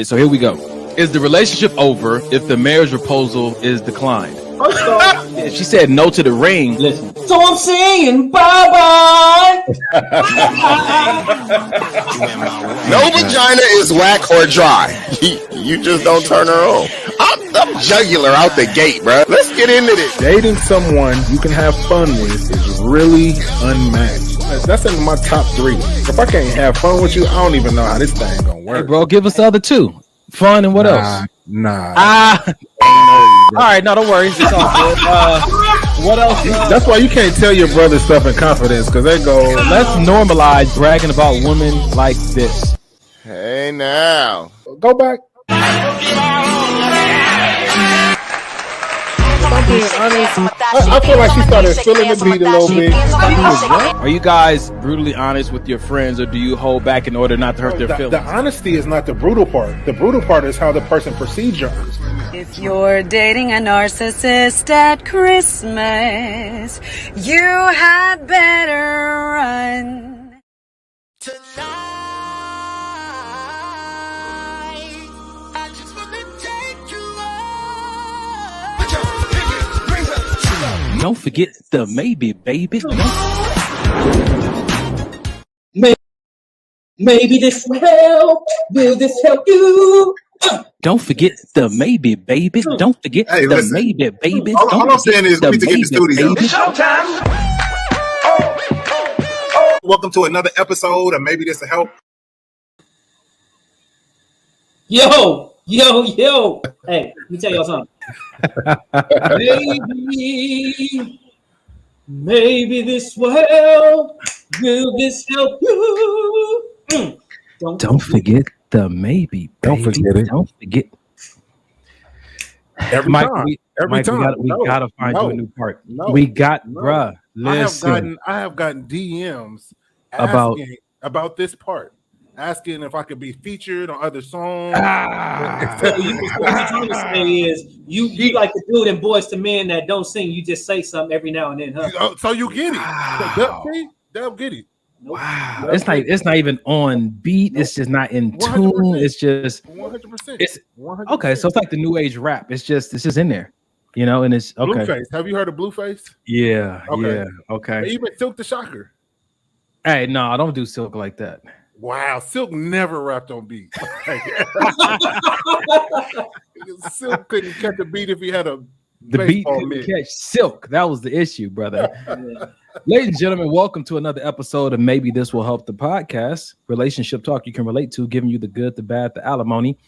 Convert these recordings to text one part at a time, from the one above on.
So here we go. Is the relationship over if the marriage proposal is declined? She said no to the ring. Listen. So I'm saying bye-bye. No vagina is whack or dry. You just don't turn her on. I'm jugular out the gate, bro. Let's get into this. Dating someone you can have fun with is really unmatched. That's in my top 3. If I can't have fun with you, I don't even know how this thing gonna work. Hey, bro, give us the other 2. Fun and what else? Nah. All right, no, don't worry. It's all good. What else? That's why you can't tell your brother stuff in confidence, because they go, let's normalize bragging about women like this. Hey, now. Go back. I feel like she started feeling the beat a little bit. Are you guys brutally honest with your friends, or do you hold back in order not to hurt their feelings? The honesty is not the brutal part. The brutal part is how the person perceives your honesty. If you're dating a narcissist at Christmas, you had better run. Tonight, I just wanna take you on. Don't forget the maybe, baby. Maybe this will help. Will this help you? Don't forget the maybe, baby. Don't forget Hey, the listen. maybe, baby. All I'm saying is we need to get in the studio. Baby. Welcome to another episode of Maybe This Will Help. Yo. Hey, let me tell y'all something. Maybe this will help. Will this help you? Don't forget the maybe, baby. Don't forget it. Don't forget. Every Mike, time. we gotta find you a new part. No, we got, no. bruh. Listen. I have gotten DMs about this part, asking if I could be featured on other songs. What you're trying to say is you like the dude in Boys to Men that don't sing. You just say something every now and then, huh? So you get it. Wow. They'll get it. Wow, it's not even on beat. It's just not in tune. 100%. It's just 100%. It's 100%. okay. So it's like the new age rap. It's just in there, you know. And it's okay. Blueface. Have you heard of Blueface? Yeah. Okay. Yeah. Okay. Even Silk the Shocker. Hey, no, I don't do Silk like that. Wow, Silk never rapped on beat. Silk couldn't catch a beat if he had a The beat baseball couldn't mitt. catch Silk. That was the issue, brother. Ladies and gentlemen, welcome to another episode of Maybe This Will Help, the podcast. Relationship talk you can relate to, giving you the good, the bad, the alimony.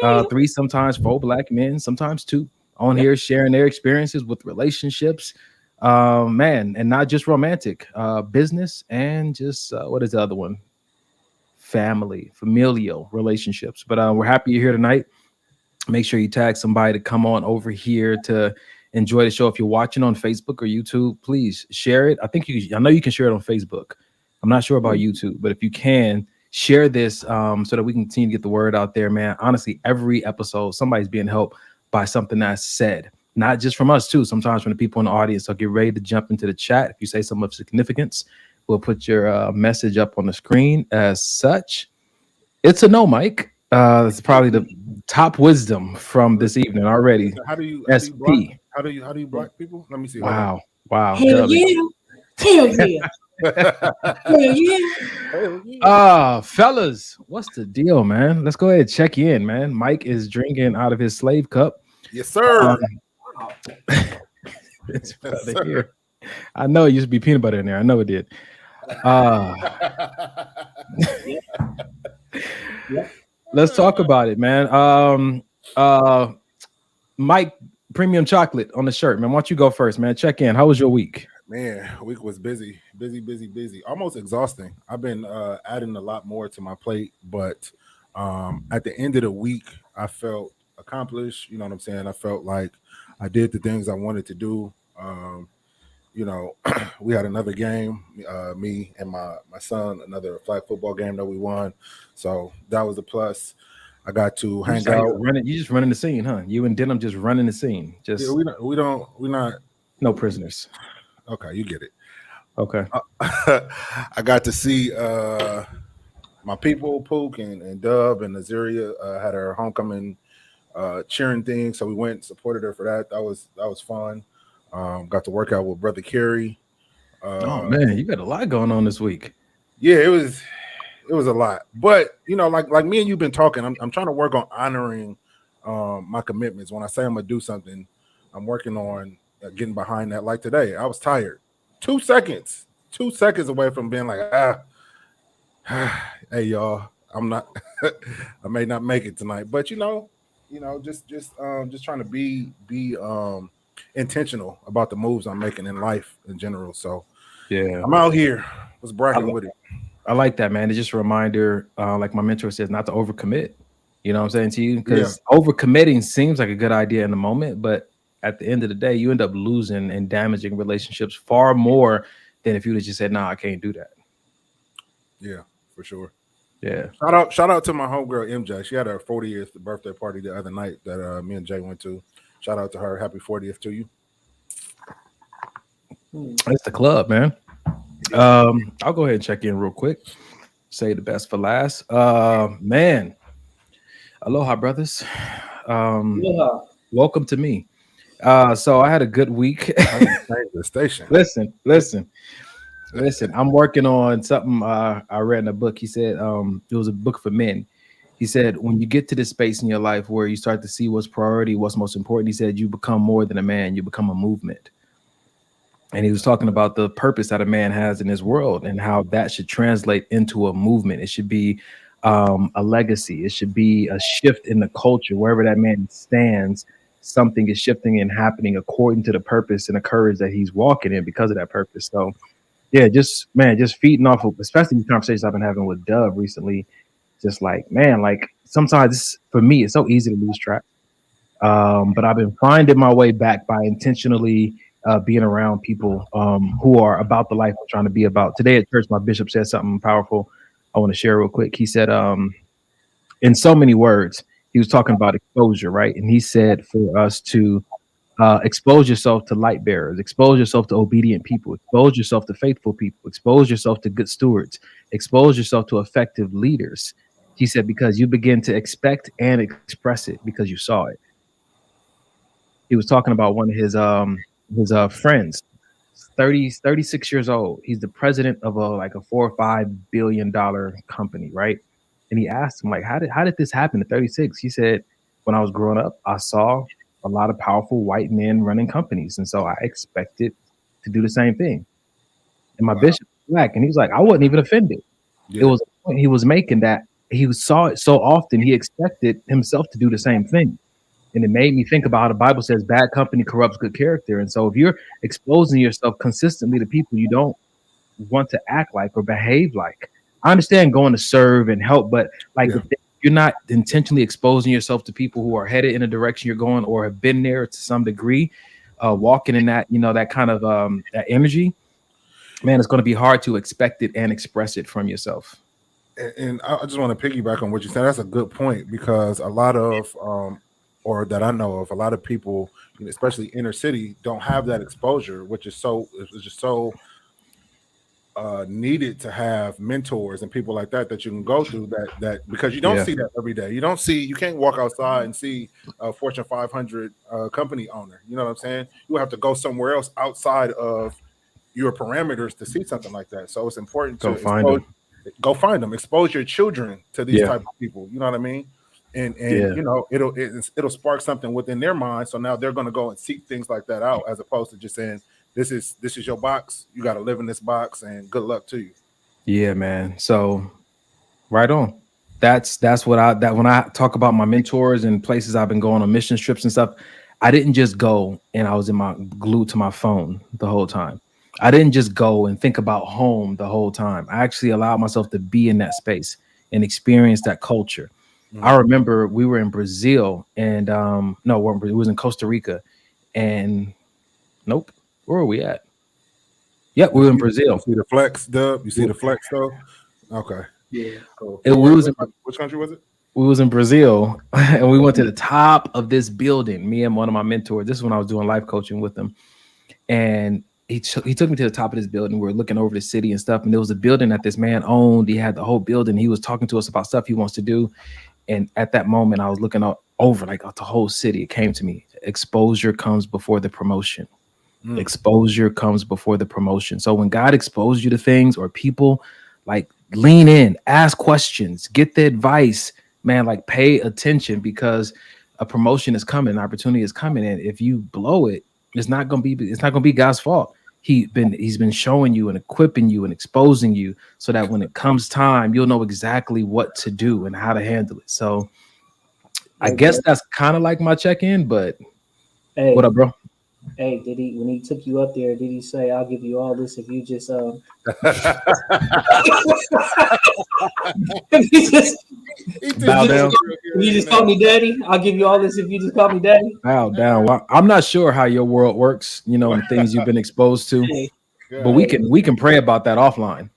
3, sometimes 4 black men, sometimes 2 on here sharing their experiences with relationships, man, and not just romantic, business, and just what is the other one? Familial relationships. But we're happy you're here tonight. Make sure you tag somebody to come on over here to enjoy the show. If you're watching on Facebook or YouTube, please share it. I know you can share it on Facebook. I'm not sure about YouTube, but if you can share this so that we can continue to get the word out there, man. Honestly, every episode, somebody's being helped by something that's said, not just from us too. Sometimes from the people in the audience. So get ready to jump into the chat. If you say something of significance, we'll put your message up on the screen as such. It's a no, Mike. It's probably the top wisdom from this evening already. How do you block people? Let me see. Wow. Hell yeah. Fellas, what's the deal, man? Let's go ahead and check in, man. Mike is drinking out of his slave cup. Yes, sir. This brother here. I know it used to be peanut butter in there. I know it did. Let's talk about it, man. Mike, premium chocolate on the shirt, man. Why don't you go first, man? Check in. How was your week? Man, week was busy, almost exhausting. I've been adding a lot more to my plate, but at the end of the week, I felt accomplished. You know what I'm saying? I felt like I did the things I wanted to do. We had another game, me and my son, another flag football game that we won. So that was a plus. I got to hang out. You just running the scene, huh? You and Denham just running the scene. Just we're not no prisoners. Okay, you get it. Okay. I got to see my people, Pook and Dub and Nazaria had her homecoming cheering thing, so we went and supported her for that. That was fun. Got to work out with Brother Kerry. Oh man, you got a lot going on this week. Yeah, it was a lot, but like me and you've been talking. I'm trying to work on honoring my commitments. When I say I'm gonna do something, I'm working on getting behind that. Like today, I was tired. 2 seconds away from being like, hey y'all, I'm not. I may not make it tonight, but just trying to be intentional about the moves I'm making in life in general. So yeah, I'm out here. Was bragging with it. I like that, man. It's just a reminder, like my mentor says, not to overcommit. You know what I'm saying to you? Because overcommitting seems like a good idea in the moment, but at the end of the day, you end up losing and damaging relationships far more than if you would have just said, "No, I can't do that." Yeah, for sure. Yeah. Shout out to my homegirl MJ. She had her 40th birthday party the other night that me and Jay went to. Shout out to her. Happy 40th to you. It's the club, man. I'll go ahead and check in real quick. Say the best for last. Man. Aloha, brothers. Aloha. Welcome to me. So I had a good week. The station. Listen. I'm working on something I read in a book. He said it was a book for men. He said when you get to this space in your life where you start to see what's priority, what's most important, he said you become more than a man, you become a movement. And he was talking about the purpose that a man has in this world and how that should translate into a movement. It should be a legacy. It should be a shift in the culture. Wherever that man stands, something is shifting and happening according to the purpose and the courage that he's walking in because of that purpose. So yeah, just feeding off of, especially these conversations I've been having with Dub recently. Just like, man, like sometimes for me, it's so easy to lose track. But I've been finding my way back by intentionally being around people who are about the life I'm trying to be about. Today at church, my bishop said something powerful I want to share real quick. He said, in so many words, he was talking about exposure, right? And he said for us to expose yourself to light bearers, expose yourself to obedient people, expose yourself to faithful people, expose yourself to good stewards, expose yourself to effective leaders. He said, because you begin to expect and express it because you saw it. He was talking about one of his friends, 36 years old. He's the president of a $4 or $5 billion company, right? And he asked him, like, how did this happen at 36? He said, when I was growing up, I saw a lot of powerful white men running companies. And so I expected to do the same thing. And my bishop was black, and he was like, I wasn't even offended. Yeah. It was a point he was making that he saw it so often, he expected himself to do the same thing. And it made me think about how the Bible says bad company corrupts good character. And so if you're exposing yourself consistently to people you don't want to act like or behave like, I understand going to serve and help, but like you're not intentionally exposing yourself to people who are headed in a direction you're going or have been there to some degree, walking in that, that kind of that energy, man, it's going to be hard to expect it and express it from yourself. And I just want to piggyback on what you said. That's a good point, because a lot of, or that I know of, a lot of people, especially inner city, don't have that exposure, which is just so needed to have mentors and people like that you can go through that because you don't see that every day. You can't walk outside and see a Fortune 500 company owner. You know what I'm saying? You have to go somewhere else outside of your parameters to see something like that. So it's important to go find them, expose your children to these type of people. You know what I mean? And it'll spark something within their mind. So now they're going to go and seek things like that out, as opposed to just saying, this is your box. You got to live in this box, and good luck to you. Yeah, man. So right on. That's what when I talk about my mentors and places I've been going on mission trips and stuff, I didn't just go and I was glued to my phone the whole time. I didn't just go and think about home the whole time. I actually allowed myself to be in that space and experience that culture. I remember we were in Brazil and it was in Costa Rica, and nope. Where were we at? Yep, we were in Brazil. You see the flex, Dub? You see the flex, though? Okay. Yeah. Cool. Which country was it? We was in Brazil, and we went to the top of this building, me and one of my mentors. This is when I was doing life coaching with them. And he took me to the top of this building. We were looking over the city and stuff, and there was a building that this man owned. He had the whole building. He was talking to us about stuff he wants to do. And at that moment, I was looking over like the whole city. It came to me. Exposure comes before the promotion. Exposure comes before the promotion. So when God exposed you to things or people, like lean in, ask questions, get the advice, man, like pay attention, because a promotion is coming, an opportunity is coming. And if you blow it, it's not gonna be God's fault. He's been showing you and equipping you and exposing you so that when it comes time, you'll know exactly what to do and how to handle it. So I guess that's kind of like my check-in, but hey, what up, bro? Hey, when he took you up there, did he say, "I'll give you all this if you just bow down? If you just call me daddy, I'll give you all this if you just call me daddy." Bow down. Well, I'm not sure how your world works, you know, and things you've been exposed to, but we can pray about that offline.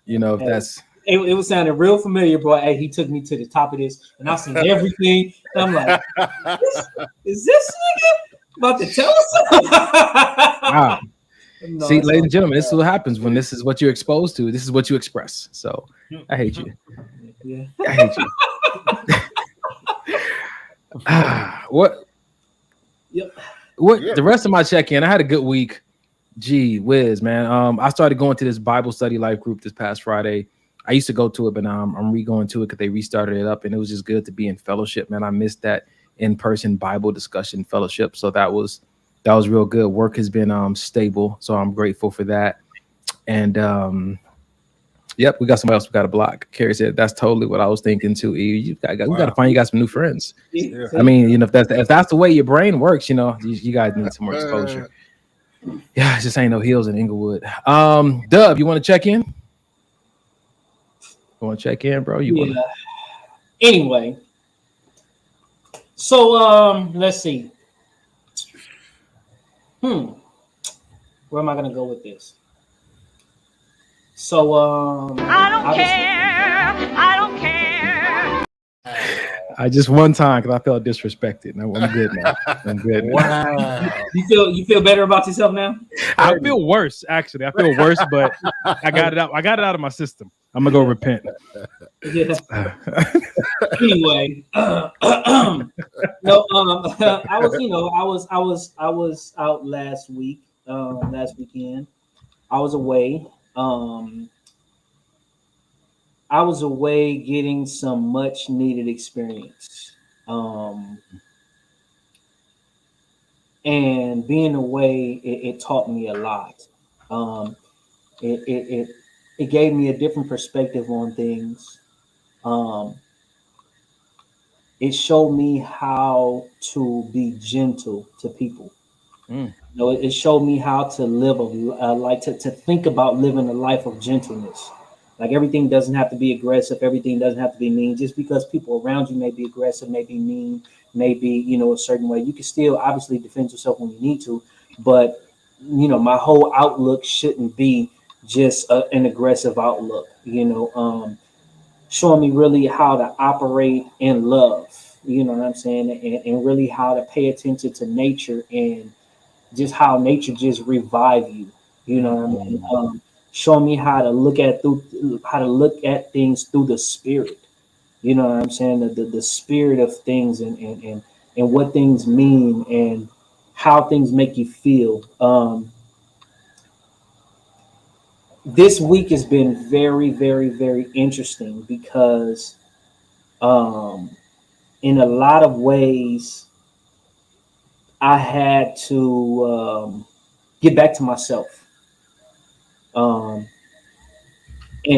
You know, if that's. It was sounding real familiar, boy. Hey, he took me to the top of this, and I seen everything. And I'm like, is this nigga about to tell us? Wow. No, see, ladies and gentlemen, this is what happens when this is what you're exposed to. This is what you express. So I hate you. Yeah. I hate you. What? Yep. The rest of my check-in, I had a good week. Gee whiz, man. I started going to this Bible study life group this past Friday. I used to go to it, but now I'm re-going to it because they restarted it up, and it was just good to be in fellowship, man. I missed that in-person Bible discussion fellowship, so that was real good. Work has been stable, so I'm grateful for that. And yep, we got somebody else we got to block. Carrie said that's totally what I was thinking too. We got to find you guys some new friends. Yeah. I mean, you know, if that's the way your brain works, you know, you guys need some more exposure. Yeah, it just ain't no heels in Inglewood. Dub, you want to check in? You want to check in, bro? Anyway, so let's see. Where am I gonna go with this? So I don't care. I just one time because I felt disrespected. No, I'm good now. I'm good. Wow. You feel better about yourself now? I feel worse, actually. I feel worse, but I got it out. I got it out of my system. I'm gonna go repent. Yeah. Anyway, no. I was out last week. Last weekend, I was away. I was away getting some much needed experience. And being away, it taught me a lot. It gave me a different perspective on things. It showed me how to be gentle to people. You know, it showed me how to live to think about living a life of gentleness. Like everything doesn't have to be aggressive. Everything doesn't have to be mean. Just because people around you may be aggressive, may be mean, may be, you know, a certain way, you can still obviously defend yourself when you need to. But, you know, my whole outlook shouldn't be just an aggressive outlook, you know, showing me really how to operate in love, you know what I'm saying? And really how to pay attention to nature and just how nature just revive you, you know what I mean? Showing me how to look at things through the spirit, you know what I'm saying? The spirit of things and what things mean and how things make you feel. This week has been very, very, very interesting because in a lot of ways, I had to get back to myself. And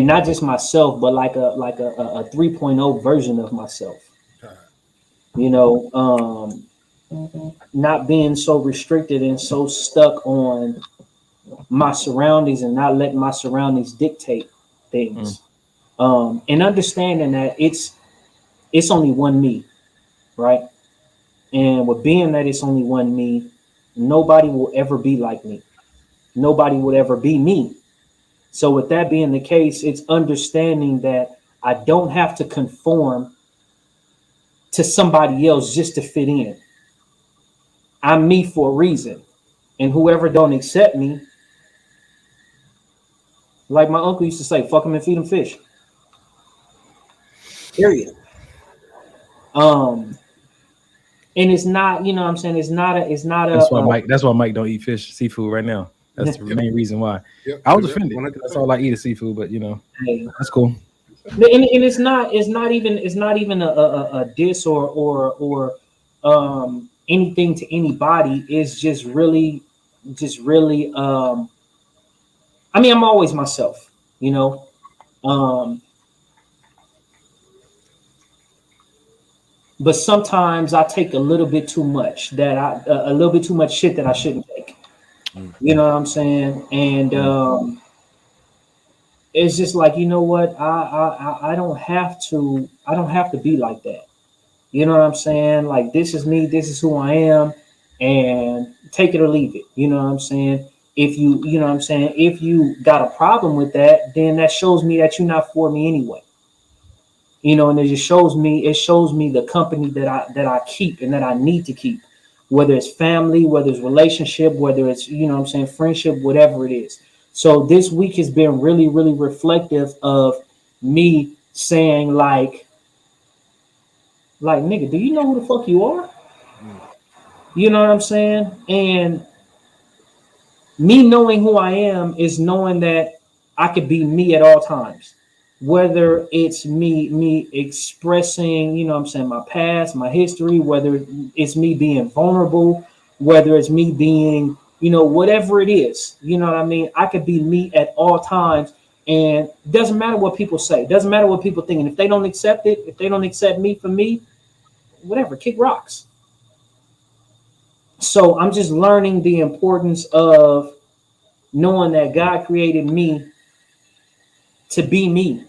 not just myself, but like a 3.0 version of myself. You know, not being so restricted and so stuck on my surroundings and not letting my surroundings dictate things. And understanding that it's only one me, right? And with being that it's only one me, nobody will ever be like me. Nobody would ever be me. So with that being the case, it's understanding that I don't have to conform to somebody else just to fit in. I'm me for a reason. And whoever don't accept me, like my uncle used to say, fuck them and feed them fish. Period. And it's not, you know what I'm saying? It's not a. That's why Mike don't eat seafood right now. That's the main reason why. Yep. I was offended. That's all I eat is seafood, but you know, that's cool. And it's not even a diss or anything to anybody. It's just really I mean, I'm always myself, you know. But sometimes I take a little bit too much shit that I shouldn't take. You know what I'm saying? And it's just like, you know what? I don't have to be like that. You know what I'm saying? Like, this is me, this is who I am, and take it or leave it. You know what I'm saying? If you got a problem with that, then that shows me that you're not for me anyway. You know, and it shows me the company that I keep and that I need to keep, whether it's family, whether it's relationship, whether it's, you know what I'm saying, friendship, whatever it is. So this week has been really, really reflective of me saying like, nigga, do you know who the fuck you are? You know what I'm saying? And me knowing who I am is knowing that I could be me at all times. Whether it's me expressing, you know what I'm saying, my past, my history, whether it's me being vulnerable, whether it's me being, you know, whatever it is, you know what I mean? I could be me at all times. And it doesn't matter what people say. It doesn't matter what people think. And if they don't accept it, if they don't accept me for me, whatever, kick rocks. So I'm just learning the importance of knowing that God created me to be me.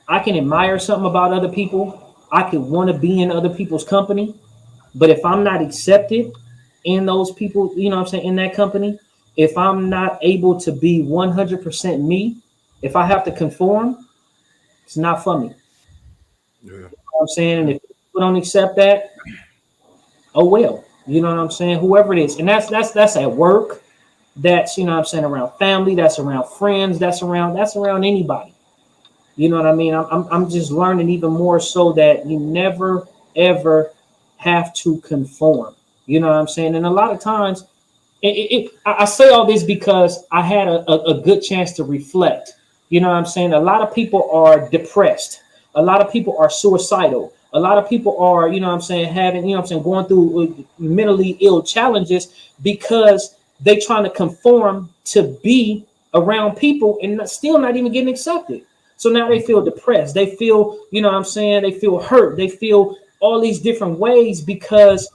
I can admire something about other people. I could want to be in other people's company. But if I'm not accepted in those people, you know what I'm saying, in that company, if I'm not able to be 100% me, if I have to conform, it's not for me. Yeah. You know what I'm saying? And if people don't accept that, oh well. You know what I'm saying? Whoever it is. And that's at work. That's, you know what I'm saying, around family, that's around friends, that's around anybody. You know what I mean? I'm just learning even more so that you never, ever have to conform. You know what I'm saying? And a lot of times, I say all this because I had a good chance to reflect. You know what I'm saying? A lot of people are depressed. A lot of people are suicidal. A lot of people are, you know what I'm saying, having, you know what I'm saying, going through mentally ill challenges because they trying to conform to be around people and still not even getting accepted. So now they feel depressed. They feel, you know what I'm saying, they feel hurt. They feel all these different ways because,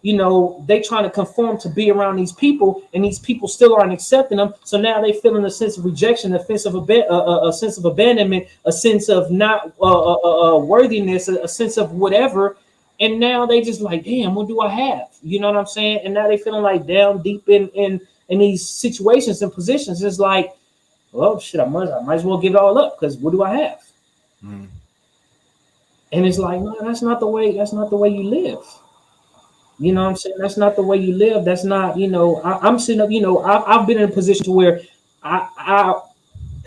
you know, they trying to conform to be around these people, and these people still aren't accepting them. So now they feeling a sense of rejection, a sense of abandonment, a sense of not worthiness, a sense of whatever. And now they just like, damn, what do I have? You know what I'm saying? And now they feeling like down deep in these situations and positions. It's like, well, shit, I might as well give it all up because what do I have? And it's like, no, that's not the way you live. You know what I'm saying? That's not the way you live. That's not, you know, I'm sitting up, you know, I've been in a position to where I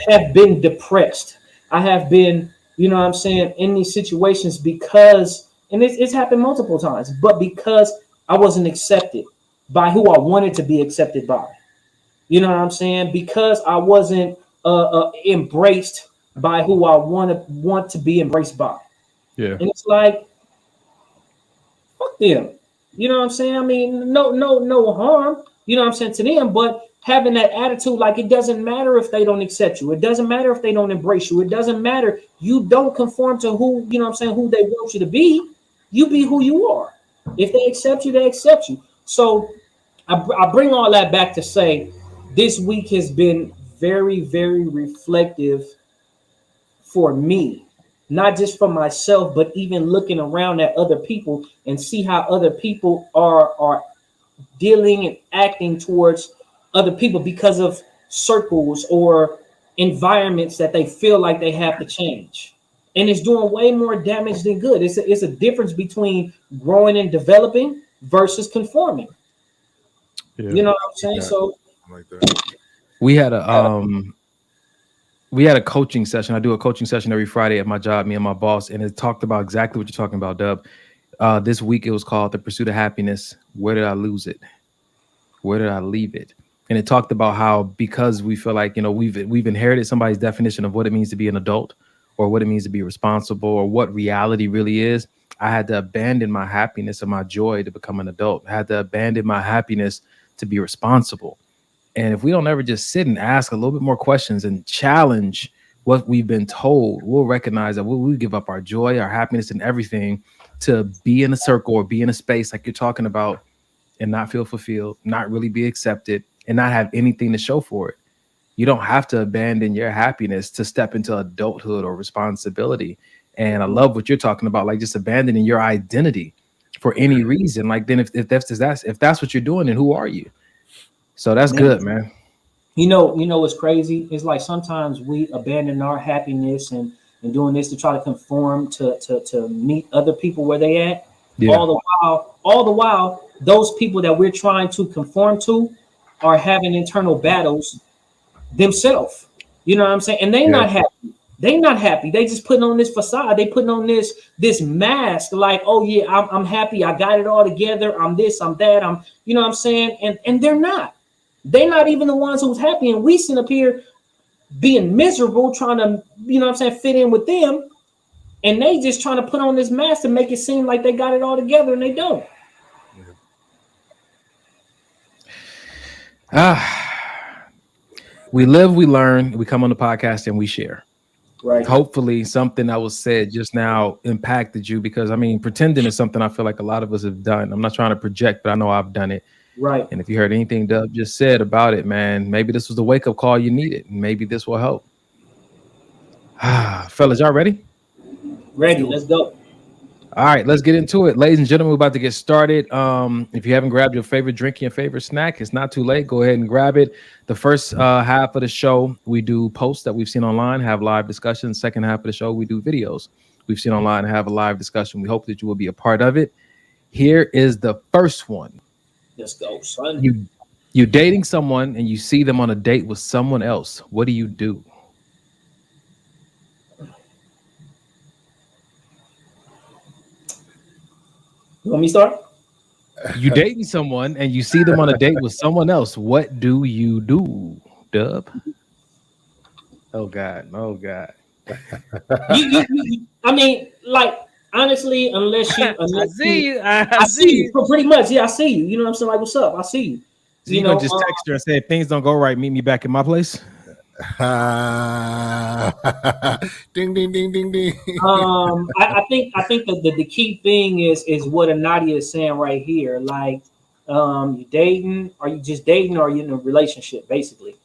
have been depressed. I have been, you know what I'm saying, in these situations because, and it's happened multiple times, but because I wasn't accepted by who I wanted to be accepted by. You know what I'm saying? Because I wasn't embraced by who I want to be embraced by. Yeah. And it's like, fuck them. You know what I'm saying? I mean, no harm, you know what I'm saying, to them, but having that attitude, like, it doesn't matter if they don't accept you. It doesn't matter if they don't embrace you. It doesn't matter. You don't conform to who, you know what I'm saying, who they want you to be. You be who you are. If they accept you, they accept you. So I bring all that back to say this week has been very, very reflective for me. Not just for myself, but even looking around at other people and see how other people are dealing and acting towards other people because of circles or environments that they feel like they have to change. And it's doing way more damage than good. It's a difference between growing and developing versus conforming. Yeah. You know what I'm saying? Yeah. So Like that. We had a coaching session. I do a coaching session every Friday at my job, me and my boss, and it talked about exactly what you're talking about, Dub. This week it was called The Pursuit of Happiness. Where did I lose it? Where did I leave it? And it talked about how, because we feel like, we've inherited somebody's definition of what it means to be an adult, or what it means to be responsible, or what reality really is. I had to abandon my happiness and my joy to become an adult. I had to abandon my happiness to be responsible. And if we don't ever just sit and ask a little bit more questions and challenge what we've been told, we'll recognize that we give up our joy, our happiness, and everything to be in a circle or be in a space like you're talking about and not feel fulfilled, not really be accepted, and not have anything to show for it. You don't have to abandon your happiness to step into adulthood or responsibility. And I love what you're talking about, like just abandoning your identity for any reason. Like, then if that's what you're doing, then who are you? So that's good, man. You know what's crazy? It's like sometimes we abandon our happiness and doing this to try to conform to meet other people where they at. Yeah. All the while, those people that we're trying to conform to are having internal battles themselves. You know what I'm saying? And they're not happy. They're not happy. They just putting on this facade. They putting on this mask, like, oh yeah, I'm happy. I got it all together. I'm this, I'm that. I'm, you know what I'm saying? And they're not. They're not even the ones who's happy. And we sit up here being miserable, trying to, you know what I'm saying, fit in with them. And they just trying to put on this mask to make it seem like they got it all together, and they don't. We live, we learn, we come on the podcast and we share. Right. Hopefully something that was said just now impacted you, because I mean, pretending is something I feel like a lot of us have done. I'm not trying to project, but I know I've done it. Right. And if you heard anything Dub just said about it, man, maybe this was the wake-up call you needed. And maybe this will help. Fellas, y'all ready? Ready. Let's go. All right, let's get into it. Ladies and gentlemen, we're about to get started. If you haven't grabbed your favorite drink, your favorite snack, it's not too late. Go ahead and grab it. The first half of the show, we do posts that we've seen online, have live discussions. Second half of the show, we do videos we've seen online and have a live discussion. We hope that you will be a part of it. Here is the first one. Let's go, son. You're dating someone and you see them on a date with someone else. What do you do? You want me to start? You dating someone and you see them on a date with someone else. What do you do, Dub? Oh God. I mean, like, honestly, unless you, I see you. So pretty much, yeah, I see you. You know what I'm saying? Like, what's up? I see you. So you know, just text her and say, if things don't go right, meet me back in my place. Ding ding ding ding ding. I think that the key thing is what Nadia is saying right here. Like, you dating, are you just dating, or are you in a relationship, basically?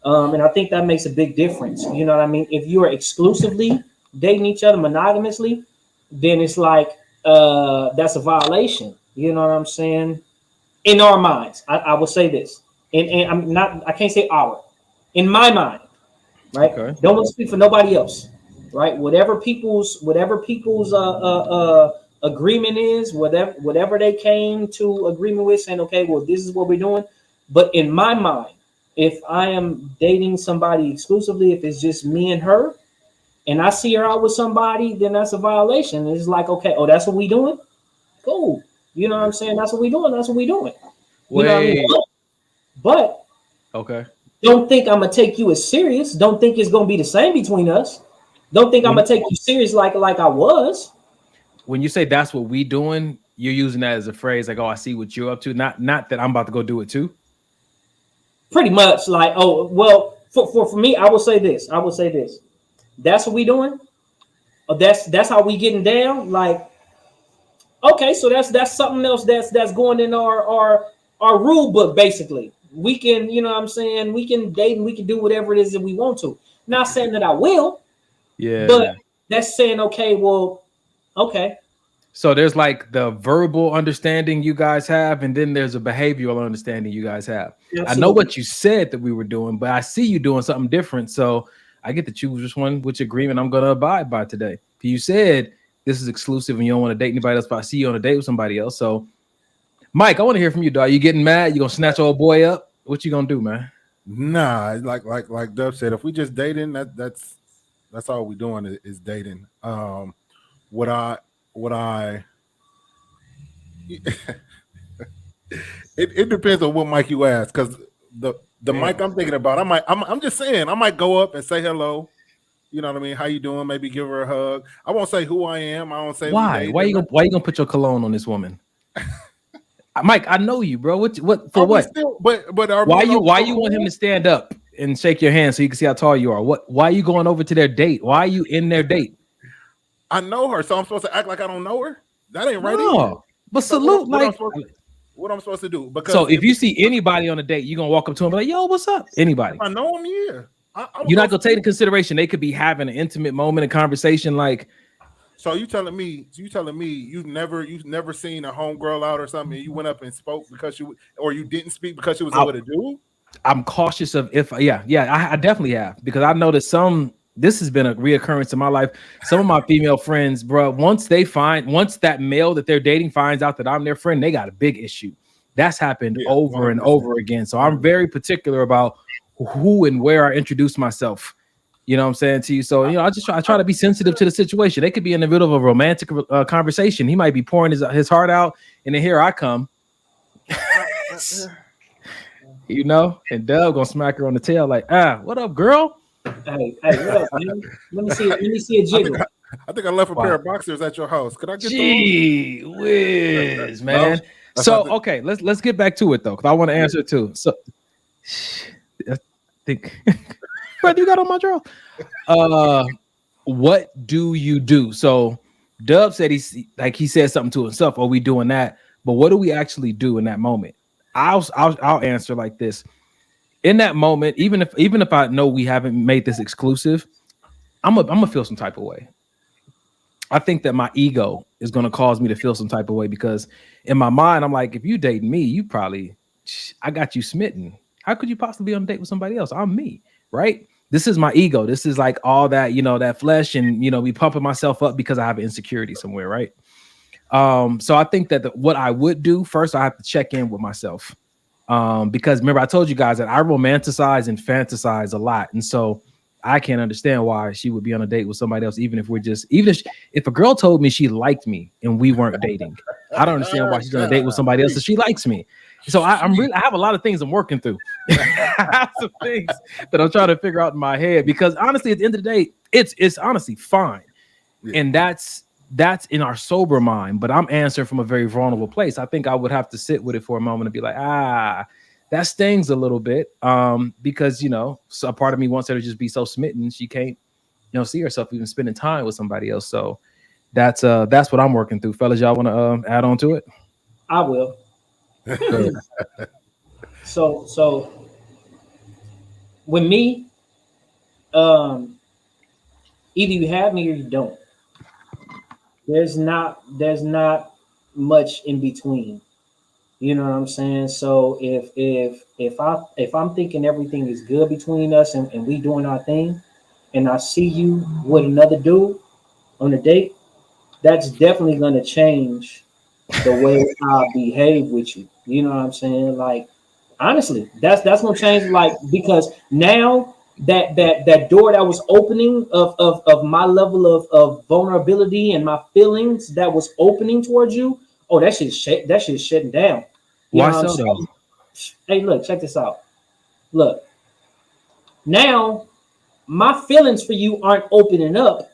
And I think that makes a big difference. You know what I mean? If you are exclusively dating each other monogamously, then it's like that's a violation. You know what I'm saying? In our minds, I will say this, and I'm not. I can't say our. In my mind, right? Okay. Don't want to speak for nobody else, right? Whatever people's agreement is, whatever they came to agreement with, saying, okay, well, this is what we're doing. But in my mind, if I am dating somebody exclusively, if it's just me and her, and I see her out with somebody, then that's a violation. It's like, okay, oh, that's what we doing? Cool. You know what I'm saying? That's what we doing. That's what we doing. You know what I mean? But okay. Don't think I'm gonna take you as serious. Don't think it's gonna be the same between us. Don't think I'm gonna take you serious like I was. When you say that's what we doing, you're using that as a phrase like, oh, I see what you're up to. Not that I'm about to go do it too. Pretty much like, oh, well, for me, I will say this. That's what we doing. That's how we getting down. Like, okay, so that's something else that's going in our rule book, basically. We can, you know what I'm saying? We can date and we can do whatever it is that we want to. Not saying that I will. Yeah. But that's saying, okay, well, okay. So there's like the verbal understanding you guys have, and then there's a behavioral understanding you guys have. Absolutely. I know what you said that we were doing, but I see you doing something different. So I get to choose which one, which agreement I'm going to abide by today. You said this is exclusive and you don't want to date anybody else, but I see you on a date with somebody else. So Mike, I want to hear from you, dog. You getting mad? You gonna snatch old boy up? What you gonna do, man? Nah, like Dub said, if we just dating, that's all we doing is dating. What I it depends on what mic you ask, because the mic I'm thinking about, I'm just saying, I might go up and say hello. You know what I mean? How you doing? Maybe give her a hug. I won't say who I am. I won't say why. Why you gonna put your cologne on this woman? Mike, I know you, bro. What for what? Still, but why you want him to stand up and shake your hand so you can see how tall you are? Why are you going over to their date? Why are you in their date? I know her, so I'm supposed to act like I don't know her. That ain't right. No, but salute, what I'm supposed to do. Because so if you see anybody on a date, you gonna walk up to him and be like, "Yo, what's up?" Anybody? If I know him, yeah. You're not gonna take into consideration they could be having an intimate moment, a conversation like. So you telling me you've never seen a homegirl out or something, and you went up and spoke because you didn't speak because she was able to do? I'm cautious of I definitely have, because I noticed this has been a reoccurrence in my life. Some of my female friends, bro, once that male that they're dating finds out that I'm their friend, they got a big issue. That's happened over 100%. And over again. So I'm very particular about who and where I introduce myself. You know what I'm saying to you? So, I try to be sensitive to the situation. They could be in the middle of a romantic conversation. He might be pouring his heart out, and then here I come. And Doug gonna smack her on the tail like, what up, girl? Hey, what up, man? Let me see a jiggle. I think I left a pair of boxers at your house. Could I get Gee whiz, man. So okay, let's get back to it though, because I want to answer too. So I think what you got on my draw? What do you do? So Dub said he said something to himself. Are we doing that? But what do we actually do in that moment? I'll answer like this. In that moment, even if I know we haven't made this exclusive, I'm gonna feel some type of way. I think that my ego is gonna cause me to feel some type of way, because in my mind, I'm like, if you dating me, I got you smitten. How could you possibly be on a date with somebody else? I'm me, right? This is my ego. This is like all that, that flesh, and me pumping myself up because I have an insecurity somewhere, right? So I think that what I would do first, I have to check in with myself. Because remember, I told you guys that I romanticize and fantasize a lot. And so I can't understand why she would be on a date with somebody else, even if a girl told me she liked me and we weren't dating. I don't understand why she's on a date with somebody else if she likes me. So I have a lot of things I'm working through. I have some things that I'm trying to figure out in my head, because honestly, at the end of the day, it's honestly fine. Yeah. And that's in our sober mind, but I'm answering from a very vulnerable place. I think I would have to sit with it for a moment and be like, that stings a little bit. Because, so a part of me wants her to just be so smitten she can't, see herself even spending time with somebody else. So that's what I'm working through. Fellas, y'all want to add on to it? I will. So with me, either you have me or you don't. There's not much in between. You know what I'm saying? So if I'm thinking everything is good between us and we doing our thing, and I see you with another dude on a date, that's definitely gonna change the way I behave with you. You know what I'm saying? Like, honestly, that's gonna change, like, because now that door that was opening of my level of vulnerability and my feelings that was opening towards you, that shit's shutting down. Why so though? Hey, look, check this out. Look, now my feelings for you aren't opening up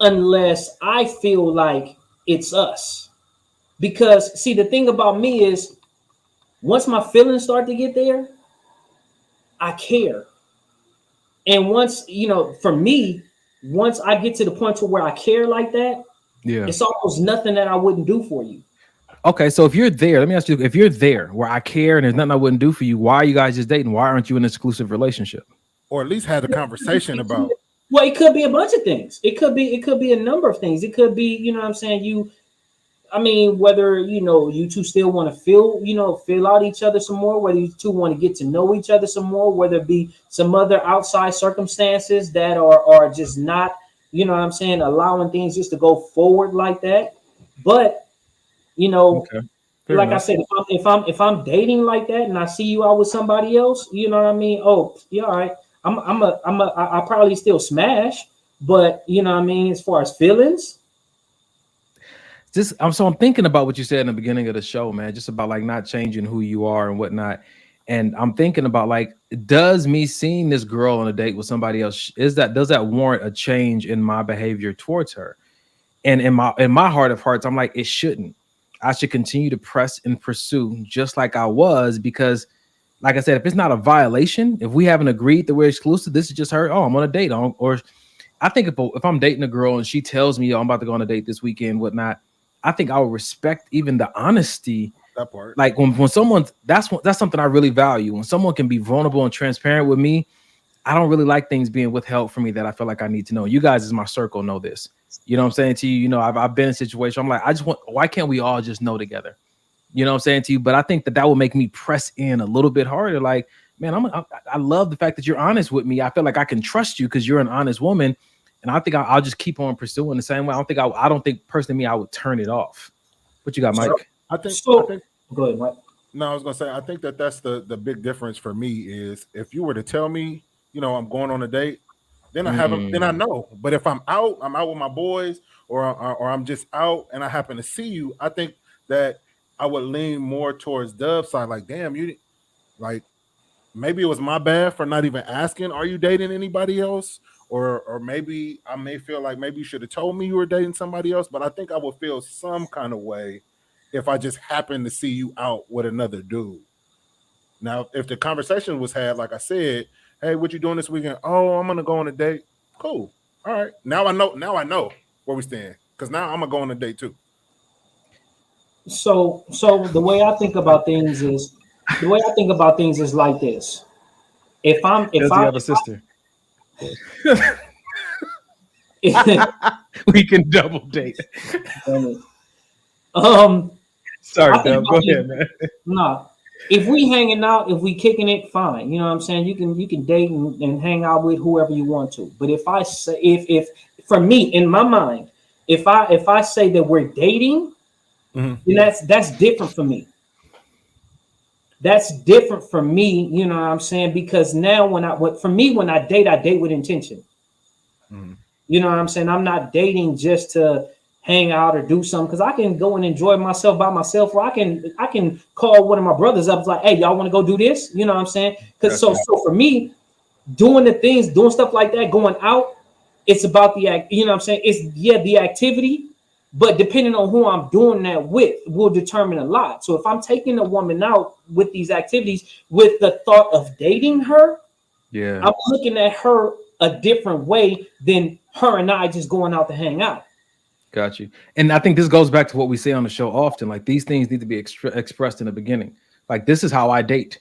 unless I feel like it's us. Because see, the thing about me is, once my feelings start to get there, I care. And once, for me, once I get to the point to where I care like that, it's almost nothing that I wouldn't do for you. Okay, so if you're there, let me ask you, if you're there where I care and there's nothing I wouldn't do for you, why are you guys just dating? Why aren't you in an exclusive relationship? Or at least had a conversation about. Well, it could be a bunch of things. It could be a number of things. It could be, you know what I'm saying, whether, you two still want to fill out each other some more, whether you two want to get to know each other some more, whether it be some other outside circumstances that are just not, allowing things just to go forward like that. But, okay. like enough. I said, if I'm dating like that and I see you out with somebody else, you know what I mean? Oh, yeah, all right. I probably still smash, but you know what I mean, as far as feelings. I'm thinking about what you said in the beginning of the show, man, just about like not changing who you are and whatnot. And I'm thinking about like, does me seeing this girl on a date with somebody else, does that warrant a change in my behavior towards her? And in my heart of hearts, I'm like, it shouldn't. I should continue to press and pursue just like I was, because like I said, if it's not a violation, if we haven't agreed that we're exclusive, this is just her. Oh, I'm on a date. Or I think if I'm dating a girl and she tells me, oh, I'm about to go on a date this weekend, whatnot, I think I would respect even the honesty. That part. Like when someone, that's something I really value. When someone can be vulnerable and transparent with me, I don't really like things being withheld from me that I feel like I need to know. You guys, as my circle, know this. You know what I'm saying to you? You know, I've been in a situation. I'm like, why can't we all just know together? You know what I'm saying to you? But I think that would make me press in a little bit harder. Like, man, I love the fact that you're honest with me. I feel like I can trust you because you're an honest woman. And I think I'll just keep on pursuing the same way. I don't think personally me, I would turn it off. What you got, Mike? I think go ahead, Mike. No, I was gonna say, I think that's the big difference for me is if you were to tell me, you know, I'm going on a date, then I haven't, then I know. But if I'm out with my boys, or I'm just out and I happen to see you, I think that I would lean more towards Dub's side. Like, damn, you, like, maybe it was my bad for not even asking, are you dating anybody else? Or maybe I may feel like maybe you should have told me you were dating somebody else. But I think I would feel some kind of way if I just happened to see you out with another dude. Now, if the conversation was had, like I said, hey, what you doing this weekend? Oh, I'm gonna go on a date. Cool. All right. Now I know where we stand, because now I'm gonna go on a date too. So the way I think about things is like this. If I have a sister, we can double date. Sorry, Dub. Go ahead, man. Nah, if we hanging out, if we kicking it, fine. You know what I'm saying? You can date and hang out with whoever you want to. But if I say if for me in my mind, if I say that we're dating, then that's different for me. That's different for me. You know what I'm saying? Because now when I date with intention. You know what I'm saying? I'm not dating just to hang out or do something, because I can go and enjoy myself by myself, or I can call one of my brothers up, like, hey, y'all want to go do this? You know what I'm saying? Because so for me, doing stuff like that, going out, it's about the act. You know what I'm saying? It's the activity, but depending on who I'm doing that with will determine a lot. So if I'm taking a woman out with these activities with the thought of dating her, I'm looking at her a different way than her and I just going out to hang out. Got you. And I think this goes back to what we say on the show often. Like, these things need to be expressed in the beginning. Like, this is how I date.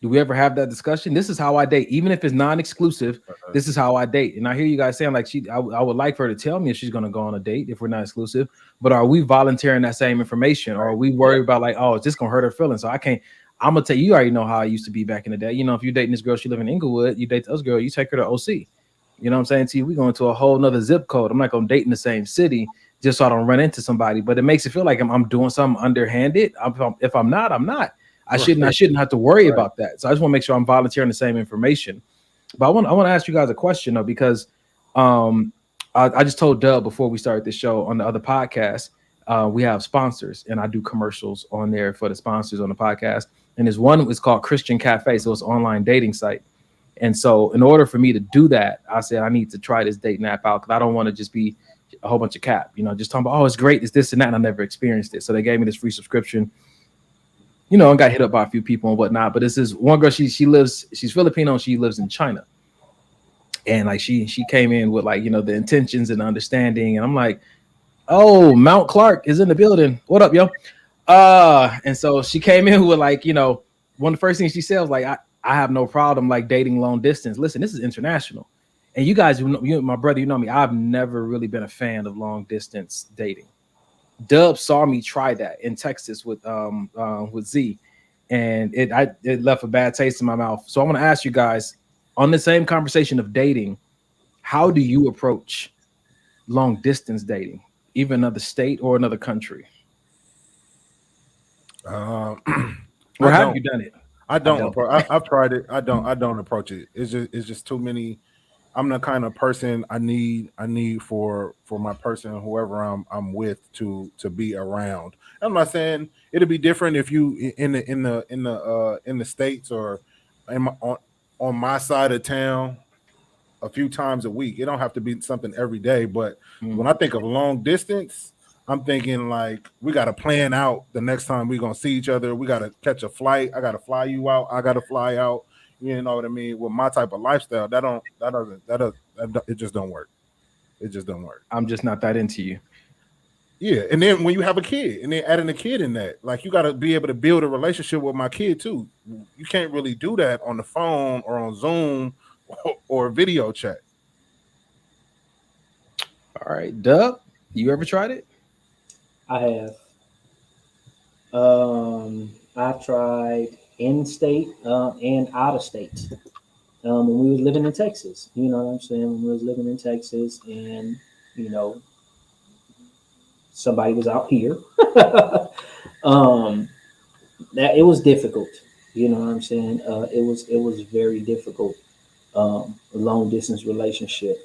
Do we ever have that discussion? This is how I date. Even if it's non-exclusive, this is how I date. And I hear you guys saying, like, I would like for her to tell me if she's going to go on a date if we're not exclusive. But are we volunteering that same information? Or are we worried about, like, oh, it's just going to hurt her feelings? So I'm going to tell you, you already know how I used to be back in the day. You know, if you're dating this girl, she live in Inglewood, you date this girl, you take her to OC. You know what I'm saying to you? We're going to a whole nother zip code. I'm not going to date in the same city just so I don't run into somebody. But it makes it feel like I'm doing something underhanded. If I'm not, I'm not. I shouldn't have to worry about that. So I just want to make sure I'm volunteering the same information. But I want to ask you guys a question though, because I just told Dub before we started this show on the other podcast, we have sponsors, and I do commercials on there for the sponsors on the podcast. And there's one is called Christian Cafe, so it's an online dating site. And so in order for me to do that, I said I need to try this dating app out, because I don't want to just be a whole bunch of cap, you know, just talking about, oh, it's great, it's this and that, and I never experienced it. So they gave me this free subscription, you know, and got hit up by a few people and whatnot. But this is one girl, she's Filipino, and she lives in China. And like she came in with, like, you know, the intentions and understanding. And I'm like, oh, Mount Clark is in the building. What up, yo? And so she came in with, like, you know, one of the first things she said was like, I have no problem like dating long distance. Listen, this is international. And you guys, my brother, you know me, I've never really been a fan of long distance dating. Dub saw me try that in Texas with Z, and it left a bad taste in my mouth. So I want to ask you guys, on the same conversation of dating, how do you approach long distance dating, even another state or another country? Or I have don't. you done it? I've tried it. I don't approach it. It's just too many. I'm the kind of person I need for my person, whoever I'm with, to be around. I'm not saying it'll be different if you in the States or on my side of town a few times a week. It don't have to be something every day. But when I think of long distance, I'm thinking like we got to plan out the next time we're gonna see each other. We got to catch a flight. I got to fly you out. I got to fly out. You know what I mean? With my type of lifestyle, it just don't work. It just don't work. I'm just not that into you. Yeah, and then when you have a kid, and then adding a kid in that, like you got to be able to build a relationship with my kid too. You can't really do that on the phone or on Zoom or video chat. All right, Dub, you ever tried it? I have. I've tried in state and out of state. When we was living in Texas, you know what I'm saying? When we was living in Texas, and you know, somebody was out here. That it was difficult. You know what I'm saying? It was very difficult. Long distance relationship.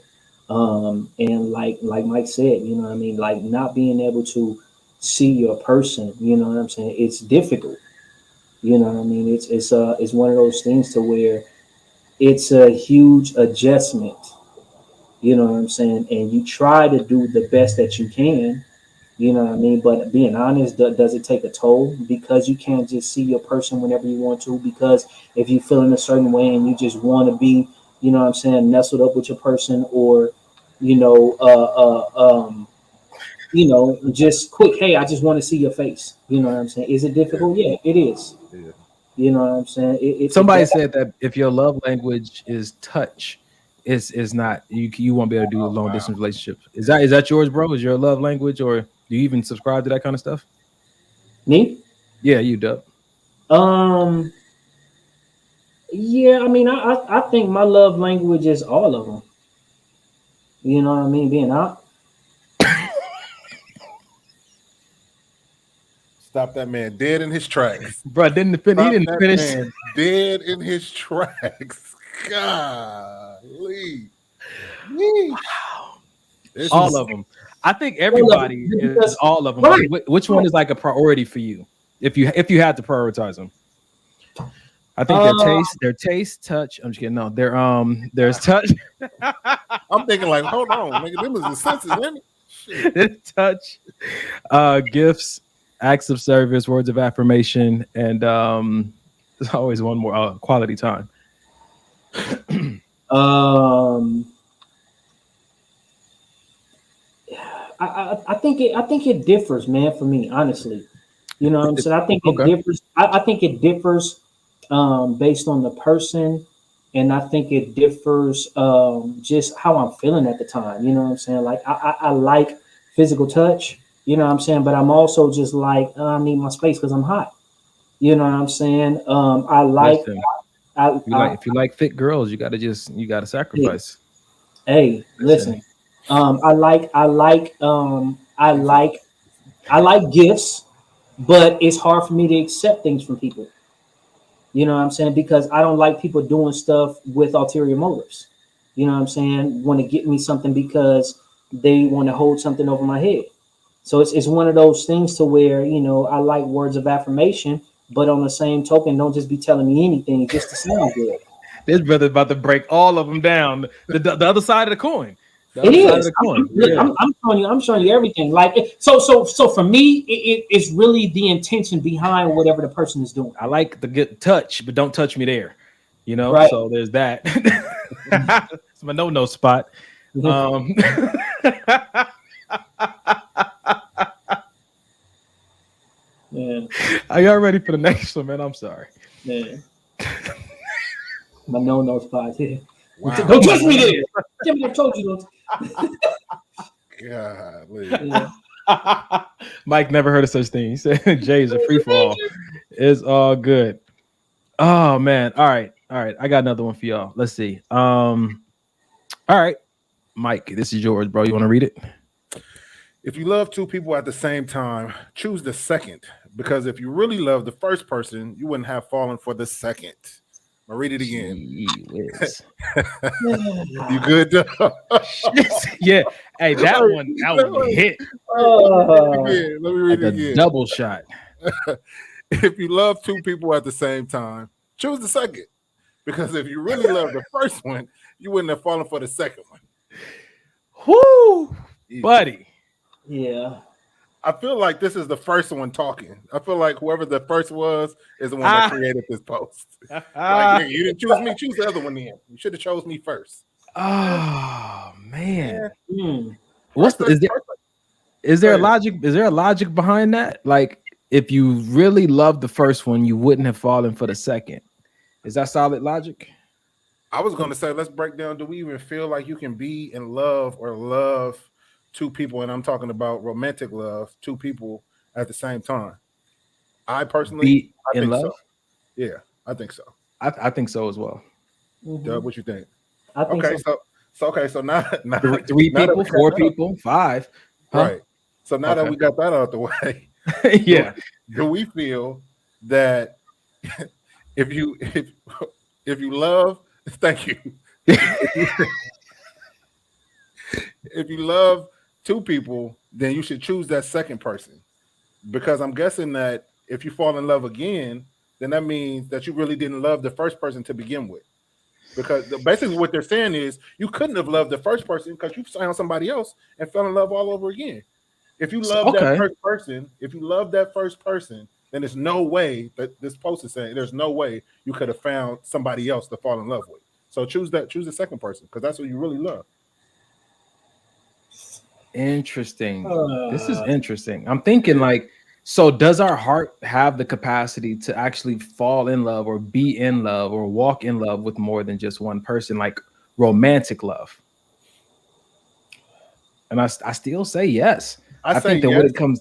And like Mike said, you know what I mean? Like not being able to see your person, you know what I'm saying? It's difficult. You know what I mean? It's one of those things to where it's a huge adjustment. You know what I'm saying? And you try to do the best that you can, you know what I mean? But being honest, does it take a toll? Because you can't just see your person whenever you want to. Because if you feel in a certain way and you just want to be, you know what I'm saying, nestled up with your person, or, you know, just quick, hey, I just want to see your face. You know what I'm saying? Is it difficult? Yeah, it is. Yeah. You know what I'm saying? Somebody said that if your love language is touch, is not you won't be able to do a long distance relationship. Is that yours, bro? Is your love language, or do you even subscribe to that kind of stuff? Me? Yeah, you Dub. Yeah, I mean, I think my love language is all of them. You know what I mean? Being out. Stop that man dead in his tracks. Bro, he didn't finish. Man dead in his tracks. Golly. Wow. All of them. I think everybody is all of them. Right. Which one is like a priority for you? If you had to prioritize them. I think their taste, touch. I'm just kidding. No, there's touch. I'm thinking like, hold on, nigga, them is the senses, ain't it? Touch, gifts, acts of service, words of affirmation, and there's always one more, quality time. I think it differs, man. For me, honestly, you know what I'm saying. I think it differs. I think it differs based on the person, and I think it differs just how I'm feeling at the time. You know what I'm saying? Like I like physical touch. You know what I'm saying? But I'm also just like I need my space because I'm hot. You know what I'm saying? I like. If you like fit girls, you gotta sacrifice. Hey, listen. I like gifts, but it's hard for me to accept things from people. You know what I'm saying? Because I don't like people doing stuff with ulterior motives. You know what I'm saying? Want to get me something because they want to hold something over my head. So it's one of those things to where, you know, I like words of affirmation, but on the same token, don't just be telling me anything just to sound good. This brother about to break all of them down. The other side of the coin. It is. I'm showing you everything. Like so for me, it's really the intention behind whatever the person is doing. I like the good touch, but don't touch me there. You know, right. So there's that. It's my no spot. Yeah. Are y'all ready for the next one, man? I'm sorry. Yeah. My no spot here. Wow. Don't touch me there. Jimmy, I told you don't. God, Mike never heard of such thing. He said Jay's a free for all. It's all good. Oh man. All right. I got another one for y'all. Let's see. All right, Mike, this is yours, bro. You want to read it? If you love two people at the same time, choose the second. Because if you really love the first person, you wouldn't have fallen for the second. I'll read it again. You good? Yeah. Hey, that one hit. Let me read it again. Double shot. If you love two people at the same time, choose the second. Because if you really love the first one, you wouldn't have fallen for the second one. Whoo, buddy. Yeah. I feel like this is the first one talking. I feel like whoever the first was is the one that created this post. Like, you didn't choose me, choose the other one then. You should have chose me first. Oh man. Yeah. Is there a logic behind that? Like, if you really loved the first one, you wouldn't have fallen for the second. Is that solid logic? I was going to say, let's break down. Do we even feel like you can be in love or love two people? And I'm talking about romantic love, two people at the same time. I personally, I think so. Yeah, I think so. I think so as well. Doug, what you think? I think so now three people, four people, five. Huh? Right. So now that we got that out the way, yeah. Do we feel that if you love, thank you. If you love two people, then you should choose that second person. Because I'm guessing that if you fall in love again, then that means that you really didn't love the first person to begin with. Because basically what they're saying is you couldn't have loved the first person because you found somebody else and fell in love all over again. If you love that first person, then there's no way that this post is saying there's no way you could have found somebody else to fall in love with. So choose the second person because that's what you really love. Interesting. This is interesting. I'm thinking like, so does our heart have the capacity to actually fall in love or be in love or walk in love with more than just one person, like romantic love? And I still say yes. I think that yes. When it comes,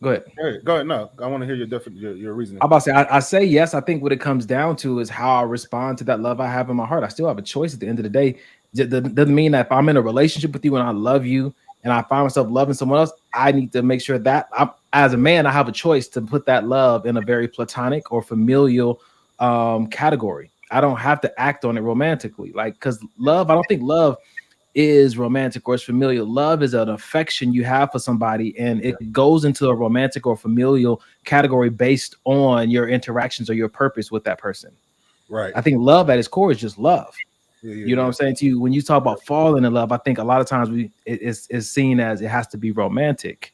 go ahead. Go ahead. No, I want to hear your reasoning. I'm about to say, I say yes. I think what it comes down to is how I respond to that love I have in my heart. I still have a choice at the end of the day. Doesn't mean that if I'm in a relationship with you and I love you and I find myself loving someone else, I need to make sure that as a man, I have a choice to put that love in a very platonic or familial category. I don't have to act on it romantically. Like, because love, I don't think love is romantic or it's familial. Love is an affection you have for somebody, and it goes into a romantic or familial category based on your interactions or your purpose with that person. Right. I think love at its core is just love. You know what I'm saying to you? When you talk about falling in love, I think a lot of times it's seen as it has to be romantic.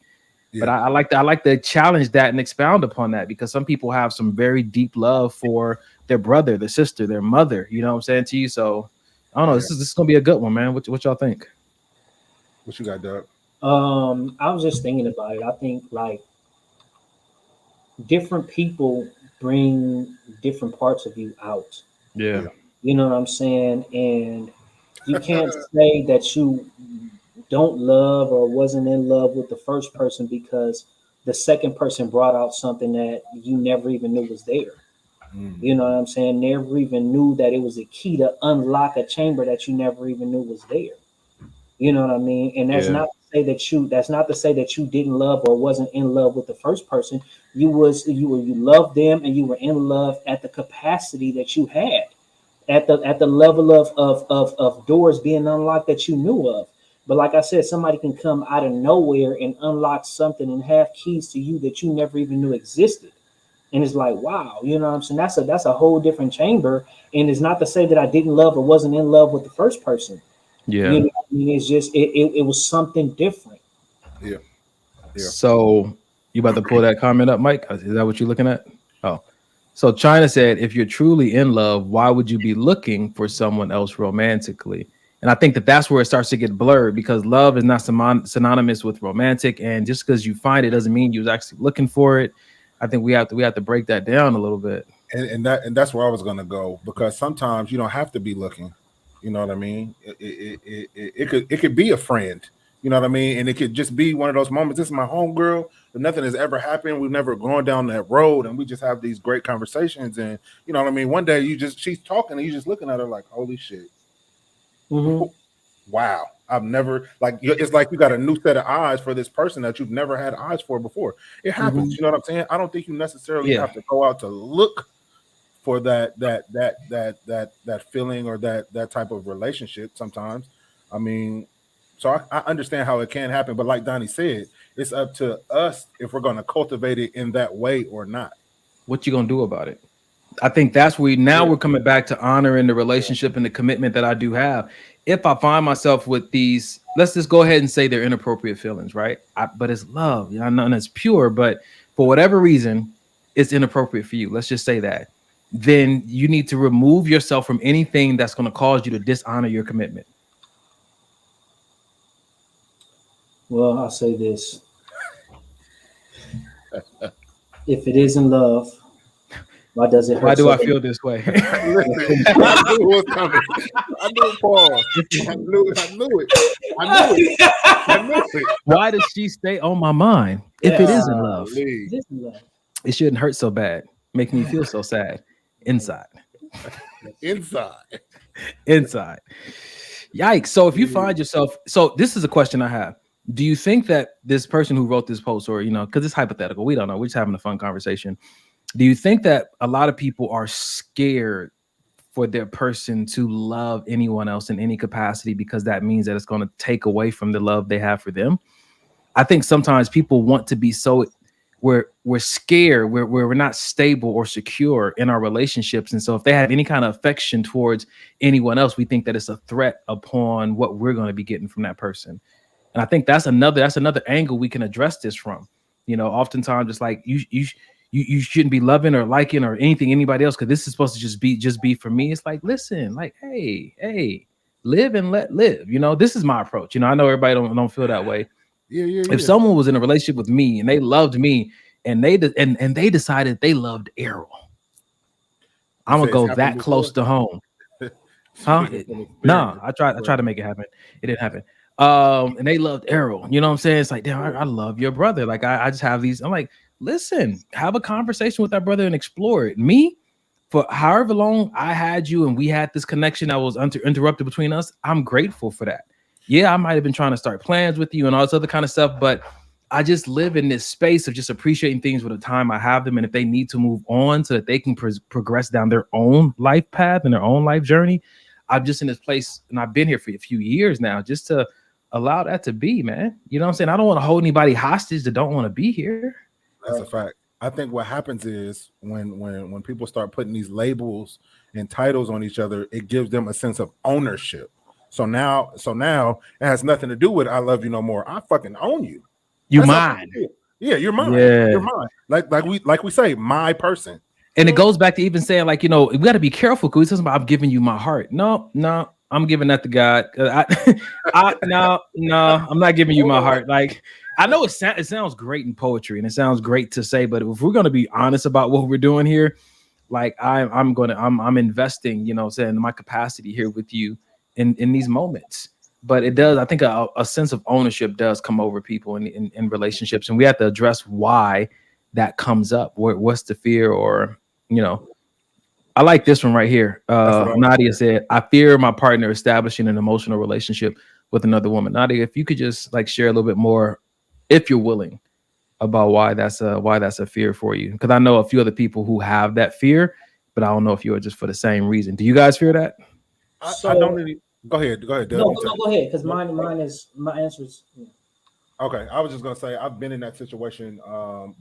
But I like to challenge that and expound upon that, because some people have some very deep love for their brother, their sister, their mother. You know what I'm saying to you? So I don't know. This is gonna be a good one, man. What y'all think? What you got, Doug? I was just thinking about it. I think like different people bring different parts of you out. Yeah. You know what I'm saying? And you can't say that you don't love or wasn't in love with the first person because the second person brought out something that you never even knew was there. You know what I'm saying? Never even knew that it was a key to unlock a chamber that you never even knew was there. You know what I mean? And that's not to say that you didn't love or wasn't in love with the first person. You loved them and you were in love at the capacity that you had, at the level of doors being unlocked that you knew of. But like I said, somebody can come out of nowhere and unlock something and have keys to you that you never even knew existed. And it's like, wow, you know what I'm saying? That's a whole different chamber. And it's not to say that I didn't love or wasn't in love with the first person. Yeah. You know what I mean? It's just it was something different. Yeah. So you about to pull that comment up, Mike? Is that what you're looking at? Oh. So China said, if you're truly in love, why would you be looking for someone else romantically? And I think that's where it starts to get blurred, because love is not synonymous with romantic. And just because you find it doesn't mean you was actually looking for it. I think we have to break that down a little bit. And that's where I was going to go, because sometimes you don't have to be looking. You know what I mean? It could be a friend. You know what I mean? And it could just be one of those moments. This is my homegirl. If nothing has ever happened, we've never gone down that road, and we just have these great conversations. And you know what I mean? One day she's talking, and you just looking at her like, holy shit. Mm-hmm. Wow. I've never, like, it's like you got a new set of eyes for this person that you've never had eyes for before. It happens. You know what I'm saying? I don't think you necessarily have to go out to look for that feeling or that type of relationship sometimes. I mean, so I understand how it can happen, but like Donnie said, it's up to us if we're going to cultivate it in that way or not. What you gonna do about it? I think that's where we're coming back to honoring the relationship and the commitment that I do have. If I find myself with these, let's just go ahead and say they're inappropriate feelings, right? But it's love, you know, and it's pure, but for whatever reason, it's inappropriate for you. Let's just say that. Then you need to remove yourself from anything that's going to cause you to dishonor your commitment. Well, I'll say this. If it isn't love, why does it hurt? Why do I feel this way? I knew it was coming. I knew it, Paul. I knew it. Why does she stay on my mind if it isn't love? It shouldn't hurt so bad. Make me feel so sad inside. Inside. Yikes. So if you find yourself, so this is a question I have. Do you think that this person who wrote this post, or, you know, because it's hypothetical, we don't know, we're just having a fun conversation. Do you think that a lot of people are scared for their person to love anyone else in any capacity because that means that it's going to take away from the love they have for them? I think sometimes people want to be so, we're scared, we're not stable or secure in our relationships. And so if they have any kind of affection towards anyone else, we think that it's a threat upon what we're going to be getting from that person. And I think that's another angle we can address this from. You know, oftentimes it's like you shouldn't be loving or liking or anything anybody else because this is supposed to just be for me. It's like, listen, like, hey, live and let live. You know, this is my approach. You know, I know everybody don't feel that way. If someone was in a relationship with me and they loved me and they decided they loved Errol, I'm gonna go that close to home. Huh? No, I tried to make it happen. It didn't happen. And they loved Errol. You know what I'm saying? It's like, damn, I love your brother. Like I just have these. I'm like, listen, have a conversation with that brother and explore it. Me, for however long I had you and we had this connection that was interrupted between us, I'm grateful for that. Yeah, I might have been trying to start plans with you and all this other kind of stuff, but I just live in this space of just appreciating things with the time I have them. And if they need to move on so that they can progress down their own life path and their own life journey, I'm just in this place, and I've been here for a few years now, just to allow that to be, man. You know what I'm saying? I don't want to hold anybody hostage that don't want to be here. That's a fact. I think what happens is when people start putting these labels and titles on each other, it gives them a sense of ownership. So now it has nothing to do with I love you no more. I fucking own you. You mine. Yeah, you're mine. Yeah. You're mine. Like we say, my person. And it goes back to even saying, like, you know, we got to be careful because we talking about I'm giving you my heart. No, I'm giving that to God. No, I'm not giving you my heart. Like, I know it sounds great in poetry and it sounds great to say, but if we're going to be honest about what we're doing here, like I'm investing, you know, saying my capacity here with you in these moments. But it does, I think a sense of ownership does come over people in relationships, and we have to address why that comes up. What's the fear? Or, you know, I like this one right here. Nadia said, I fear my partner establishing an emotional relationship with another woman. Nadia, if you could just like share a little bit more, if you're willing, about why that's a fear for you. Because I know a few other people who have that fear, but I don't know if you are just for the same reason. Do you guys fear that? I don't really. Go ahead. No, go ahead, because my answer is. Okay, I was just gonna say I've been in that situation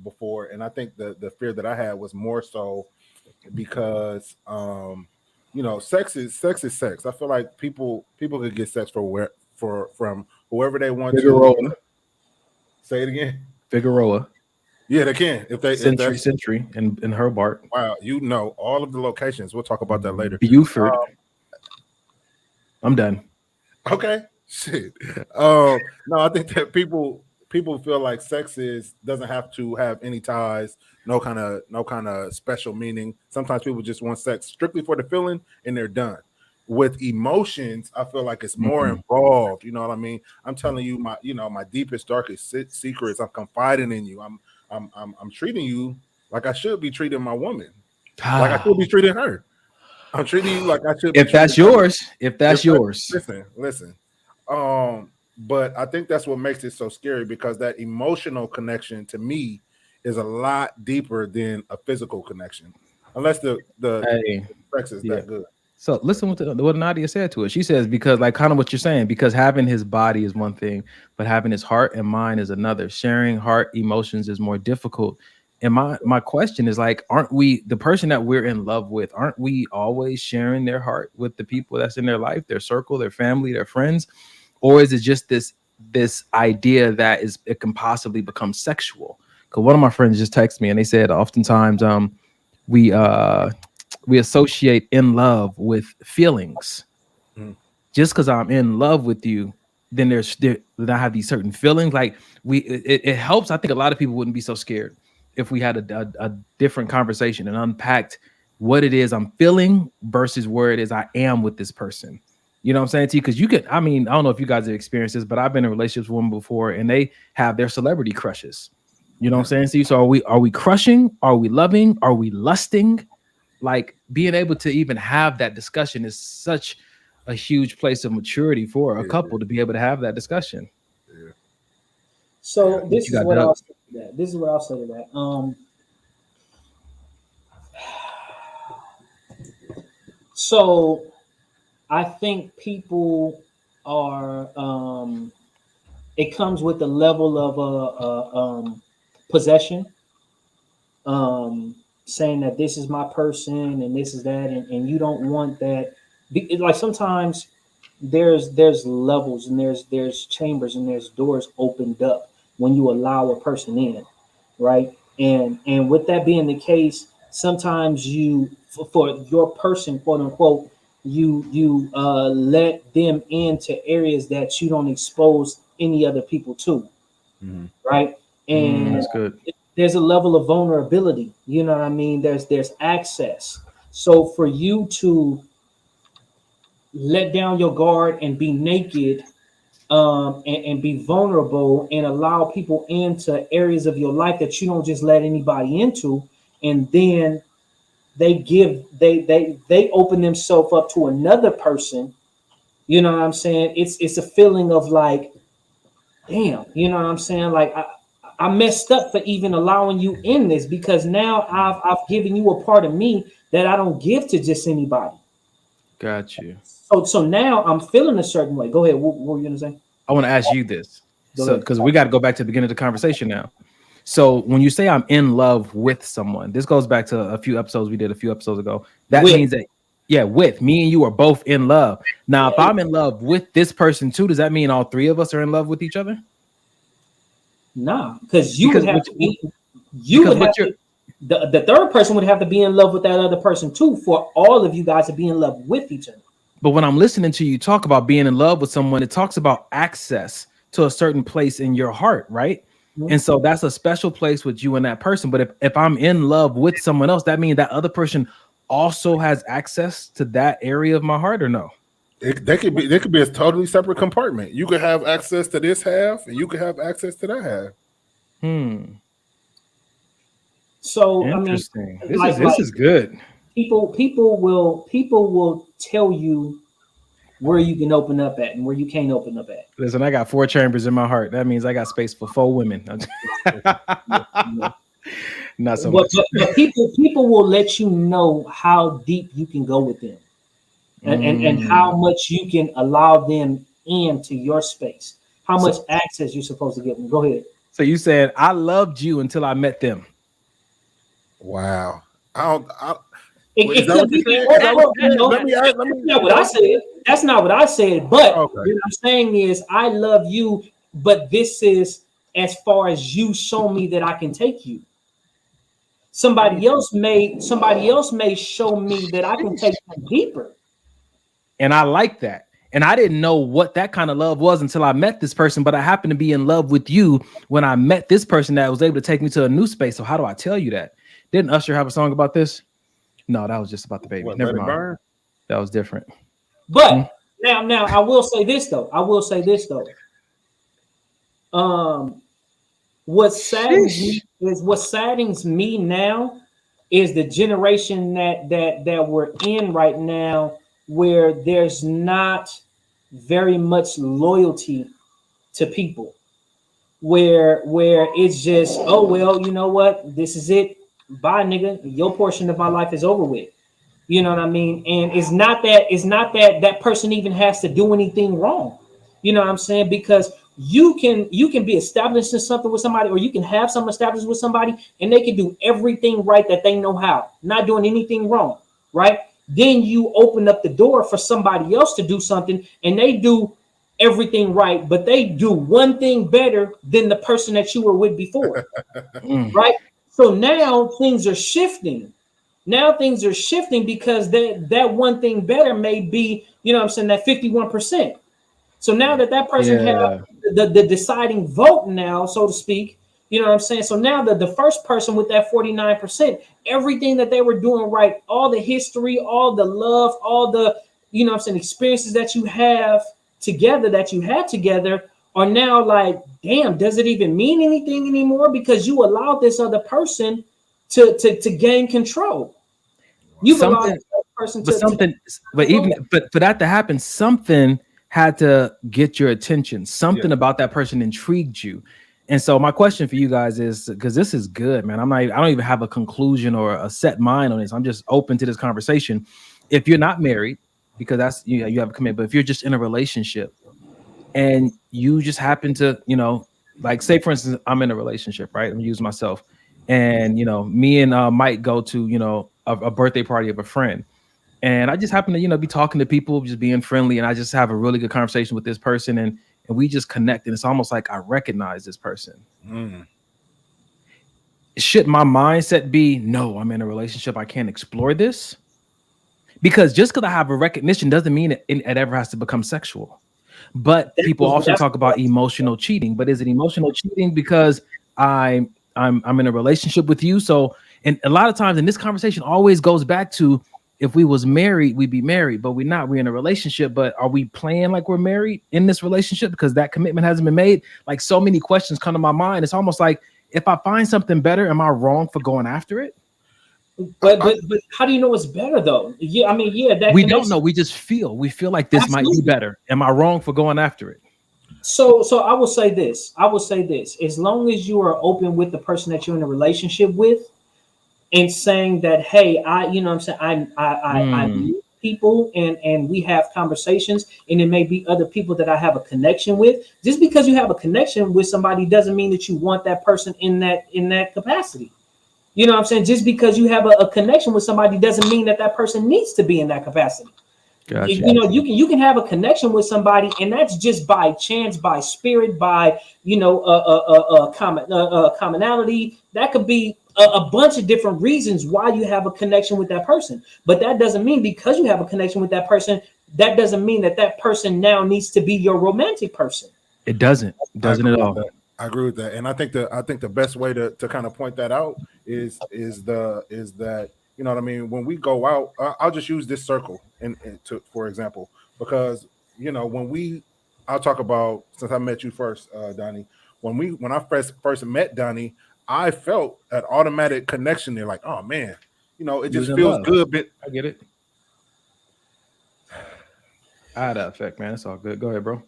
before, and I think the fear that I had was more so because you know, sex is sex. I feel like people could get sex from whoever they want to. Say it again. Figueroa. Yeah, they can if they Century and Hobart. Wow, you know all of the locations. We'll talk about that later. Buford. I'm done. Okay. Shit. No, I think that people feel like sex doesn't have to have any ties, no kind of special meaning. Sometimes people just want sex strictly for the feeling and they're done. With emotions, I feel like it's more involved. You know what I mean? I'm telling you my deepest, darkest secrets. I'm confiding in you. I'm treating you like I should be treating my woman. Like I should be treating her. I'm treating you like I should. If that's yours, listen. But I think that's what makes it so scary, because that emotional connection to me is a lot deeper than a physical connection, unless the Hey, sex is yeah. that good. So listen what Nadia said to it. She says, because like kind of what you're saying, because having his body is one thing, but having his heart and mind is another. Sharing heart emotions is more difficult. And my question is like, aren't we the person that we're in love with? Aren't we always sharing their heart with the people that's in their life, their circle, their family, their friends? Or is it just this idea that it can possibly become sexual? Because one of my friends just texted me and they said oftentimes we we associate in love with feelings. Mm. Just because I'm in love with you, then then I have these certain feelings. Like it helps. I think a lot of people wouldn't be so scared if we had a different conversation and unpacked what it is I'm feeling versus where it is I am with this person. You know what I'm saying to you? Because you could, I mean, I don't know if you guys have experienced this, but I've been in relationships with women before and they have their celebrity crushes. You know what I'm saying to you? So are we crushing? Are we loving? Are we lusting? Like being able to even have that discussion is such a huge place of maturity for a couple to be able to have that discussion. Yeah. So this You is got what Doug. I'll say to that. This is what I'll say to that. So I think people are. It comes with a level of possession. Saying that this is my person and this is that, and you don't want that. Like sometimes there's levels and there's chambers and there's doors opened up when you allow a person in, right? And with that being the case, sometimes you for your person, quote unquote, you let them into areas that you don't expose any other people to, Mhm. right? And That's good. there's a level of vulnerability. You know what I mean? There's access. So for you to let down your guard and be naked, and be vulnerable and allow people into areas of your life that you don't just let anybody into, and then they open themselves up to another person. You know what I'm saying? It's a feeling of like, damn, you know what I'm saying? Like I messed up for even allowing you in this, because now I've given you a part of me that I don't give to just anybody. Got you. So now I'm feeling a certain way. Go ahead. What were you gonna say? I want to ask you this. Go So ahead. because we got to go back to the beginning of the conversation now. So when you say I'm in love with someone, this goes back to a few episodes we did a few episodes ago. That With means that yeah, with me and you are both in love. Now, if I'm in love with this person too, does that mean all three of us are in love with each other? Nah, because you would Because have what to you, be. You because would have what you're to. The third person would have to be in love with that other person too, for all of you guys to be in love with each other. but when I'm listening to you talk about being in love with someone, it talks about access to a certain place in your heart, right? Mhm. And so that's a special place with you and that person. But if I'm in love with someone else, that means that other person also has access to that area of my heart, or no? They could be a totally separate compartment. You could have access to this half, and you could have access to that half. Hmm. So I mean, Interesting. This like is good. people will tell you where you can open up at and where you can't open up at. Listen, I got 4 chambers in my heart. That means I got space for 4 women. Not so But, much. but people will let you know how deep you can go with them, and how Mm. much you can allow them into your space, how much So, access you're supposed to give them. Go ahead. so you said I loved you until I met them. Wow. I don't. It Is that could what you're be saying? Is that what well, you're saying? no, Let me ask. that's not what I said. That's not what I said. But Okay. what I'm saying is, I love you, but this is as far as you show me that I can take you. Somebody else may show me that I can take them deeper. And I like that. And I didn't know what that kind of love was until I met this person, but I happened to be in love with you when I met this person that was able to take me to a new space. So how do I tell you that? Didn't Usher have a song about this? No, that was just about the baby. What? Never Let it mind. burn. That was different. But now I will say this though. What saddens me now is the generation that we're in right now, where there's not very much loyalty to people, where it's just, oh well, you know what, this is it, bye nigga, your portion of my life is over with. You know what I mean? And it's not that that person even has to do anything wrong. You know what I'm saying? Because you can be established in something with somebody, or you can have something established with somebody, and they can do everything right that they know how, not doing anything wrong, right? Then you open up the door for somebody else to do something, and they do everything right, but they do one thing better than the person that you were with before, right? So now things are shifting. Now things are shifting because that one thing better may be, you know what I'm saying, that 51%. So now that person have the deciding vote now, so to speak, you know what I'm saying? So now the first person with that 49%, everything that they were doing right, all the history, all the love, all the, you know what I'm saying, experiences that you have together, that you had together, are now like, damn, does it even mean anything anymore? Because you allowed this other person to gain control. You've allowed this person but for that to happen, something had to get your attention. Something about that person intrigued you. And so my question for you guys is, because this is good, man. I don't even have a conclusion or a set mind on this. I'm just open to this conversation. If you're not married, because that's, you have a commitment, but if you're just in a relationship and you just happen to, like, say for instance, I'm in a relationship, right? I'm using myself, and me and Mike go to a birthday party of a friend, and I just happen to be talking to people, just being friendly, and I just have a really good conversation with this person, and we just connect, and it's almost like I recognize this person. Should my mindset be, no, I'm in a relationship, I can't explore this? Because just because I have a recognition doesn't mean it ever has to become sexual. But people often talk about emotional cheating. But is it emotional cheating because I'm in a relationship with you? So, and a lot of times in this conversation always goes back to, if we was married, we'd be married, but we're not. We're in a relationship, but are we playing like we're married in this relationship because that commitment hasn't been made? Like, so many questions come to my mind. It's almost like, if I find something better, am I wrong for going after it? But how do you know it's better though? Yeah, I mean, that we don't know. We just feel. We feel like this might be better. Am I wrong for going after it? So I will say this. As long as you are open with the person that you're in a relationship with, and saying that, hey, I meet people and we have conversations, and it may be other people that I have a connection with. Just because you have a connection with somebody doesn't mean that you want that person in that capacity. You know what I'm saying? Just because you have a connection with somebody doesn't mean that person needs to be in that capacity. Gotcha. You can have a connection with somebody, and that's just by chance, by spirit, by commonality. That could be a bunch of different reasons why you have a connection with that person. But that doesn't mean, because you have a connection with that person, that doesn't mean that person now needs to be your romantic person. It doesn't at all. I agree with that, and I think the best way to kind of point that out is that, you know what I mean, when we go out, I'll just use this circle for example, because I'll talk about, since I met you first, Donnie. When I first met Donnie, I felt an automatic connection there, like, oh man, it just feels good. But I get it. I had that effect, man. It's all good. Go ahead, bro.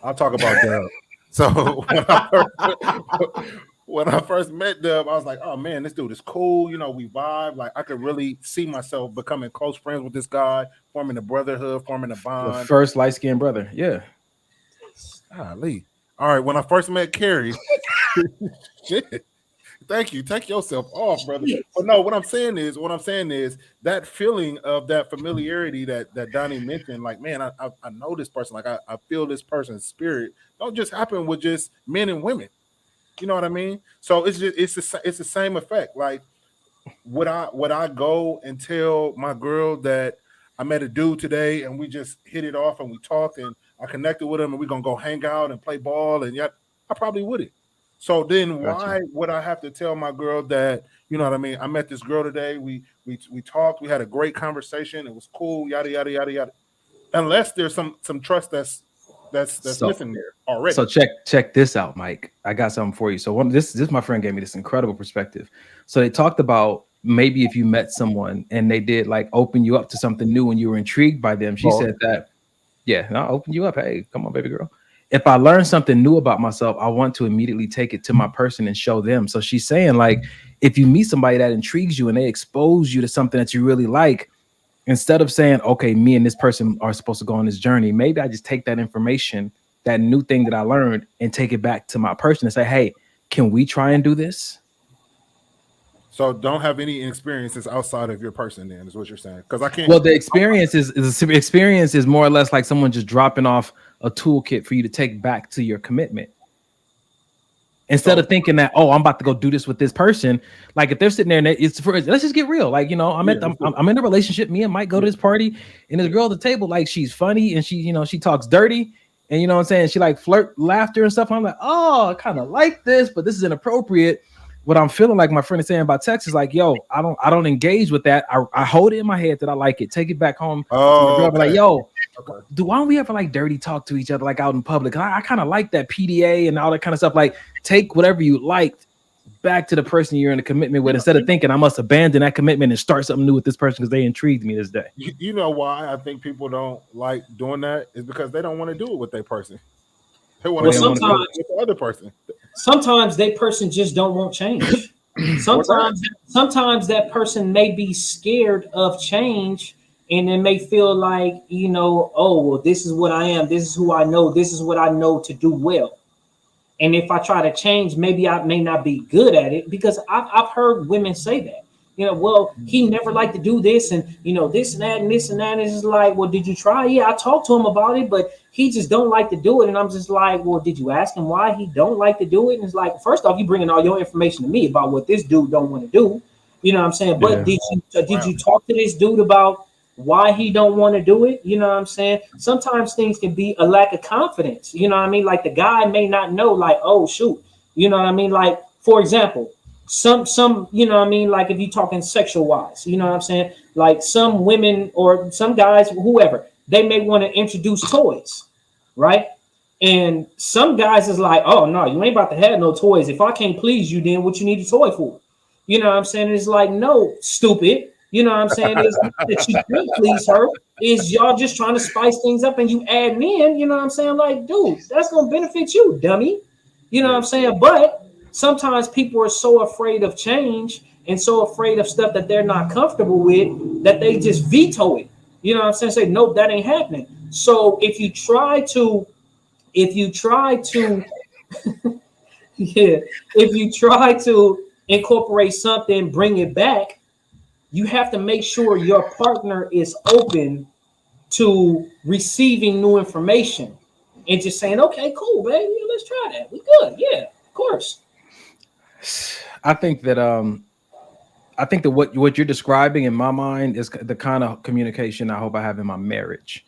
I'll talk about that. So when I first met Dub, I was like, oh man, this dude is cool. We vibe. Like, I could really see myself becoming close friends with this guy, forming a brotherhood, forming a bond. The first light-skinned brother. Yeah. Golly. All right. When I first met Carrie, shit. Thank you. Take yourself off, brother. But no, what I'm saying is that feeling of that familiarity that Donnie mentioned, like, man, I know this person. Like, I feel this person's spirit. Don't just happen with just men and women. You know what I mean? So it's the same effect. Like, would I go and tell my girl that I met a dude today and we just hit it off and we talked and I connected with him and we're gonna go hang out and play ball, and I probably wouldn't. So then why would I have to tell my girl that, you know what I mean, I met this girl today, we talked, we had a great conversation, it was cool, yada yada yada yada. Unless there's some trust that's missing there already. So check this out, Mike. I got something for you. So this my friend gave me this incredible perspective. So they talked about, maybe if you met someone and they did like open you up to something new and you were intrigued by them. She said that Yeah, and I'll open you up. Hey, come on, baby girl. If I learn something new about myself, I want to immediately take it to my person and show them. So she's saying, like, if you meet somebody that intrigues you and they expose you to something that you really like, instead of saying, okay, me and this person are supposed to go on this journey, maybe I just take that information, that new thing that I learned, and take it back to my person and say, hey, can we try and do this? So don't have any experiences outside of your person, then, is what you're saying? Because I can't. Well, the experience is more or less like someone just dropping off a toolkit for you to take back to your commitment. Instead of thinking that, oh, I'm about to go do this with this person. Like if they're sitting there and let's just get real. Like, you know, I'm in a relationship. Me and Mike go to this party, and this girl at the table, like she's funny and she, you know, she talks dirty, and you know what I'm saying? She like flirt laughter and stuff. I'm like, oh, I kind of like this, but this is inappropriate. What I'm feeling like my friend is saying about text is like, yo, I don't engage with that. I hold it in my head that I like it. Take it back home. Oh, okay. Like, yo, why don't we ever like dirty talk to each other like out in public? I kind of like that PDA and all that kind of stuff. Like, take whatever you liked back to the person you're in a commitment with, instead of thinking I must abandon that commitment and start something new with this person because they intrigued me this day. You know why I think people don't like doing that is because they don't want to do it with their person. They want to do it with the other person. Sometimes that person just don't want change. Sometimes that person may be scared of change, and it may feel like, you know, oh, well, this is what I am. This is who I know. This is what I know to do well. And if I try to change, maybe I may not be good at it, because I've heard women say that. You know, well, he never liked to do this, and you know, this and that and this and that. And it's just like, well, did you try? Yeah, I talked to him about it, but he just don't like to do it. And I'm just like, well, did you ask him why he don't like to do it? And it's like, first off, you bringing all your information to me about what this dude don't want to do. You know what I'm saying? But did you talk to this dude about why he don't want to do it? You know what I'm saying? Sometimes things can be a lack of confidence. You know what I mean? Like the guy may not know, like, oh shoot, you know what I mean? Like, for example, some, you know what I mean? Like if you're talking sexual wise, you know what I'm saying? Like some women or some guys, whoever, they may want to introduce toys, right? And some guys is like, oh no, you ain't about to have no toys. If I can't please you, then what you need a toy for? You know what I'm saying? It's like, no, stupid. You know what I'm saying? Is that you can't please her. Is y'all just trying to spice things up and you add in, you know what I'm saying? Like, dude, that's going to benefit you, dummy. You know what I'm saying? But sometimes people are so afraid of change and so afraid of stuff that they're not comfortable with that they just veto it. You know what I'm saying? Say, nope, that ain't happening. So if you try to incorporate something, bring it back, you have to make sure your partner is open to receiving new information and just saying, okay, cool, baby, let's try that. We good. Yeah, of course. I think that what you're describing in my mind is the kind of communication I hope I have in my marriage.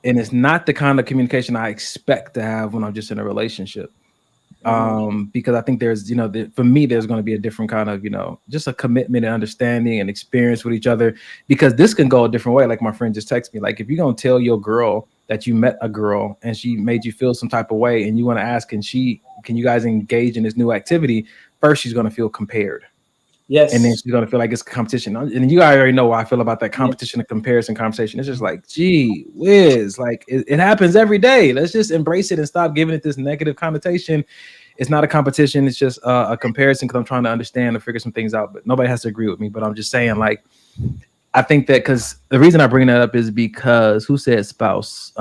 And it's not the kind of communication I expect to have when I'm just in a relationship. Because I think there's, you know, for me, there's going to be a different kind of, you know, just a commitment and understanding and experience with each other, because this can go a different way. Like my friend just texted me, like, if you're going to tell your girl that you met a girl and she made you feel some type of way and you want to ask, can you guys engage in this new activity? First, she's going to feel compared. Yes. And then she's going to feel like it's competition. And you guys already know how I feel about that competition and comparison conversation. It's just like, gee whiz, like it happens every day. Let's just embrace it and stop giving it this negative connotation. It's not a competition. It's just a comparison, because I'm trying to understand and figure some things out. But nobody has to agree with me. But I'm just saying, like, I think that, because the reason I bring that up is because who said spouse?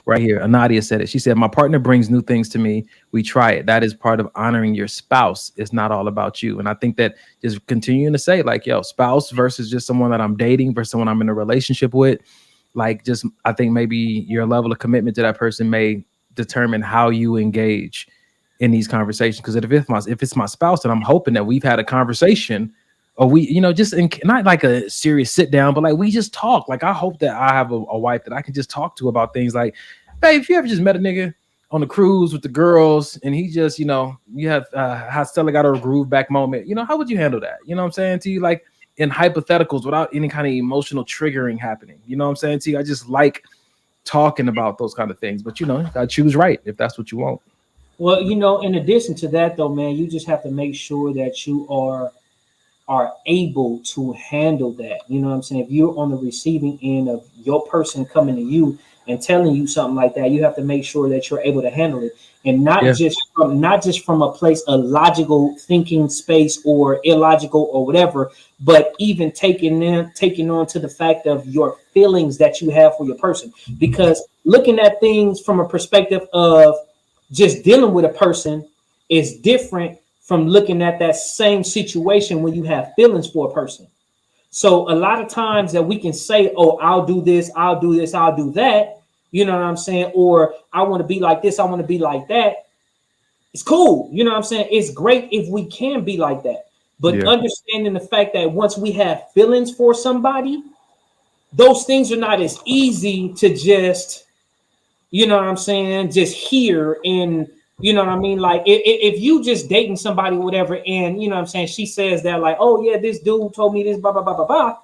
Right here, Nadia said it. She said, my partner brings new things to me. We try it. That is part of honoring your spouse. It's not all about you. And I think that just continuing to say, like, yo, spouse versus just someone that I'm dating versus someone I'm in a relationship with, like, just, I think maybe your level of commitment to that person may determine how you engage in these conversations. Because if it's my spouse, then I'm hoping that we've had a conversation, or we, you know, just not like a serious sit down, but like we just talk. Like, I hope that I have a wife that I can just talk to about things like, babe, if you ever just met a nigga on the cruise with the girls and he just, you know, you have how Stella got her groove back moment, you know, how would you handle that? You know what I'm saying to you? Like, in hypotheticals without any kind of emotional triggering happening. You know what I'm saying to you? I just like talking about those kind of things, but you know, you gotta choose right if that's what you want. Well, you know, in addition to that though, man, you just have to make sure that you are are able to handle that. You know what I'm saying? If you're on the receiving end of your person coming to you and telling you something like that, you have to make sure that you're able to handle it, and not just from a place of logical thinking space or illogical or whatever, but even taking on to the fact of your feelings that you have for your person. Because looking at things from a perspective of just dealing with a person is different from looking at that same situation when you have feelings for a person. So a lot of times that we can say, oh, I'll do this, I'll do this, I'll do that. You know what I'm saying? Or I want to be like this, I want to be like that. It's cool. You know what I'm saying? It's great if we can be like that. But understanding the fact that once we have feelings for somebody, those things are not as easy to just, you know what I'm saying, just hear. And you know what I mean? Like if you just dating somebody, whatever, and you know what I'm saying, she says that like, oh yeah, this dude told me this, blah, blah, blah, blah, blah.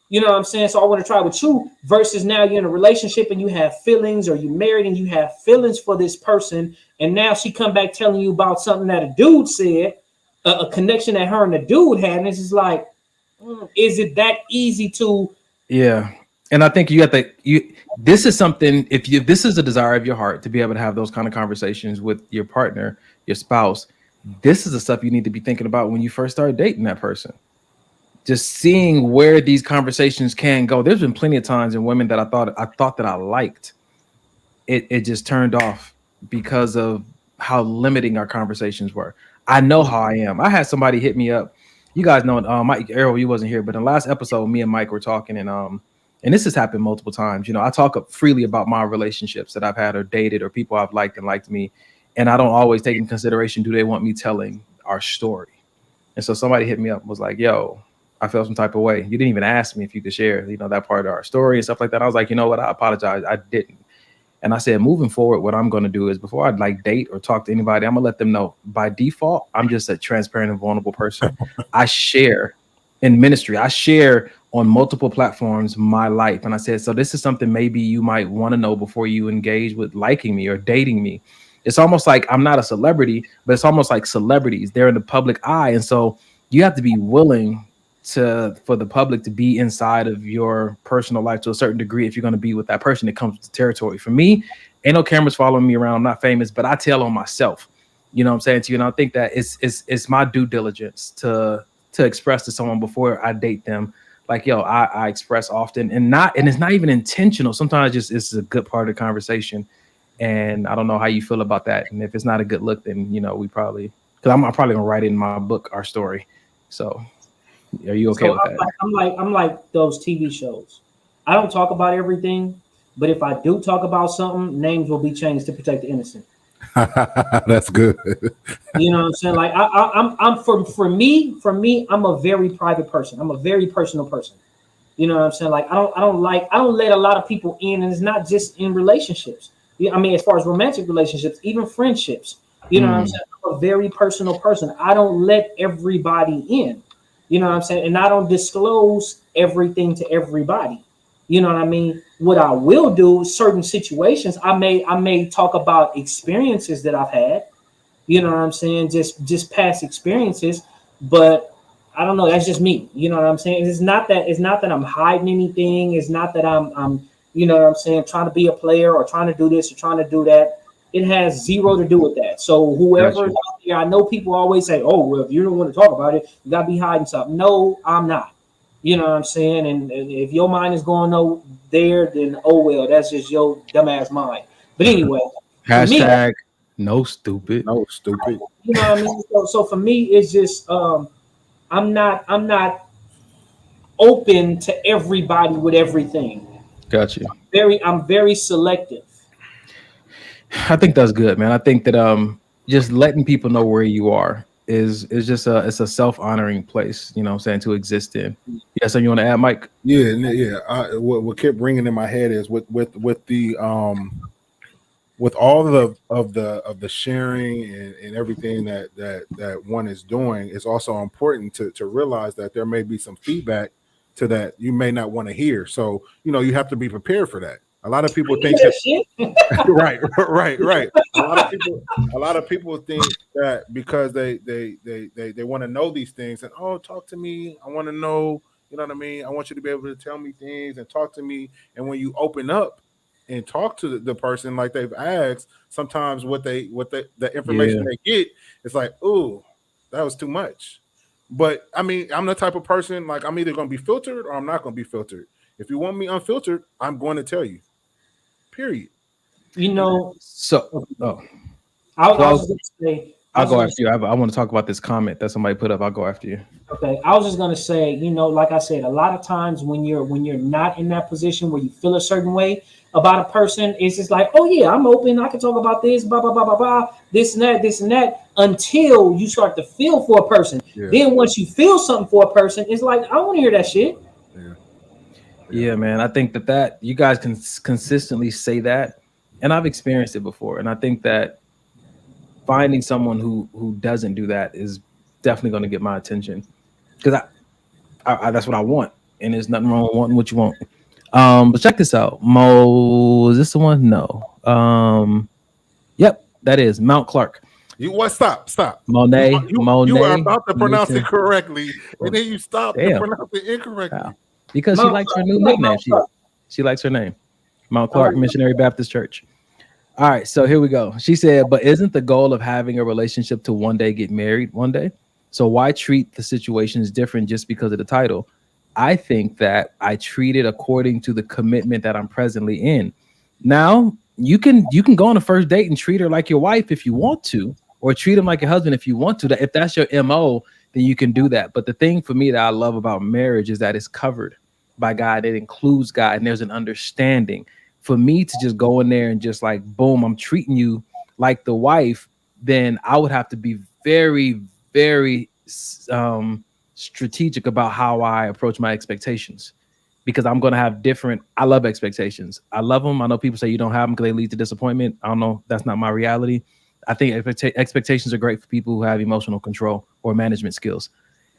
You know what I'm saying? So I want to try with you, versus now you're in a relationship and you have feelings, or you're married and you have feelings for this person. And now she come back telling you about something that a dude said, a connection that her and the dude had. And it's just like, is it that easy to? Yeah. And I think you have to, this is something, this is a desire of your heart to be able to have those kind of conversations with your partner, your spouse. This is the stuff you need to be thinking about when you first start dating that person. Just seeing where these conversations can go. There's been plenty of times in women that I thought that I liked. It just turned off because of how limiting our conversations were. I know how I am. I had somebody hit me up. You guys know, Mike Errol, you wasn't here, but in the last episode, me and Mike were talking, and this has happened multiple times. You know, I talk freely about my relationships that I've had or dated, or people I've liked and liked me, and I don't always take in consideration, do they want me telling our story? And so somebody hit me up and was like, yo, I felt some type of way. You didn't even ask me if you could share, you know, that part of our story and stuff like that. I was like, you know what? I apologize. I didn't. And I said, moving forward, what I'm going to do is before I like date or talk to anybody, I'm going to let them know by default, I'm just a transparent and vulnerable person. I share in ministry. I share on multiple platforms my life. And I said, so this is something maybe you might want to know before you engage with liking me or dating me. It's almost like I'm not a celebrity, but it's almost like celebrities. They're in the public eye. And so you have to be willing for the public to be inside of your personal life to a certain degree. If you're going to be with that person, it comes to territory. For me, ain't no cameras following me around. I'm not famous, but I tell on myself. You know what I'm saying to you? And I think that it's my due diligence to express to someone before I date them. Like, yo, I express often, and it's not even intentional. Sometimes just it's a good part of the conversation. And I don't know how you feel about that. And if it's not a good look, then you know because I'm probably gonna write it in my book, our story. So. Are you okay with that? I'm like those TV shows. I don't talk about everything, but if I do talk about something, names will be changed to protect the innocent. That's good. You know what I'm saying? Like I'm for me, I'm a very private person. I'm a very personal person. You know what I'm saying? Like I don't let a lot of people in, and it's not just in relationships. I mean, as far as romantic relationships, even friendships. You know what I'm saying? I'm a very personal person. I don't let everybody in. You know what I'm saying? And I don't disclose everything to everybody. You know what I mean? What I will do, certain situations, I may talk about experiences that I've had. You know what I'm saying? Just past experiences. But I don't know. That's just me. You know what I'm saying? It's not that I'm hiding anything. It's not that I'm you know what I'm saying, trying to be a player or trying to do this or trying to do that. It has zero to do with that. So whoever out there, I know people always say, oh, well, if you don't want to talk about it, you got to be hiding something. No, I'm not. You know what I'm saying? And if your mind is going there, then oh, well, that's just your dumbass mind. But anyway. Hashtag no stupid. No stupid. You know what I mean? So for me, it's just I'm not open to everybody with everything. Gotcha. I'm very selective. I think that's good, man. I think that just letting people know where you are is just it's a self-honoring place, you know what I'm saying, to exist in. Yeah, so you want to add, Mike? Yeah. What kept ringing in my head is with the with all of the sharing and everything that one is doing, it's also important to realize that there may be some feedback to that you may not want to hear. So, you know, you have to be prepared for that. A lot of people think that right. A lot of people think that because they want to know these things and talk to me. I want to know, you know what I mean? I want you to be able to tell me things and talk to me. And when you open up and talk to the person like they've asked, sometimes the information they get, it's like, ooh, that was too much. But I mean, I'm the type of person, like, I'm either going to be filtered or I'm not going to be filtered. If you want me unfiltered, I'm going to tell you. Period. You know, So, I was going to say, I'll go after you. I want to talk about this comment that somebody put up. I'll go after you. Okay, I was just going to say, you know, like I said, a lot of times when you're not in that position where you feel a certain way about a person, it's just like, oh yeah, I'm open. I can talk about this, blah blah blah blah blah, this and that, until you start to feel for a person. Yeah. Then once you feel something for a person, it's like, I want to hear that shit. Yeah, man. I think that you guys can consistently say that, and I've experienced it before. And I think that finding someone who doesn't do that is definitely going to get my attention, because I that's what I want, and there's nothing wrong with wanting what you want. But check this out, Mo. Is this the one? No. Yep, that is Mount Clark. You what? Stop. Monet. You are about to pronounce it correctly, and then you stop to pronounce it incorrectly. Wow. Because she likes her new nickname. She likes her name. Mount Clark Missionary Baptist Church. All right, so here we go. She said, but isn't the goal of having a relationship to one day get married one day? So why treat the situations different just because of the title? I think that I treat it according to the commitment that I'm presently in. Now, you can go on a first date and treat her like your wife if you want to, or treat him like your husband if you want to. If that's your MO, then you can do that. But the thing for me that I love about marriage is that it's covered by God. It includes God, and there's an understanding. For me to just go in there and just like, boom, I'm treating you like the wife, then I would have to be very, very strategic about how I approach my expectations, because I'm going to have different. I love expectations. I love them. I know people say you don't have them because they lead to disappointment. I don't know. That's not my reality. I think expectations are great for people who have emotional control or management skills.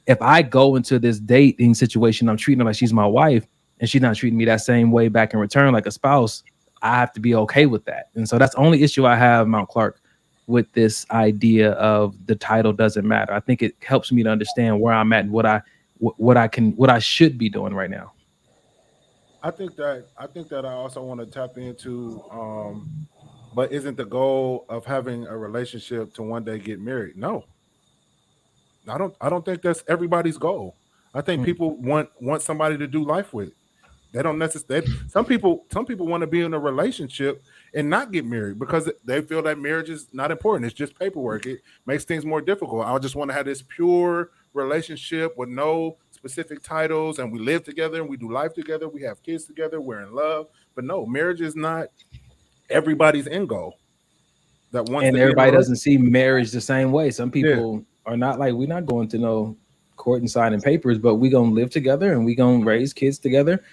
If I go into this dating situation, I'm treating her like she's my wife, and she's not treating me that same way back in return like a spouse, I have to be okay with that. And so that's the only issue I have, Mount Clark, with this idea of the title doesn't matter. I think it helps me to understand where I'm at and what I should be doing right now. I think that I also want to tap into, but isn't the goal of having a relationship to one day get married? No. I don't think that's everybody's goal. I think people want somebody to do life with. They don't necessarily. Some people want to be in a relationship and not get married because they feel that marriage is not important. It's just paperwork. It makes things more difficult. I just want to have this pure relationship with no specific titles, and we live together and we do life together. We have kids together. We're in love. But no, marriage is not everybody's end goal. That wants and everybody doesn't see marriage the same way. Some people are not like, we're not going to no court and signing papers, but we're going to live together and we're going to raise kids together.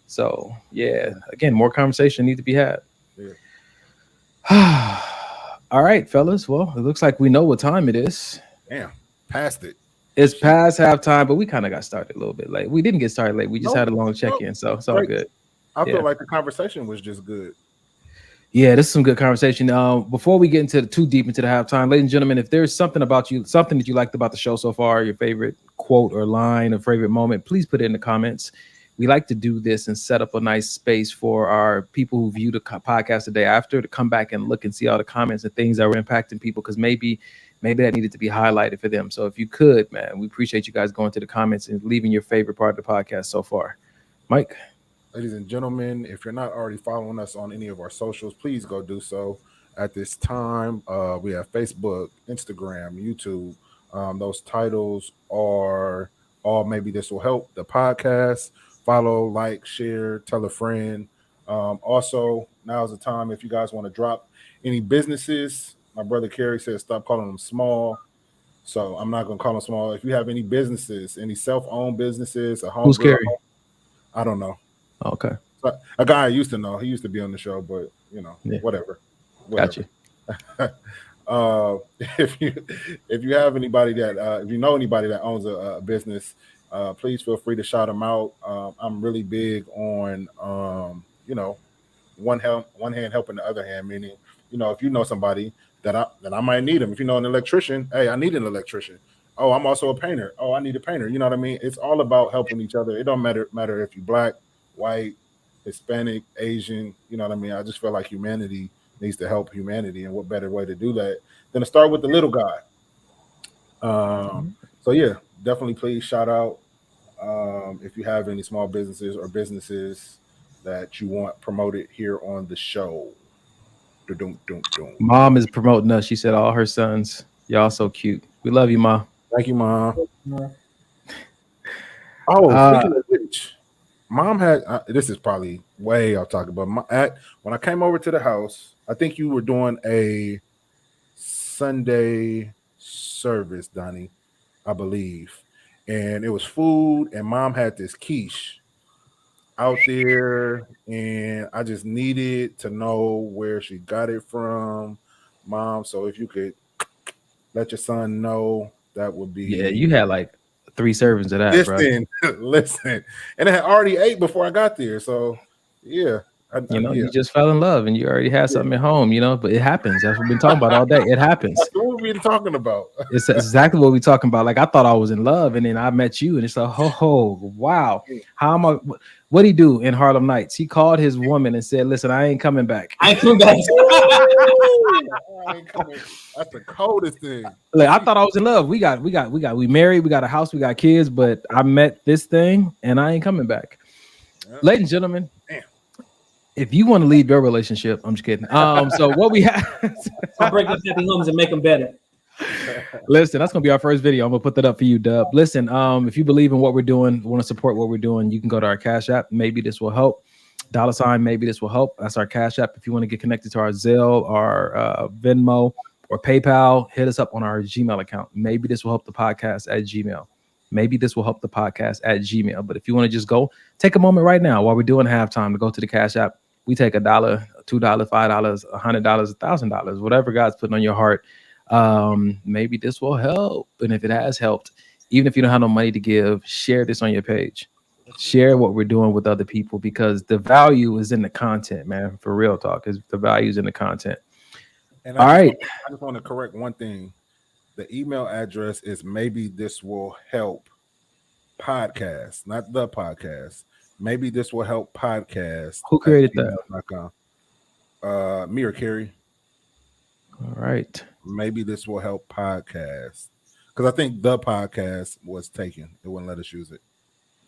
So, yeah, again, more conversation need to be had. Yeah. All right, fellas. Well, it looks like we know what time it is. Damn, past it. It's past halftime, but we kind of got started a little bit late. We didn't get started late. We just had a long check-in, so it's all good. I feel like the conversation was just good. Yeah, this is some good conversation. Before we get into too deep into the halftime, ladies and gentlemen, if there's something about you, something that you liked about the show so far, your favorite quote or line or favorite moment, please put it in the comments. We like to do this and set up a nice space for our people who view the podcast the day after to come back and look and see all the comments and things that were impacting people, because maybe that needed to be highlighted for them. So if you could, man, we appreciate you guys going to the comments and leaving your favorite part of the podcast so far. Mike? Ladies and gentlemen, if you're not already following us on any of our socials, please go do so at this time. We have Facebook, Instagram, YouTube. Those titles are all Maybe This Will Help the podcast. Follow, like, share, tell a friend. Also, now's the time if you guys want to drop any businesses. My brother Kerry says stop calling them small. So I'm not going to call them small. If you have any businesses, any self-owned businesses, a home. Who's Kerry? I don't know. Okay. So, a guy I used to know. He used to be on the show, but whatever. Got you. If you have anybody that if you know anybody that owns a business, please feel free to shout them out. I'm really big on one hand helping the other hand. Meaning, if you know somebody that I might need them. If you know an electrician, hey, I need an electrician. Oh, I'm also a painter. Oh, I need a painter. You know what I mean? It's all about helping each other. It don't matter if you're black, white, Hispanic, Asian. You know what I mean? I just feel like humanity needs to help humanity, and what better way to do that than to start with the little guy. So yeah, definitely please shout out if you have any small businesses or businesses that you want promoted here on the show. Mom is promoting us. She said all her sons. Y'all so cute. We love you, Ma. Thank you, Mom. Speaking of which, Mom had this is probably way off talking, but when I came over to the house, I think you were doing a Sunday service, Donnie, I believe, and it was food, and Mom had this quiche out there, and I just needed to know where she got it from, Mom. So if you could let your son know, that would be. Yeah, you had like 3 servings of that, bro. Listen, and I had already ate before I got there, so yeah. You just fell in love and you already had something at home, but it happens. That's what we've been talking about all day. It happens. That's what we've been talking about. It's exactly what we're talking about. Like, I thought I was in love, and then I met you, and it's like, wow. How am I? What'd he do in Harlem Nights? He called his woman and said, "Listen, I ain't coming back." I ain't coming back. That's the coldest thing. Like, I thought I was in love. We married, we got a house, we got kids, but I met this thing and I ain't coming back. Yeah. Ladies and gentlemen, if you want to leave your relationship, I'm just kidding. So what we have, I'll break up happy homes and make them better. Listen, that's gonna be our first video. I'm gonna put that up for you, Dub. Listen, if you believe in what we're doing, want to support what we're doing, you can go to our Cash App. Maybe this will help. $ maybe this will help. That's our Cash App. If you want to get connected to our Zelle, our Venmo, or PayPal, hit us up on our Gmail account. Maybe this will help the podcast at Gmail. Maybe this will help the podcast at Gmail. But if you want to just go, take a moment right now while we're doing halftime to go to the Cash App. We take $1, $2, $5, $100, $1,000, whatever God's putting on your heart. Maybe this will help. And if it has helped, even if you don't have no money to give, share this on your page. Share what we're doing with other people, because the value is in the content, man. For real talk, is the value is in the content. And I just want to correct one thing. The email address is maybe this will help podcast, not the podcast. Maybe this will help podcast. Who created that? Me or Carrie. All right. Maybe this will help podcast, because I think the podcast was taken. It wouldn't let us use it.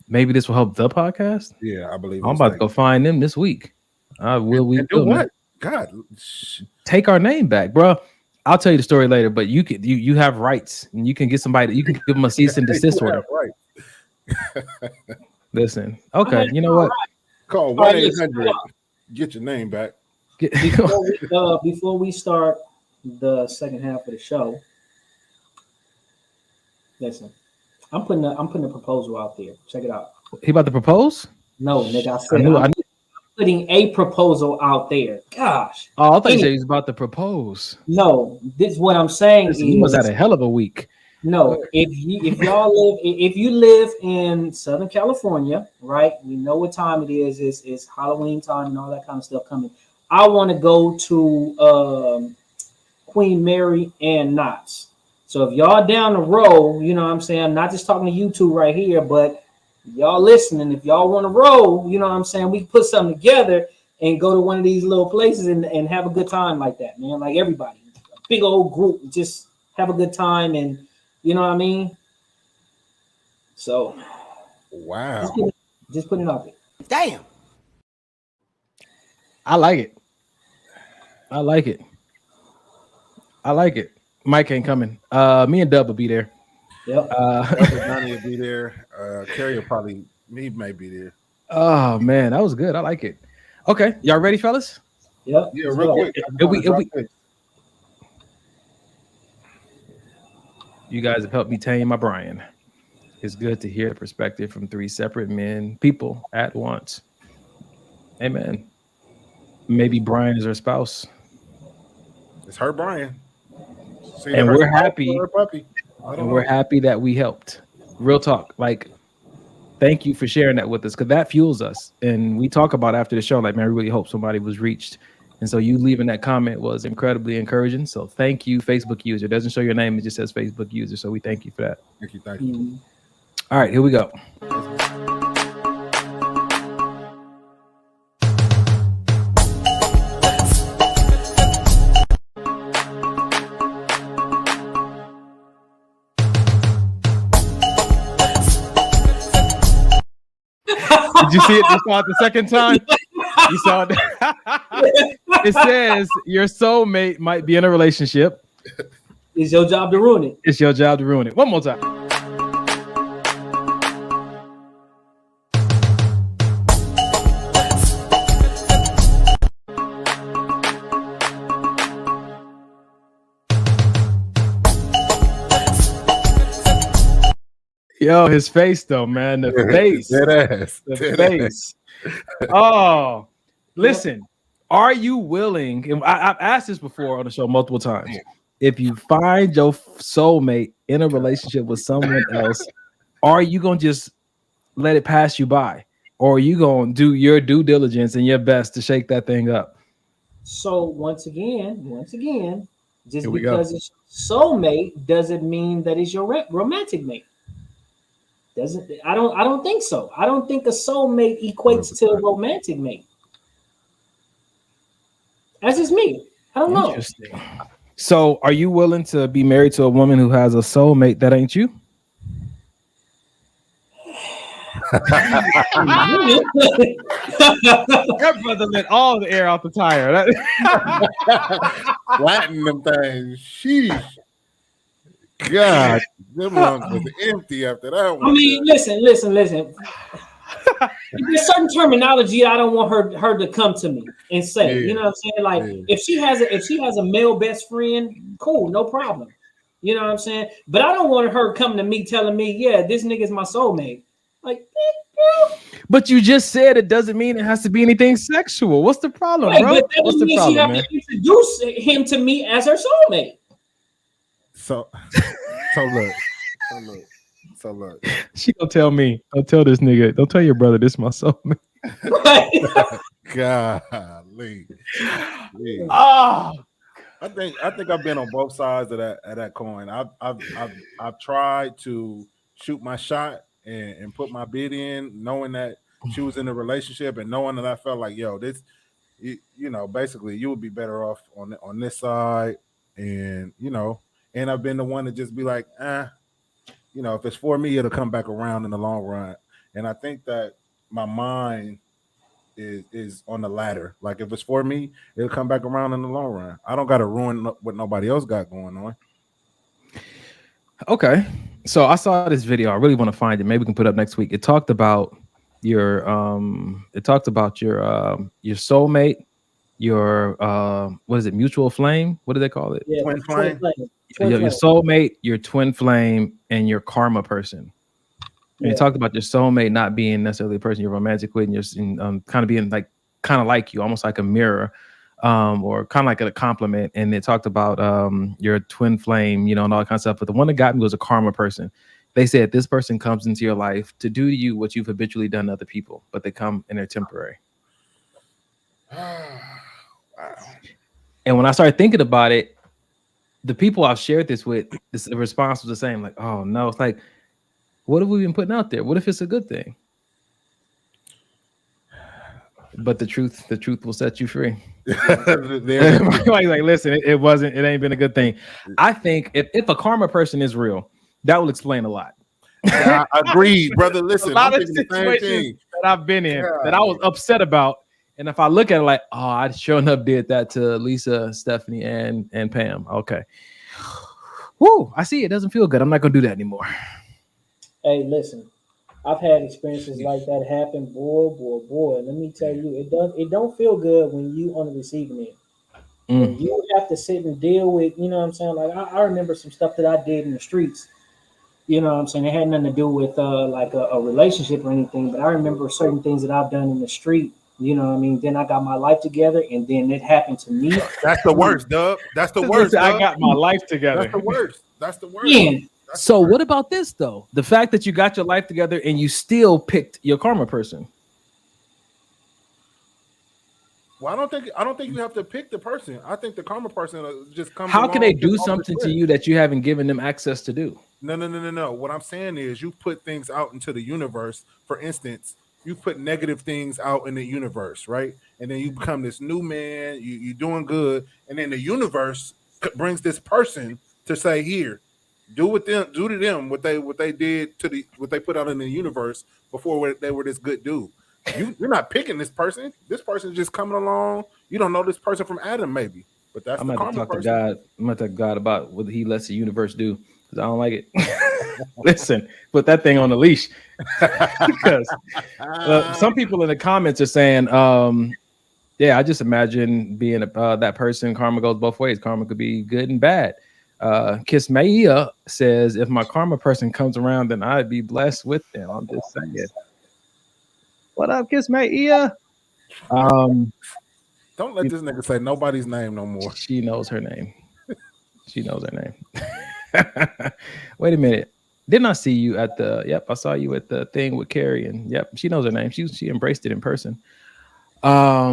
Maybe this will help the podcast. Yeah, I believe. I'm about to go find them this week. Will we do what? God, take our name back, bro. I'll tell you the story later, but you have rights, and you can get somebody. You can give them a cease and desist order. Right. Listen, okay. You know what? Call 1-800. Get your name back. Before we start the second half of the show, listen. I'm putting a proposal out there. Check it out. He about to propose? No, nigga. I said I'm putting a proposal out there. Gosh. Oh, I thought you said he was about to propose. No, this is what I'm saying. Listen, he must have had a hell of a week. No, if you live in Southern California, right? We know what time it is. It's Halloween time and all that kind of stuff coming. I want to go to Queen Mary and Knott's. So if y'all down the road, you know what I'm saying? I'm not just talking to you two right here, but y'all listening. If y'all want to roll, you know what I'm saying? We can put something together and go to one of these little places and have a good time like that, man. Like everybody, a big old group, just have a good time, and you know what I mean? So, wow. Just put it out there. Damn. I like it. I like it. Mike ain't coming. Me and Dub will be there. Yep. Johnny will be there. Carrie he may be there. Oh man, that was good. I like it. Okay, y'all ready, fellas? Yep. Yeah, real quick. You guys have helped me tame my Brian. It's good to hear the perspective from 3 separate people at once. Amen. Maybe Brian is her spouse. It's her Brian. And we're happy. And we're happy that we helped. Real talk. Like, Thank you for sharing that with us, because that fuels us. And we talk about after the show, like, man, we really hope somebody was reached. And so you leaving that comment was incredibly encouraging. So thank you, Facebook user. It doesn't show your name, it just says Facebook user. So we thank you for that. Thank you. All right, here we go. Did you see it? You saw it the second time? You saw it. It says your soulmate might be in a relationship. It's your job to ruin it. It's your job to ruin it. One more time. Yo, his face though, man. The face. The face. Oh, listen. Are you willing? And I've asked this before on the show multiple times. If you find your soulmate in a relationship with someone else, are you gonna just let it pass you by, or are you gonna do your due diligence and your best to shake that thing up? So once again, just because it's soulmate doesn't mean that it's your romantic mate. I don't think so. I don't think a soulmate equates to a romantic mate. That's just me. I don't know. Interesting. So are you willing to be married to a woman who has a soulmate that ain't you? That brother let all the air out the tire. Flatten them things. Sheesh. God, them lungs was empty after that one. I mean, listen. There's certain terminology I don't want her to come to me and say. Yeah. You know what I'm saying? Like if she has a male best friend, cool, no problem. You know what I'm saying? But I don't want her coming to me telling me, yeah, this nigga's my soulmate. Like, but you just said it doesn't mean it has to be anything sexual. What's the problem, right, bro? But that What's the problem, she have man? to introduce him to me as her soulmate. So look. She gonna tell me. Don't tell this nigga. Don't tell your brother this is my soulmate. Golly. Yeah. Oh, I think I've been on both sides of that coin. I've tried to shoot my shot and put my bid in, knowing that she was in a relationship and knowing that I felt like, yo, this, you know, basically you would be better off on this side, and you know, and I've been the one to just be like, you know, if it's for me, it'll come back around in the long run. And I think that my mind is on the latter. Like if it's for me, it'll come back around in the long run. I don't got to ruin what nobody else got going on. okay. So I saw this video. I really want to find it. Maybe we can put it up next week. It talked about your soulmate, your what is it, mutual flame? What do they call it? Yeah, twin flame. Your soulmate, your twin flame, and your karma person. And you talked about your soulmate not being necessarily a person you're romantic with, and you're kind of being like you, almost like a mirror, or kind of like a compliment. And they talked about your twin flame, you know, and all that kind of stuff. But the one that got me was a karma person. They said this person comes into your life to do to you what you've habitually done to other people, but they come and they're temporary. Wow. And when I started thinking about it, the people I've shared this with, the response was the same. Like, oh no, it's like, what have we been putting out there? What if it's a good thing? But the truth will set you free. like, listen, it ain't been a good thing. I think if a karma person is real, that will explain a lot. Yeah, I agree, brother. Listen, a lot of situations that I've been in that I was upset about. And if I look at it like, oh, I sure enough did that to Lisa, Stephanie, and Pam. Okay. Woo, I see it doesn't feel good. I'm not gonna do that anymore. Hey, listen, I've had experiences like that happen. Boy. Let me tell you, it don't feel good when you on the receiving end. When you have to sit and deal with, you know what I'm saying? Like I remember some stuff that I did in the streets. You know what I'm saying? It had nothing to do with like a relationship or anything, but I remember certain things that I've done in the street. You know what I mean? Then I got my life together, and then it happened to me. That's the worst, Dub. That's the worst. I got my life together. That's the worst. So what about this though? The fact that you got your life together and you still picked your karma person. Well, I don't think you have to pick the person. I think the karma person just comes. How can they do something to you that you haven't given them access to do? No. What I'm saying is you put things out into the universe. For instance, you put negative things out in the universe, right? And then you become this new man. You're doing good, and then the universe brings this person to say, "Here, do to them what they did to what they put out in the universe before they were this good dude." You're not picking this person. This person's just coming along. You don't know this person from Adam, maybe, but that's I'm the going to karma talk to person. God. I'm going to talk to God about what He lets the universe do because I don't like it. Listen, put that thing on the leash because some people in the comments are saying, "Yeah, I just imagine being that person. Karma goes both ways. Karma could be good and bad." Kiss Maya says, "If my karma person comes around, then I'd be blessed with them." I'm just saying. What up, Kiss Maya? Don't let this nigga say nobody's name no more. She knows her name. She knows her name. Wait a minute. Didn't I see you at the? Yep, I saw you at the thing with Carrie, and yep, she knows her name. She embraced it in person. Yeah,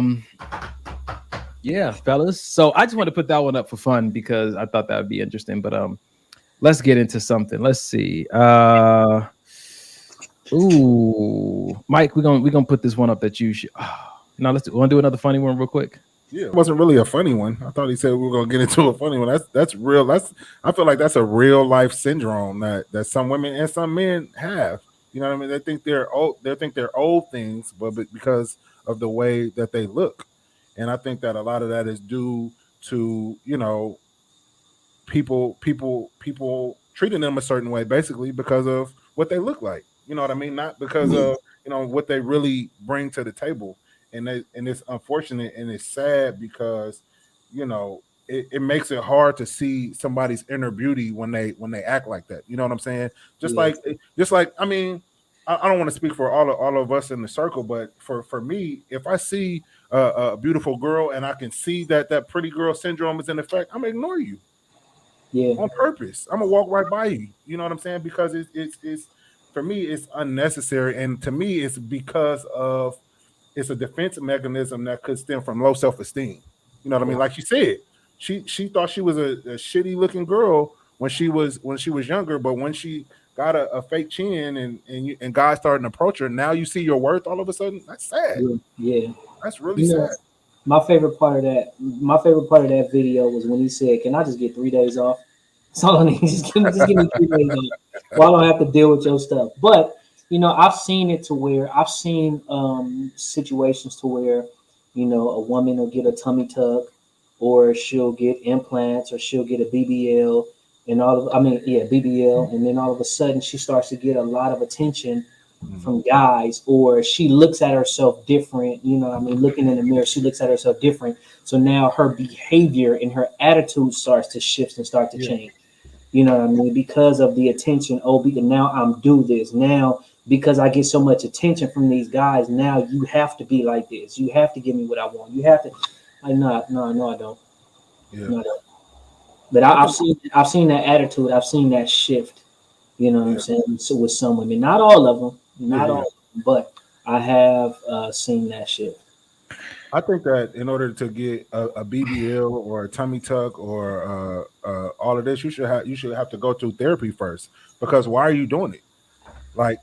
fellas. So I just want to put that one up for fun because I thought that would be interesting. But let's get into something. Let's see. Ooh, Mike, we're gonna put this one up that you should. Now let's want to do another funny one real quick. Yeah, it wasn't really a funny one. I thought he said we were gonna get into a funny one. That's real. I feel like that's a real life syndrome that some women and some men have. You know what I mean? They think they're old. They think they're old things, but because of the way that they look, and I think that a lot of that is due to people treating them a certain way, basically because of what they look like. You know what I mean? Not because of what they really bring to the table. And it's unfortunate and it's sad because it makes it hard to see somebody's inner beauty when they act like that. You know what I'm saying? Just like I mean, I don't want to speak for all of us in the circle, but for me, if I see a beautiful girl and I can see that pretty girl syndrome is in effect, I'm gonna ignore you. Yeah, on purpose. I'm gonna walk right by you. You know what I'm saying? Because it's for me, it's unnecessary, and to me, it's because of it's a defense mechanism that could stem from low self-esteem. You know what I mean? Like you said, she thought she was a shitty looking girl when she was younger, but when she got a fake chin and guys started to approach her, now you see your worth all of a sudden. That's sad. Yeah. That's really sad. My favorite part of that video was when he said, "Can I just get 3 days off? That's all I need. Just give me 3 days off. Well, I don't have to deal with your stuff." But I've seen it to where I've seen situations to where a woman will get a tummy tuck, or she'll get implants, or she'll get a BBL, and BBL, and then all of a sudden she starts to get a lot of attention from guys, or she looks at herself different. Looking in the mirror, she looks at herself different. So now her behavior and her attitude starts to shift and start to change. Because of the attention. Now I'm do this now because I get so much attention from these guys. Now you have to be like this. You have to give me what I want. You have to. No, I don't. Yeah. No, I don't. But I've seen that attitude. I've seen that shift. You know what I'm saying? So with some women, not all of them. Not all, but I have seen that shit. I think that in order to get a BBL or a tummy tuck or all of this, you should have to go through therapy first. Because why are you doing it?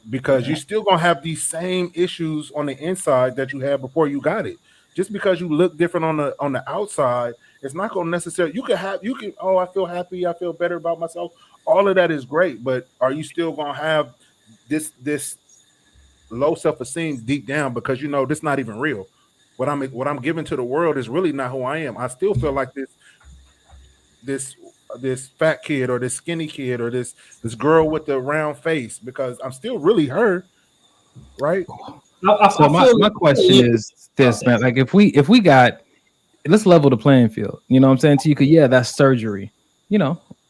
Because you're still gonna have these same issues on the inside that you had before you got it. Just because you look different on the outside, it's not gonna necessarily. You can I feel happy, I feel better about myself. All of that is great, but are you still gonna have this low self-esteem deep down because this is not even real? What I'm giving to the world is really not who I am. I still feel like this fat kid or this skinny kid or this girl with the round face because I'm still really her, right? So my question is this, man. Like if we got, let's level the playing field. You know what I'm saying to you? That's surgery.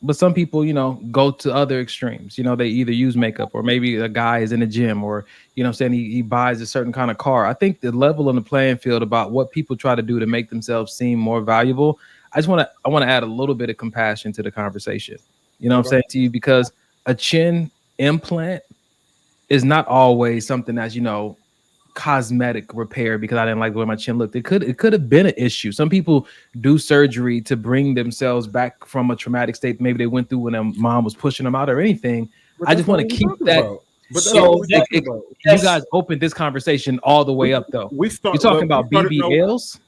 But some people, go to other extremes. They either use makeup or maybe a guy is in the gym or, he buys a certain kind of car. I think the level on the playing field about what people try to do to make themselves seem more valuable. I want to add a little bit of compassion to the conversation. You know what I'm saying to you? Because a chin implant is not always something that's, cosmetic repair because I didn't like the way my chin looked. It could have been an issue. Some people do surgery to bring themselves back from a traumatic state maybe they went through when their mom was pushing them out or anything. But I just want to keep that. But So you guys opened this conversation all the way up though. You're talking about BBLs?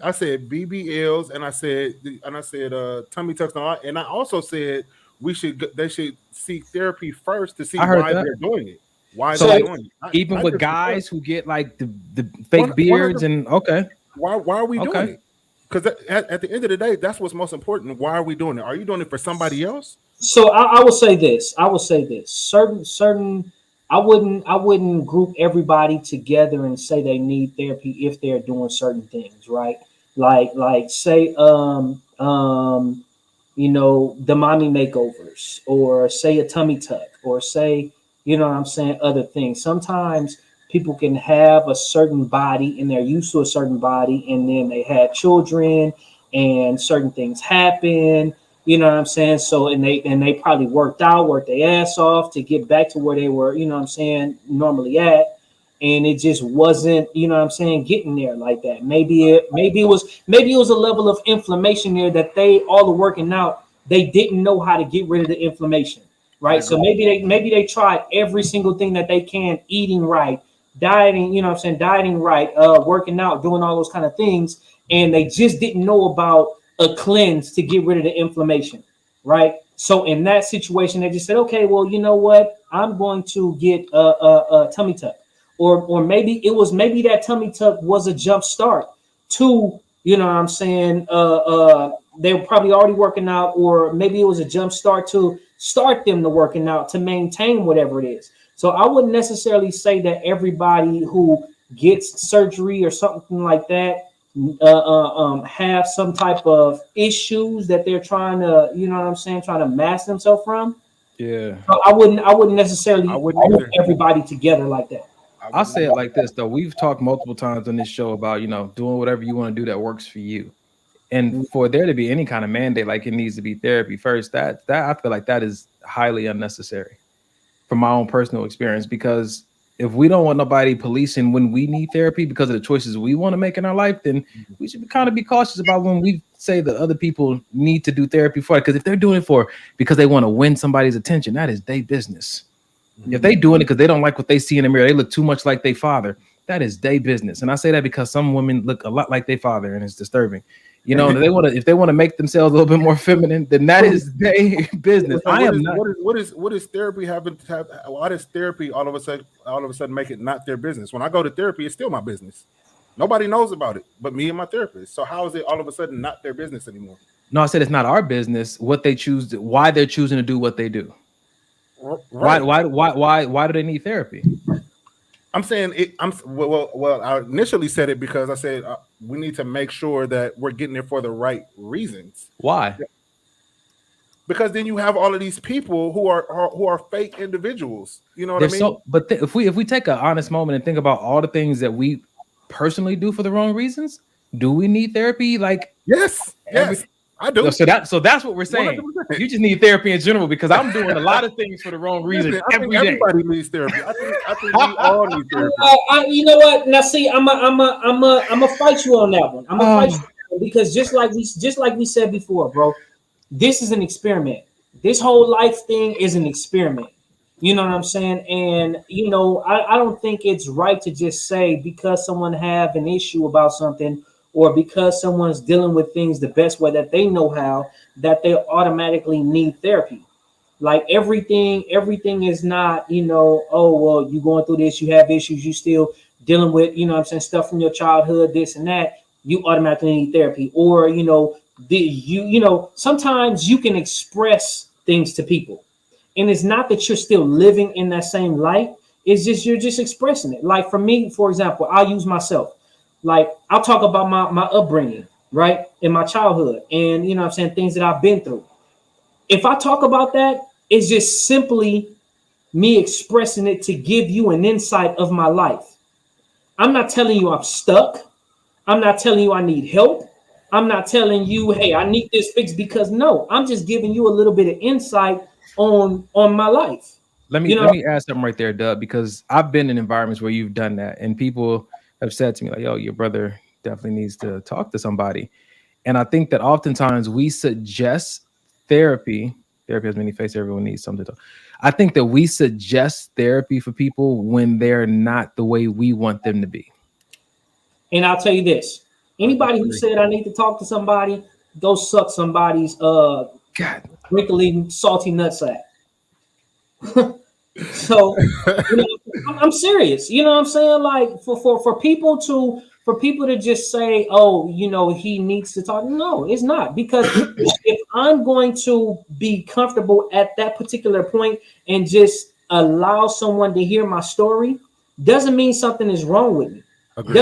I said BBLs, and I said tummy tucks, and I also said they should seek therapy first to see why they're doing it. Why they're doing it? Even with guys who get like the fake beards and why are we doing it? Because at the end of the day, that's what's most important. Why are we doing it? Are you doing it for somebody else? So I will say this. Certain. I wouldn't group everybody together and say they need therapy if they're doing certain things, right? Like say the mommy makeovers, or say a tummy tuck, or say, other things. Sometimes people can have a certain body and they're used to a certain body, and then they had children and certain things happen. So and they probably worked their ass off to get back to where they were, normally at. And it just wasn't, getting there like that. Maybe it was a level of inflammation there that all the working out, they didn't know how to get rid of the inflammation. Right. So maybe they tried every single thing that they can, eating right, dieting, dieting right, working out, doing all those kind of things. And they just didn't know about a cleanse to get rid of the inflammation, right? So in that situation, they just said, okay, well, you know what? I'm going to get a tummy tuck, or maybe that tummy tuck was a jump start to, they were probably already working out, or maybe it was a jump start to start them to working out to maintain whatever it is. So I wouldn't necessarily say that everybody who gets surgery or something like that have some type of issues that they're trying to, trying to mask themselves from. Yeah. So I wouldn't necessarily group everybody together like that. I'll say it like this though. We've talked multiple times on this show about, doing whatever you want to do that works for you. And for there to be any kind of mandate, like it needs to be therapy first, that I feel like that is highly unnecessary from my own personal experience, because if we don't want nobody policing when we need therapy because of the choices we want to make in our life, then we should kind of be cautious about when we say that other people need to do therapy for it. Because if they're doing it because they want to win somebody's attention, that is their business. If they doing it because they don't like what they see in the mirror, they look too much like their father, that is their business. And I say that because some women look a lot like their father, and it's disturbing. If they want to make themselves a little bit more feminine, then that is their business. What is therapy having to have? Why does therapy all of a sudden make it not their business? When I go to therapy, it's still my business. Nobody knows about it but me and my therapist. So how is it all of a sudden not their business anymore? No, I said it's not our business what they choose, why they're choosing to do what they do. Right. Why do they need therapy? I'm saying it. Well, I initially said it because I said we need to make sure that we're getting there for the right reasons. Why? Because then you have all of these people who are fake individuals. You know what I mean? If we take an honest moment and think about all the things that we personally do for the wrong reasons, do we need therapy? Like yes, I do. So that's what we're saying. 100%. You just need therapy in general, because I'm doing a lot of things for the wrong reason. I think everybody needs therapy. I think we all need therapy. You know what? Now see, I'm a fight you on that one. I'm gonna fight you because just like we said before, bro, this is an experiment. This whole life thing is an experiment. You know what I'm saying? And I don't think it's right to just say because someone have an issue about something, or because someone's dealing with things the best way that they know how, that they automatically need therapy. Like everything is not, oh, well, you're going through this, you have issues, you still dealing with, stuff from your childhood, this and that, you automatically need therapy. Or, sometimes you can express things to people. And it's not that you're still living in that same light. It's just, you're just expressing it. Like for me, for example, I'll use myself. Like I'll talk about my upbringing, right, in my childhood, and things that I've been through. If I talk about that, it's just simply me expressing it to give you an insight of my life. I'm not telling you I'm stuck. I'm not telling you I need help. I'm not telling you, hey, I need this fixed, because no, I'm just giving you a little bit of insight on my life. Let me ask something right there, Dub, because I've been in environments where you've done that, and people have said to me like, "Yo, your brother definitely needs to talk to somebody." And I think that oftentimes we suggest therapy. Therapy has many faces. Everyone needs something to talk. I think that we suggest therapy for people when they're not the way we want them to be. And I'll tell you this: anybody who said I need to talk to somebody, go suck somebody's wrinkly, salty nutsack. So I'm serious. You know what I'm saying? Like for people to just say, oh, he needs to talk. No, it's not, because if I'm going to be comfortable at that particular point and just allow someone to hear my story, doesn't mean something is wrong with me. Agreed.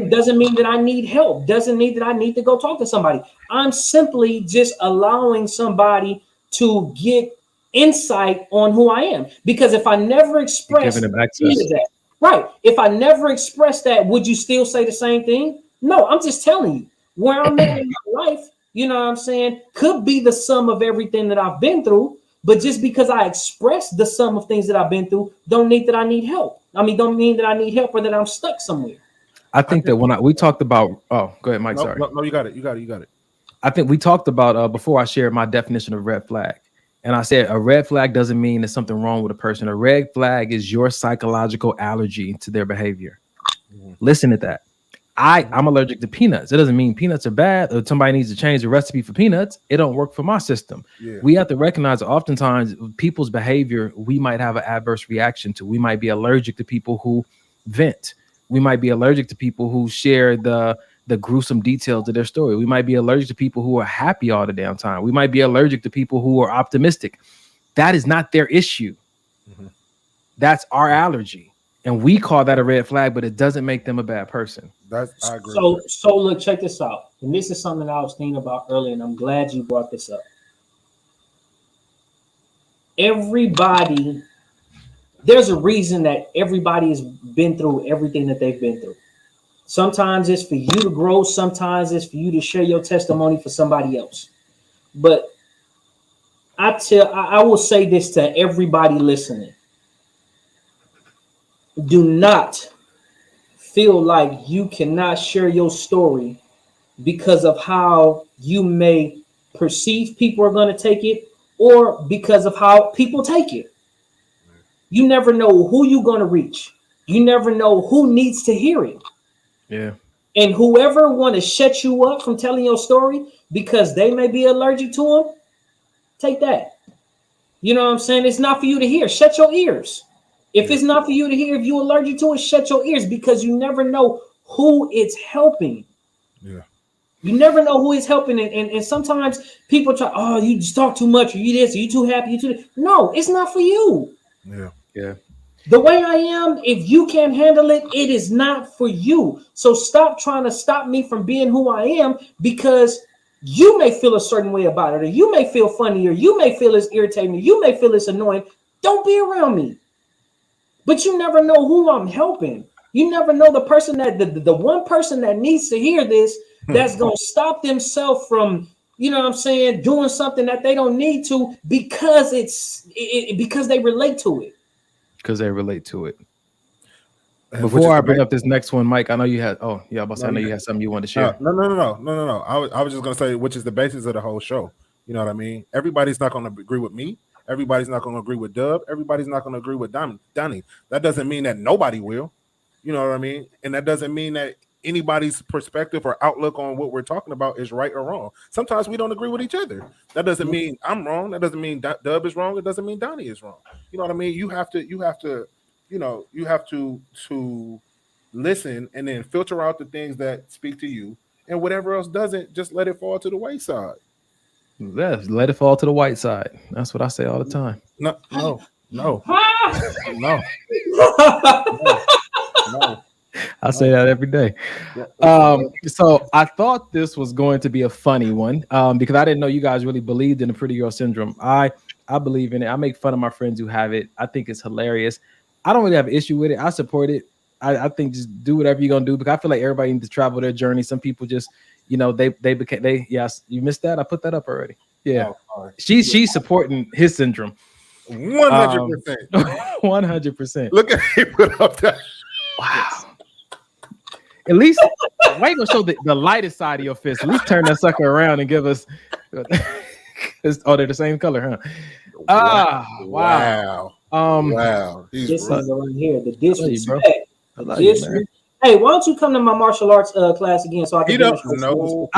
Doesn't mean that I need help. Doesn't mean that I need to go talk to somebody. I'm simply just allowing somebody to get insight on who I am. Because if I never expressed that, right? If I never expressed that, would you still say the same thing? No, I'm just telling you where I'm at in my life. You know what I'm saying? Could be the sum of everything that I've been through. But just because I express the sum of things that I've been through, don't mean that I need help. Don't mean that I need help or that I'm stuck somewhere. I think that when we talked about, go ahead, Mike. Sorry. No, you got it. I think we talked about before I shared my definition of red flag. And I said a red flag doesn't mean there's something wrong with a person. A red flag is your psychological allergy to their behavior. Mm-hmm. Listen to that. I'm allergic to peanuts. It doesn't mean peanuts are bad or somebody needs to change the recipe for peanuts. It don't work for my system. Yeah. We have to recognize that oftentimes people's behavior, we might have an adverse reaction to. We might be allergic to people who vent. We might be allergic to people who share the gruesome details of their story. We might be allergic to people who are happy all the damn time. We might be allergic to people who are optimistic. That is not their issue. Mm-hmm. That's our allergy. And we call that a red flag, but it doesn't make them a bad person. I agree. So look, check this out. And this is something I was thinking about earlier, and I'm glad you brought this up. Everybody, there's a reason that everybody has been through everything that they've been through. Sometimes it's for you to grow. Sometimes it's for you to share your testimony for somebody else. But I will say this to everybody listening. Do not feel like you cannot share your story because of how you may perceive people are going to take it, or because of how people take it. You never know who you're going to reach. You never know who needs to hear it. Yeah. And whoever want to shut you up from telling your story because they may be allergic to them, take that. You know what I'm saying? It's not for you to hear. Shut your ears. If it's not for you to hear, if you're allergic to it, shut your ears, because you never know who it's helping. Yeah. You never know who is helping. And sometimes people try, oh, you just talk too much, or you this, or you too happy, you too. No, it's not for you. Yeah. Yeah. The way I am, if you can't handle it, it is not for you. So stop trying to stop me from being who I am, because you may feel a certain way about it, or you may feel funny, or you may feel it's irritating, or you may feel it's annoying. Don't be around me. But you never know who I'm helping. You never know the person that the one person that needs to hear this, that's going to stop themselves from, you know what I'm saying, doing something that they don't need to, because because they relate to it. Because they relate to it. And before I bring up this next one, Mike, I know you had. Oh, yeah, I know you had something you wanted to share. No. I was just gonna say, which is the basis of the whole show. You know what I mean? Everybody's not gonna agree with me. Everybody's not gonna agree with Dub. Everybody's not gonna agree with Donnie. That doesn't mean that nobody will. You know what I mean? And that doesn't mean that anybody's perspective or outlook on what we're talking about is right or wrong. Sometimes we don't agree with each other. That doesn't mean I'm wrong. That doesn't mean Dub is wrong. It doesn't mean Donnie is wrong. You know what I mean? You have to listen and then filter out the things that speak to you, and whatever else doesn't, just let it fall to the wayside. Yes, let it fall to the white side. That's what I say all the time. No. I say that every day. So I thought this was going to be a funny one because I didn't know you guys really believed in the pretty girl syndrome. I believe in it. I make fun of my friends who have it. I think it's hilarious. I don't really have an issue with it. I support it. I think just do whatever you're gonna do, because I feel like everybody needs to travel their journey. Some people just, yes, you missed that. I put that up already. Yeah. Oh, sorry. She's supporting his syndrome. 100%. 100%. Look at he put up that. Wow. At least why you gonna show the lightest side of your fist? At least turn that sucker around and give us. Oh, they're the same color, huh? Wow. Wow. He's This right. is right here. The I love you, disrespect. bro. I The love you, man. disrespect. Hey, why don't you come to my martial arts class again so I can He don't demonstrate know.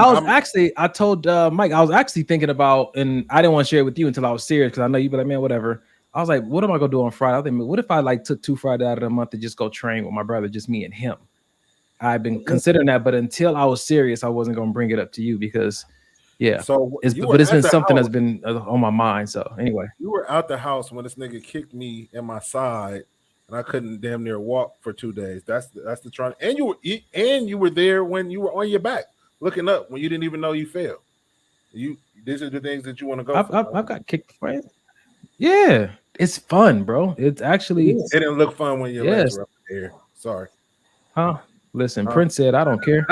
I told Mike, I was actually thinking about, and I didn't want to share it with you until I was serious because I know you'd be like, man, whatever. I was like, what am I gonna do on Friday? I think, what if I like took 2 Fridays out of the month to just go train with my brother, just me and him? I've been considering that, but until I was serious, I wasn't gonna bring it up to you because, yeah. So it's been something that's been on my mind. So anyway, you were out the house when this nigga kicked me in my side, and I couldn't damn near walk for 2 days. That's the trying. And you were there when you were on your back, looking up when you didn't even know you fell. These are the things that you want to go. I've got kicked, right? Yeah, it's fun, bro. It's actually. It didn't look fun when your legs were up in the air. Sorry. Huh? Listen, Prince said, I don't care.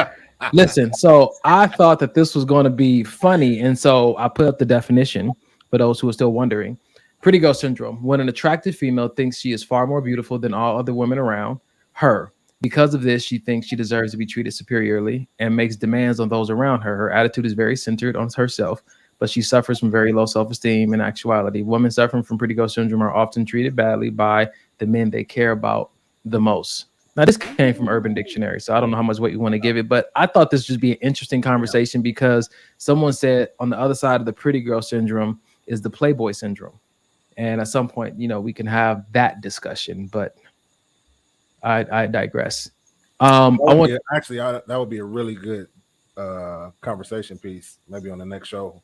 Listen, so I thought that this was going to be funny. And so I put up the definition for those who are still wondering. Pretty girl syndrome, when an attractive female thinks she is far more beautiful than all other women around her. Because of this, she thinks she deserves to be treated superiorly and makes demands on those around her. Her attitude is very centered on herself, but she suffers from very low self-esteem. In actuality, women suffering from pretty girl syndrome are often treated badly by the men they care about the most. Now, this came from Urban Dictionary, so I don't know how much weight you want to give it, but I thought this would just be an interesting conversation because someone said on the other side of the pretty girl syndrome is the playboy syndrome. And at some point, we can have that discussion, but I digress. That would be a really good conversation piece, maybe on the next show.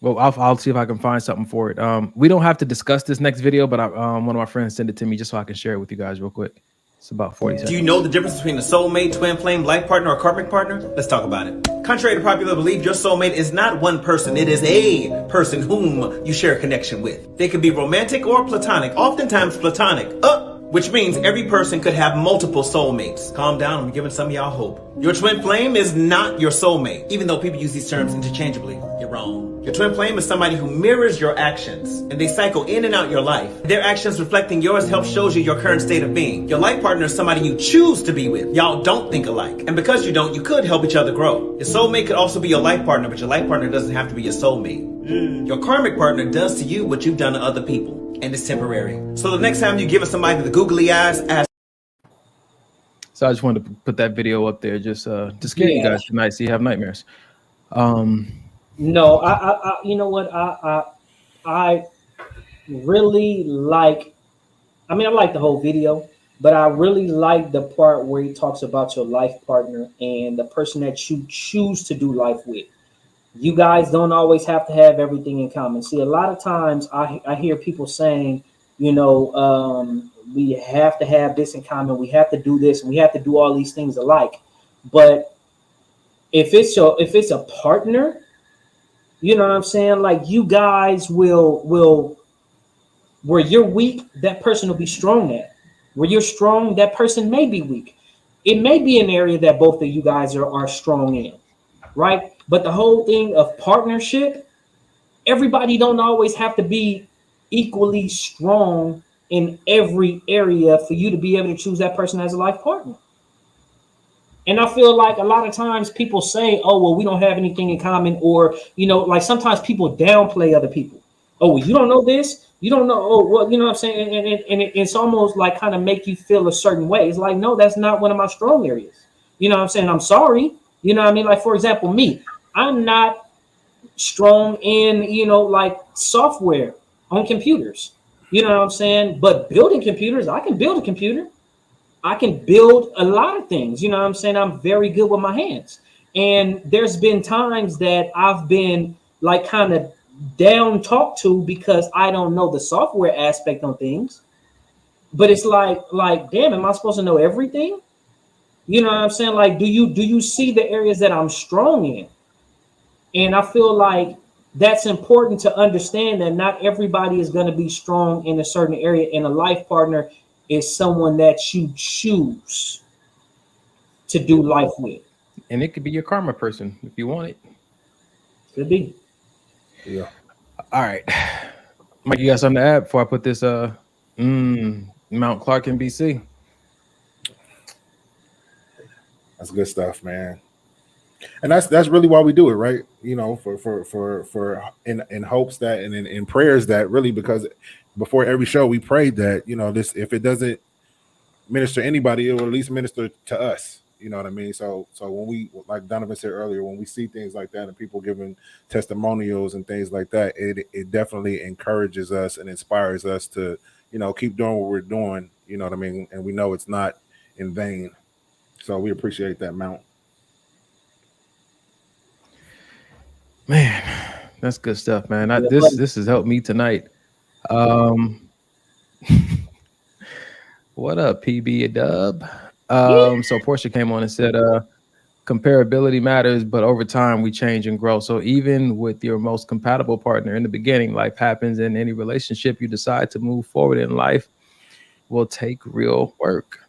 Well, I'll see if I can find something for it. We don't have to discuss this next video, but one of my friends sent it to me just so I can share it with you guys real quick. It's about 40 seconds. Do you know the difference between a soulmate, twin flame, life partner, or karmic partner? Let's talk about it. Contrary to popular belief, your soulmate is not one person. It is a person whom you share a connection with. They could be romantic or platonic, oftentimes platonic. Which means every person could have multiple soulmates. Calm down, I'm giving some of y'all hope. Your twin flame is not your soulmate, even though people use these terms interchangeably. You're wrong. Your twin flame is somebody who mirrors your actions, and they cycle in and out your life. Their actions reflecting yours help shows you your current state of being. Your life partner is somebody you choose to be with. Y'all don't think alike. And because you don't, you could help each other grow. Your soulmate could also be your life partner, but your life partner doesn't have to be your soulmate. Your karmic partner does to you what you've done to other people. And it's temporary. So the next time you give somebody the googly eyes, ask. So I just wanted to put that video up there just to scare you guys tonight so you have nightmares. No, I you know what? I really like, I like the whole video, but I really like the part where he talks about your life partner and the person that you choose to do life with. You guys don't always have to have everything in common. See, a lot of times I hear people saying, we have to have this in common. We have to do this and we have to do all these things alike. But if it's a partner, you know what I'm saying? Like, you guys will where you're weak, that person will be strong at. Where you're strong, that person may be weak. It may be an area that both of you guys are strong in, right? But the whole thing of partnership, everybody don't always have to be equally strong in every area for you to be able to choose that person as a life partner. And I feel like a lot of times people say, oh, well, we don't have anything in common, or, like sometimes people downplay other people. Oh, well, you don't know this? You don't know? Oh, well, you know what I'm saying? And it's almost like kind of make you feel a certain way. It's like, no, that's not one of my strong areas. You know what I'm saying? I'm sorry. You know what I mean? Like, for example, me, I'm not strong in, like software on computers. You know what I'm saying? But building computers, I can build a computer. I can build a lot of things. You know what I'm saying? I'm very good with my hands. And there's been times that I've been like kind of down talked to because I don't know the software aspect on things. But it's like, damn, am I supposed to know everything? You know what I'm saying? Like, do you see the areas that I'm strong in? And I feel like that's important to understand that not everybody is going to be strong in a certain area, and a life partner is someone that you choose to do life with. And it could be your karma person if you want it. Could be. Yeah. All right, Mike, you got something to add before I put this Mount Clark in BC? That's good stuff, man. And that's really why we do it, right? You know, for in hopes that and in prayers that really, because before every show we prayed that, you know, this, if it doesn't minister to anybody, it will at least minister to us. You know what I mean? So when we, like Donovan said earlier, when we see things like that and people giving testimonials and things like that, it definitely encourages us and inspires us to, you know, keep doing what we're doing. You know what I mean? And we know it's not in vain. So we appreciate that, Mount. Man, that's good stuff, man. Yeah, This has helped me tonight. Um, what up, PB Dub? So Portia came on and said, comparability matters, but over time we change and grow. So even with your most compatible partner in the beginning, life happens. In any relationship you decide to move forward in life will take real work.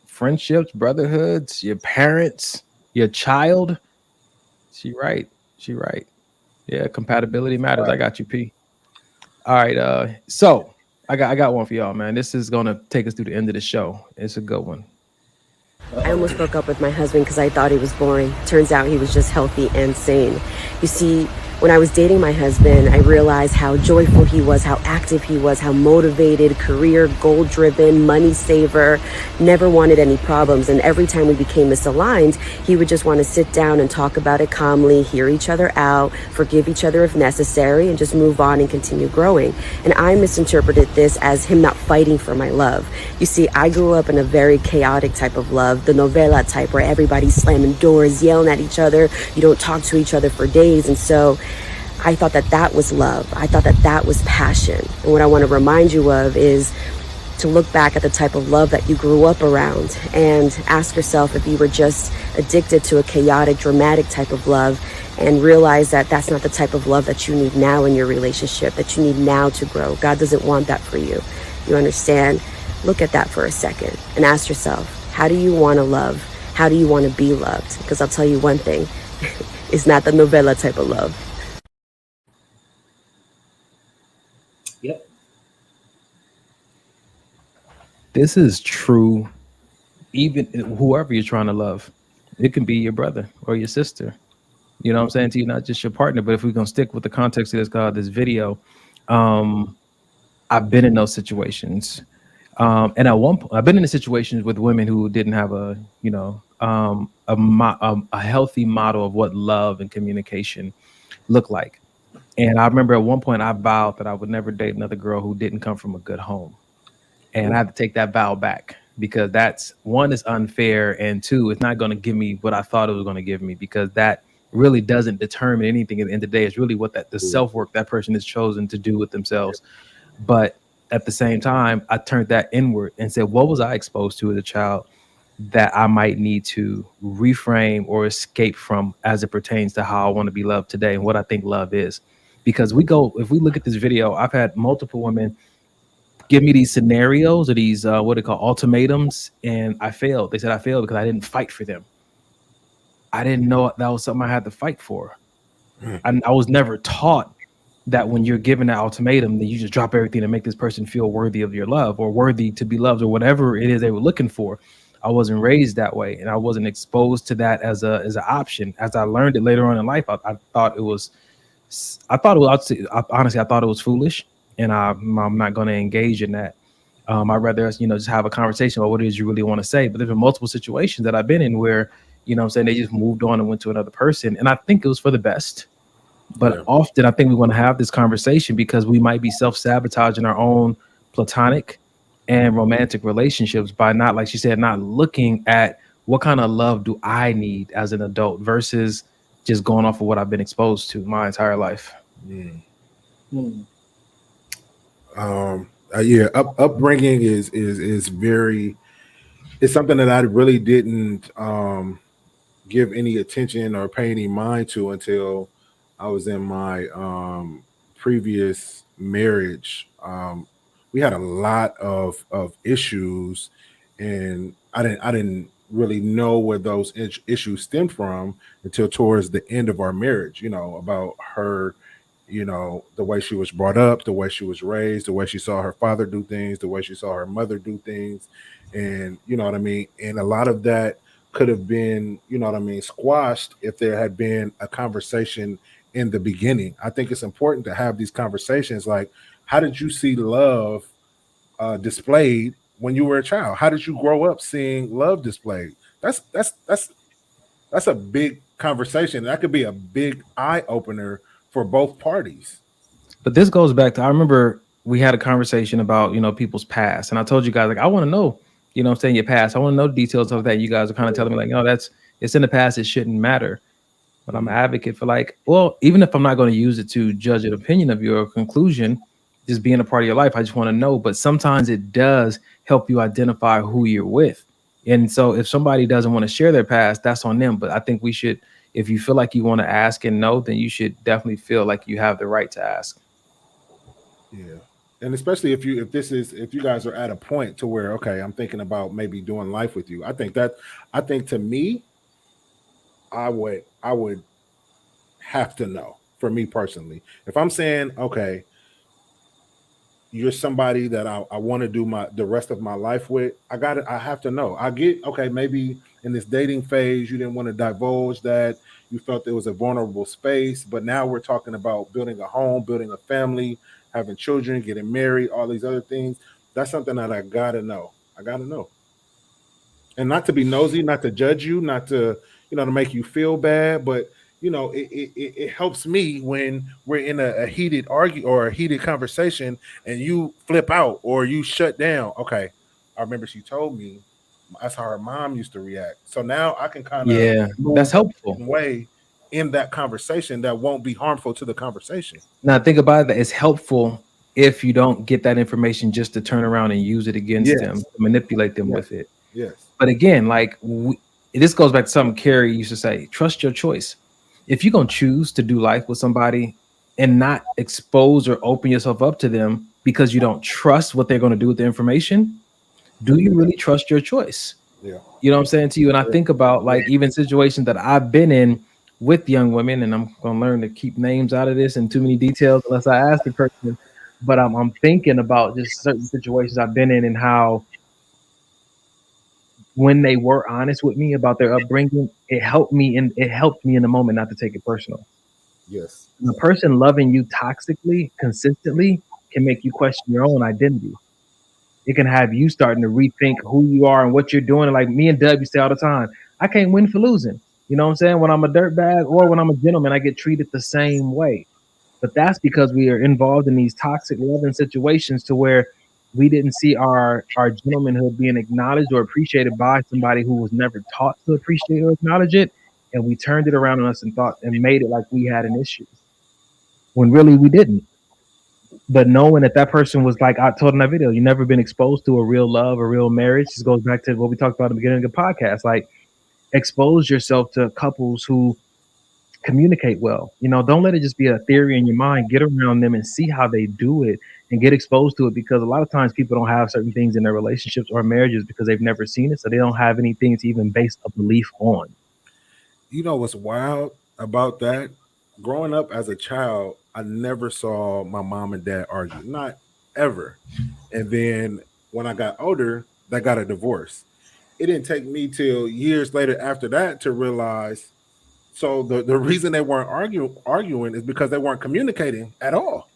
Friendships, brotherhoods, your parents, your child. She right. Yeah, compatibility matters. I got you, P. All right. So I got one for y'all, man. This is gonna take us through the end of the show. It's a good one. I almost broke up with my husband because I thought he was boring. Turns out he was just healthy and sane. You see, when I was dating my husband, I realized how joyful he was, how active he was, how motivated, career, goal-driven, money saver, never wanted any problems. And every time we became misaligned, he would just want to sit down and talk about it calmly, hear each other out, forgive each other if necessary, and just move on and continue growing. And I misinterpreted this as him not fighting for my love. You see, I grew up in a very chaotic type of love, the novela type, where everybody's slamming doors, yelling at each other, you don't talk to each other for days. And so I thought that that was love. I thought that that was passion. And what I want to remind you of is to look back at the type of love that you grew up around and ask yourself if you were just addicted to a chaotic, dramatic type of love, and realize that that's not the type of love that you need now in your relationship, that you need now to grow. God doesn't want that for you. You understand? Look at that for a second and ask yourself, how do you want to love? How do you want to be loved? Because I'll tell you one thing, it's not the novela type of love. Yep. This is true. Even whoever you're trying to love, it can be your brother or your sister. You know what I'm saying to you, not just your partner. But if we're gonna stick with the context of this video, I've been in those situations. And at one point, I've been in situations with women who didn't have a healthy model of what love and communication look like. And I remember at one point I vowed that I would never date another girl who didn't come from a good home. And I had to take that vow back because that's, one, is unfair, and two, it's not going to give me what I thought it was going to give me, because that really doesn't determine anything at the end of the day. It's really what the self-work that person has chosen to do with themselves. But at the same time, I turned that inward and said, what was I exposed to as a child that I might need to reframe or escape from as it pertains to how I want to be loved today and what I think love is? Because if we look at this video, I've had multiple women give me these scenarios or these what they call ultimatums, and I failed. They said I failed because I didn't fight for them. I didn't know that was something I had to fight for. And I was never taught that when you're given that ultimatum, that you just drop everything and make this person feel worthy of your love or worthy to be loved or whatever it is they were looking for. I wasn't raised that way, and I wasn't exposed to that as an option. As I learned it later on in life, I thought it was foolish, and I'm not going to engage in that. I'd rather, just have a conversation about what it is you really want to say. But there's been multiple situations that I've been in where, they just moved on and went to another person. And I think it was for the best. But often I think we want to have this conversation because we might be self-sabotaging our own platonic and romantic relationships by not, like she said, not looking at what kind of love do I need as an adult versus just going off of what I've been exposed to my entire life. Upbringing is very, it's something that I really didn't give any attention or pay any mind to until I was in my previous marriage. We had a lot of issues, and I didn't really know where those issues stem from until towards the end of our marriage, about her, the way she was brought up, the way she was raised, the way she saw her father do things, the way she saw her mother do things. And you know what I mean? And a lot of that could have been, squashed if there had been a conversation in the beginning. I think it's important to have these conversations like, how did you see love displayed when you were a child? How did you grow up seeing love displayed? That's a big conversation. That could be a big eye opener for both parties. But this goes back to, I remember we had a conversation about, people's past. And I told you guys, like, I want to know, I'm saying, your past. I want to know details of that. You guys are kind of telling me like, it's in the past. It shouldn't matter. But I'm an advocate for like, well, even if I'm not going to use it to judge an opinion of your conclusion, just being a part of your life, I just want to know. But sometimes it does help you identify who you're with. And so if somebody doesn't want to share their past, that's on them. But I think we should, if you feel like you want to ask and know, then you should definitely feel like you have the right to ask. Yeah. And especially if you guys are at a point to where, okay, I'm thinking about maybe doing life with you. I think to me, I would have to know, for me personally. If I'm saying, okay, you're somebody that I want to do the rest of my life with, I have to know. I get, okay, maybe in this dating phase, you didn't want to divulge that. You felt there was a vulnerable space, but now we're talking about building a home, building a family, having children, getting married, all these other things. That's something that I gotta know. And not to be nosy, not to judge you, not to, to make you feel bad, but it helps me when we're in a heated argue or a heated conversation and you flip out or you shut down. Okay, I remember she told me that's how her mom used to react. So now I can kind of that's helpful way in that conversation that won't be harmful to the conversation. Now think about that. It's helpful if you don't get that information just to turn around and use it against them, to manipulate them with it. Yes. But again, like this goes back to something Carrie used to say: trust your choice. If you're gonna choose to do life with somebody and not expose or open yourself up to them because you don't trust what they're going to do with the information, do you really trust your choice? Yeah. You know what I'm saying to you? And I think about like even situations that I've been in with young women, and I'm gonna learn to keep names out of this and too many details unless I ask the person. But I'm thinking about just certain situations I've been in and how when they were honest with me about their upbringing, it helped me in the moment not to take it personal. Yes. The person loving you toxically, consistently, can make you question your own identity. It can have you starting to rethink who you are and what you're doing. And like me and Dub, you say all the time, I can't win for losing. You know what I'm saying? When I'm a dirtbag or when I'm a gentleman, I get treated the same way. But that's because we are involved in these toxic loving situations to where we didn't see our gentlemanhood being acknowledged or appreciated by somebody who was never taught to appreciate or acknowledge it. And we turned it around on us and made it like we had an issue when really we didn't. But knowing that person was like, I told in that video, you've never been exposed to a real love, a real marriage. This goes back to what we talked about at the beginning of the podcast. Like, expose yourself to couples who communicate well. Don't let it just be a theory in your mind. Get around them and see how they do it and get exposed to it, because a lot of times people don't have certain things in their relationships or marriages because they've never seen it. So they don't have anything to even base a belief on. You know what's wild about that? Growing up as a child, I never saw my mom and dad argue, not ever. And then when I got older, they got a divorce. It didn't take me till years later after that to realize, so the reason they weren't arguing is because they weren't communicating at all.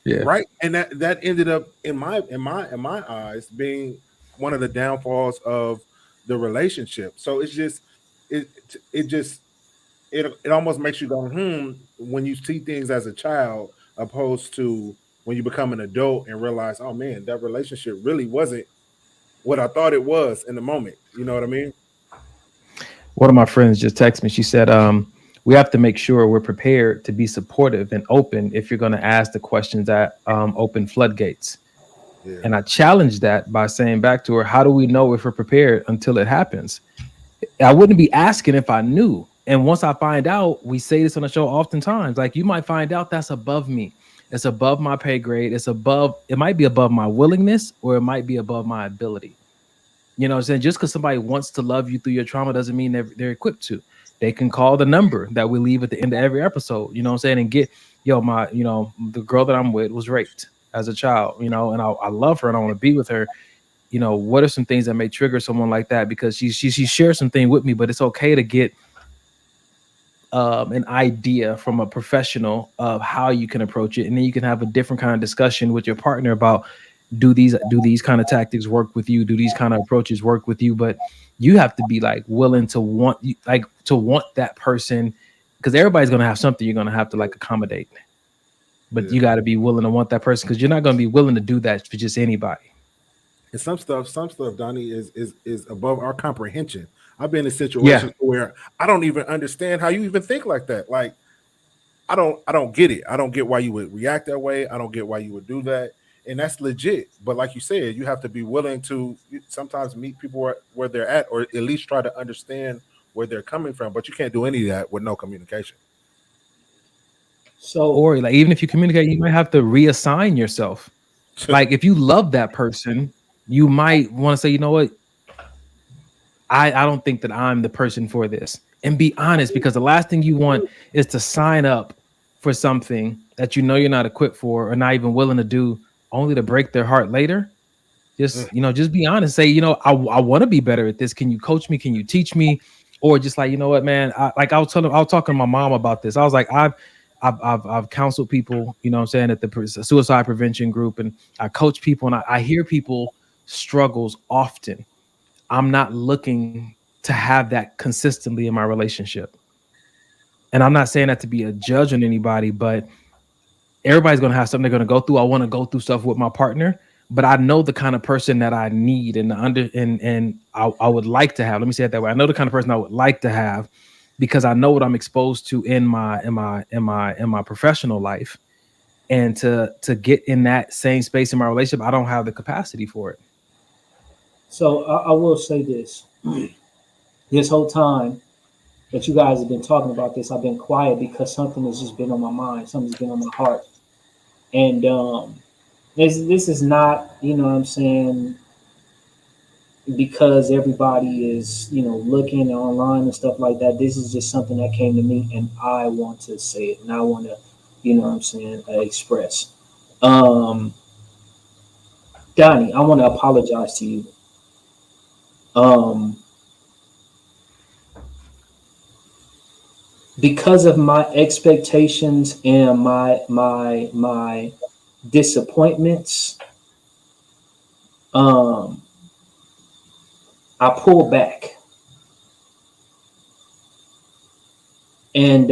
Yeah. Right. And that ended up in my eyes being one of the downfalls of the relationship. So it's just it almost makes you go, when you see things as a child, opposed to when you become an adult and realize, oh man, that relationship really wasn't what I thought it was in the moment. You know what I mean? One of my friends just texted me. She said, we have to make sure we're prepared to be supportive and open if you're going to ask the questions that open floodgates. Yeah. And I challenged that by saying back to her, how do we know if we're prepared until it happens? I wouldn't be asking if I knew. And once I find out, we say this on the show oftentimes, like, you might find out that's above me. It's above my pay grade. It might be above my willingness, or it might be above my ability. You know what I'm saying? Just because somebody wants to love you through your trauma doesn't mean they're equipped to. They can call the number that we leave at the end of every episode, you know what I'm saying? And get, the girl that I'm with was raped as a child, and I love her and I want to be with her. What are some things that may trigger someone like that? Because she shares something with me, but it's okay to get an idea from a professional of how you can approach it, and then you can have a different kind of discussion with your partner about do these kind of tactics work with you, do these kind of approaches work with you. But you have to be like willing to want that person, because everybody's going to have something you're going to have to like accommodate, but you got to be willing to want that person, because you're not going to be willing to do that for just anybody. And some stuff, Donnie, is above our comprehension. I've been in situations where I don't even understand how you even think like that. Like, I don't get it. I don't get why you would react that way. I don't get why you would do that. And that's legit. But like you said, you have to be willing to sometimes meet people where they're at, or at least try to understand where they're coming from. But you can't do any of that with no communication. So, or like, even if you communicate, you might have to reassign yourself. Like, if you love that person, you might want to say, you know what? I don't think that I'm the person for this, and be honest, because the last thing you want is to sign up for something that you're not equipped for or not even willing to do, only to break their heart later. Just be honest. Say, I want to be better at this. Can you coach me? Can you teach me? Or just like, you know what, man, I was talking to my mom about this. I was like, I've counseled people, you know what I'm saying, at the suicide prevention group, and I coach people, and I hear people struggles often. I'm not looking to have that consistently in my relationship. And I'm not saying that to be a judge on anybody, but everybody's going to have something they're going to go through. I want to go through stuff with my partner, but I know the kind of person that I need and I would like to have. Let me say it that way. I know the kind of person I would like to have, because I know what I'm exposed to in my professional life. And to get in that same space in my relationship, I don't have the capacity for it. So I will say this. This whole time that you guys have been talking about this, I've been quiet because something has just been on my mind. Something's been on my heart. And this is not, you know what I'm saying, because everybody is, looking online and stuff like that. This is just something that came to me, and I want to say it, and I want to, express. Donnie, I want to apologize to you. Because of my expectations and my disappointments, I pulled back. And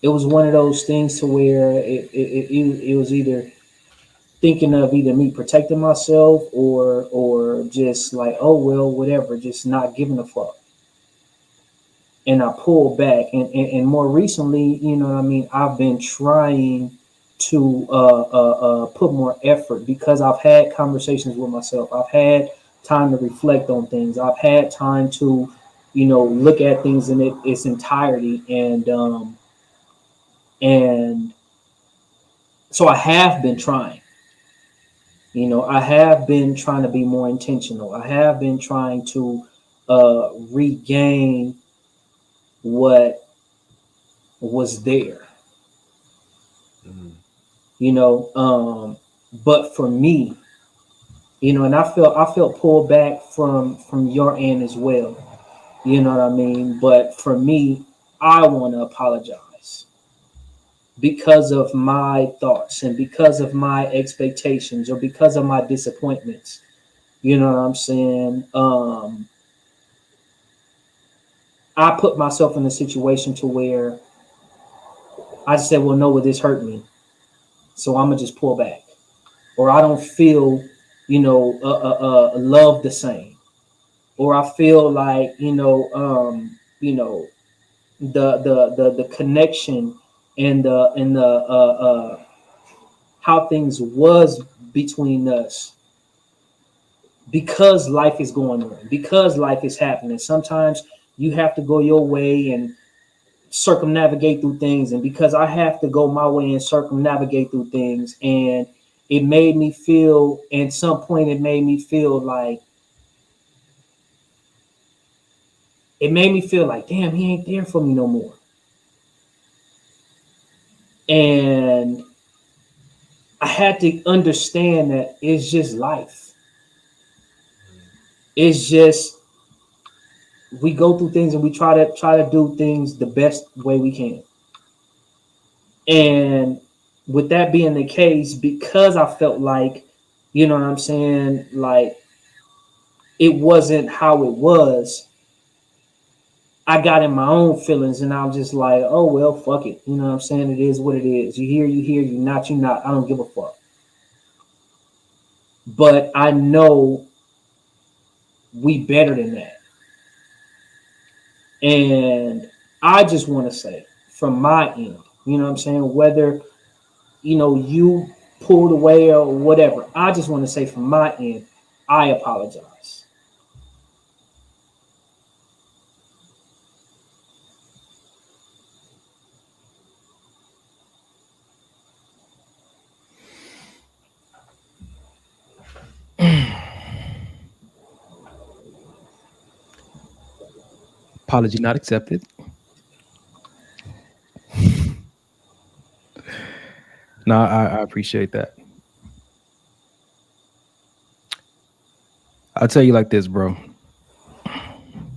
it was one of those things to where it was either thinking of either me protecting myself or just like, oh well, whatever, just not giving a fuck. And I pulled back, and more recently, I've been trying to put more effort, because I've had conversations with myself. I've had time to reflect on things. I've had time to, look at things in its entirety, and so I have been trying. I have been trying to be more intentional. I have been trying to regain what was there. But for me, and I felt pulled back from your end as well. You know what I mean? But for me, I want to apologize because of my thoughts and because of my expectations or because of my disappointments. You know what I'm saying? I put myself in a situation to where I said, well, no, this hurt me, so I'm gonna just pull back, or I don't feel, love the same, or I feel like, the connection and the how things was between us, because life is going on, because life is happening. Sometimes you have to go your way and circumnavigate through things, and because I have to go my way and circumnavigate through things, and it made me feel, at some point, it made me feel like, damn, he ain't there for me no more. And I had to understand that it's just life. It's just, we go through things and we try to do things the best way we can. And with that being the case, because I felt like, you know what I'm saying, like it wasn't how it was, I got in my own feelings and I was just like, oh, well, fuck it. You know what I'm saying? It is what it is. You hear, you not, you not. I don't give a fuck. But I know we better than that. And I just want to say from my end, you know what I'm saying? Whether, you know, you pulled away or whatever, I just want to say from my end, I apologize. Apology not accepted. No, I appreciate that. I'll tell you like this, bro.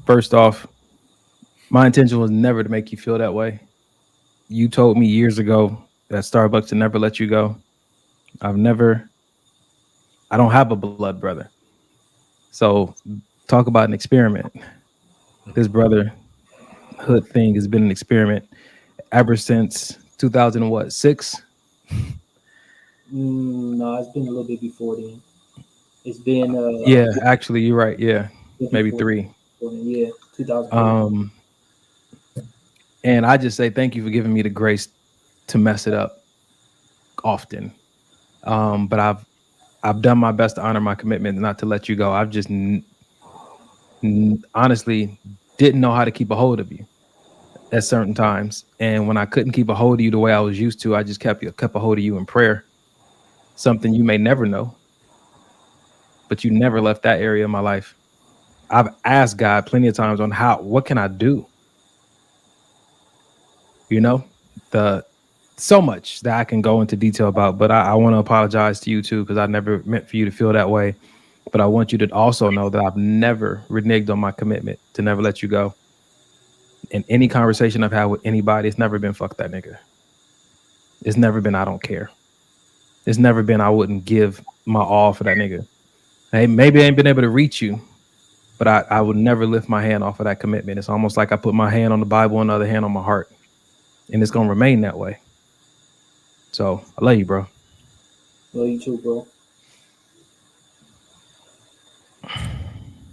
First off, my intention was never to make you feel that way. You told me years ago that Starbucks to never let you go. I don't have a blood brother. So talk about an experiment. This brotherhood thing has been an experiment ever since 2006. No, it's been a little bit before then. It's been yeah, actually, you're right. Yeah, maybe 3. Yeah, 2000. And I just say thank you for giving me the grace to mess it up often. But I've done my best to honor my commitment, not to let you go. I've just honestly didn't know how to keep a hold of you at certain times, and when I couldn't keep a hold of you the way I was used to, I just kept a hold of you in prayer. Something you may never know, but you never left that area of my life. I've asked God plenty of times on what can I do? You know, so much that I can go into detail about, but I want to apologize to you too, because I never meant for you to feel that way. But I want you to also know that I've never reneged on my commitment to never let you go. In any conversation I've had with anybody, it's never been fuck that nigga. It's never been I don't care. It's never been I wouldn't give my all for that nigga. Hey, maybe I ain't been able to reach you, but I would never lift my hand off of that commitment. It's almost like I put my hand on the Bible and the other hand on my heart. And it's going to remain that way. So I love you, bro. Love you too, bro.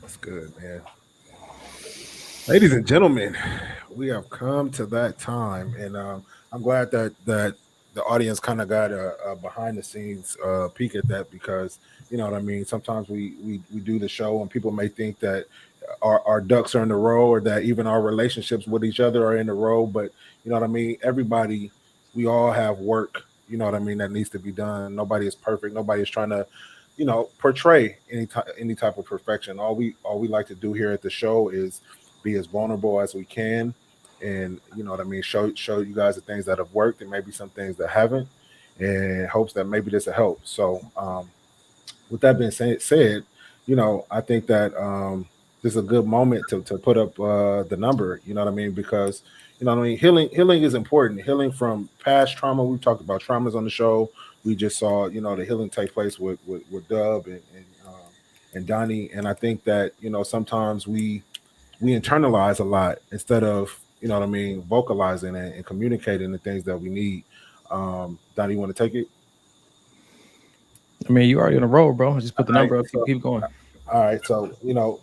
That's good, man. Ladies and gentlemen, we have come to that time, and I'm glad that the audience kind of got a behind the scenes peek at that, because you know what I mean. Sometimes we do the show and people may think that our ducks are in the row, or that even our relationships with each other are in the row. But you know what I mean. Everybody, we all have work. You know what I mean, that needs to be done. Nobody is perfect. Nobody is trying to, you know, portray any type of perfection. All we like to do here at the show is be as vulnerable as we can, and you know what I mean, show you guys the things that have worked and maybe some things that haven't, and hopes that maybe this will help. So with that being said, you know, I think that this is a good moment to put up the number, you know what I mean, because you know what I mean, healing is important. Healing from past trauma. We've talked about traumas on the show. We just saw, you know, the healing take place with Dub and Donnie, and I think that, you know, sometimes we internalize a lot instead of, you know what I mean, vocalizing and communicating the things that we need. Donnie, you want to take it? I mean, you already on a roll, bro. Just put the number up. So, keep going. All right. So, you know,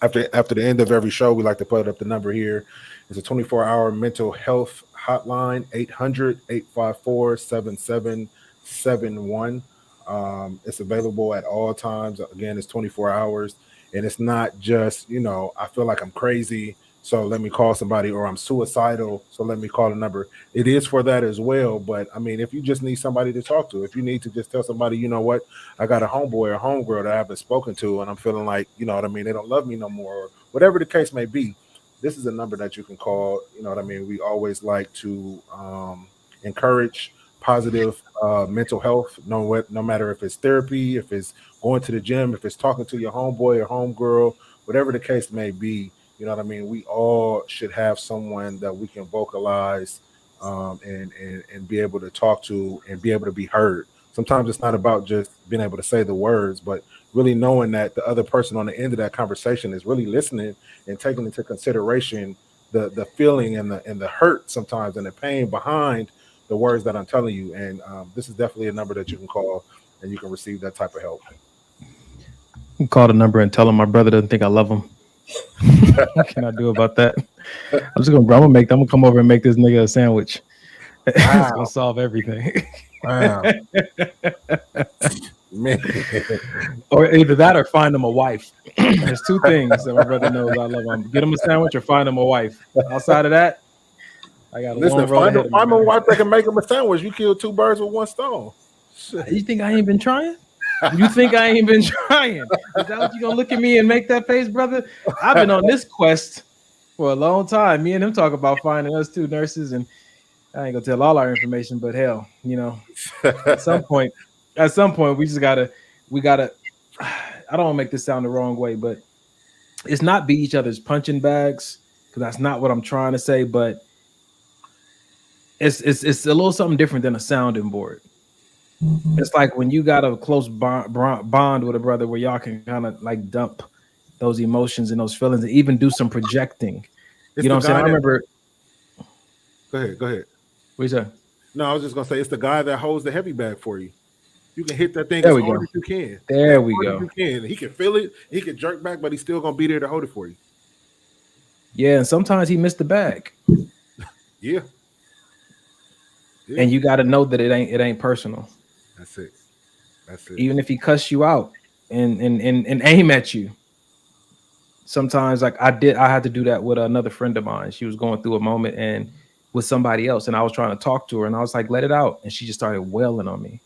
after the end of every show, we like to put up the number here. It's a 24-hour mental health hotline, 800-854-7771. It's available at all times. Again, it's 24 hours. And it's not just, you know, I feel like I'm crazy, so let me call somebody, or I'm suicidal, so let me call a number. It is for that as well. But I mean, if you just need somebody to talk to, if you need to just tell somebody, you know what, I got a homeboy or homegirl that I haven't spoken to, and I'm feeling like, you know what I mean, they don't love me no more, or whatever the case may be, this is a number that you can call. You know what I mean? We always like to encourage positive mental health, no matter if it's therapy, if it's going to the gym, if it's talking to your homeboy or homegirl, whatever the case may be. You know what I mean? We all should have someone that we can vocalize and be able to talk to and be able to be heard. Sometimes it's not about just being able to say the words, but really knowing that the other person on the end of that conversation is really listening and taking into consideration the feeling and the hurt sometimes and the pain behind the words that I'm telling you. And this is definitely a number that you can call and you can receive that type of help. You can call the number and tell him my brother doesn't think I love him. What can I do about that? I'm gonna come over and make this nigga a sandwich. Wow. It's gonna solve everything. Wow. Man. Or either that or find him a wife. There's two things that my brother knows I love him. Get him a sandwich or find him a wife. Outside of that, I got find him a wife that can make him a sandwich. You kill two birds with one stone. Shit. You think I ain't been trying? You think I ain't been trying? Is that what you gonna look at me and make that face, brother? I've been on this quest for a long time. Me and him talk about finding us two nurses, and I ain't gonna tell all our information, but hell, you know, at some point we gotta I don't want to make this sound the wrong way, but it's not be each other's punching bags, because that's not what I'm trying to say, but it's a little something different than a sounding board. It's like when you got a close bond with a brother where y'all can kind of like dump those emotions and those feelings and even do some projecting. You know what I'm saying? I remember. Go ahead. What you say? No, I was just gonna say it's the guy that holds the heavy bag for you. You can hit that thing as hard as you can. There we go. You can. He can feel it. He can jerk back, but he's still gonna be there to hold it for you. Yeah, and sometimes he missed the bag. Yeah. And you got to know that it ain't personal. That's it. Even if he cuss you out and aim at you. Sometimes, like I had to do that with another friend of mine. She was going through a moment and with somebody else, and I was trying to talk to her, and I was like, "Let it out," and she just started wailing on me,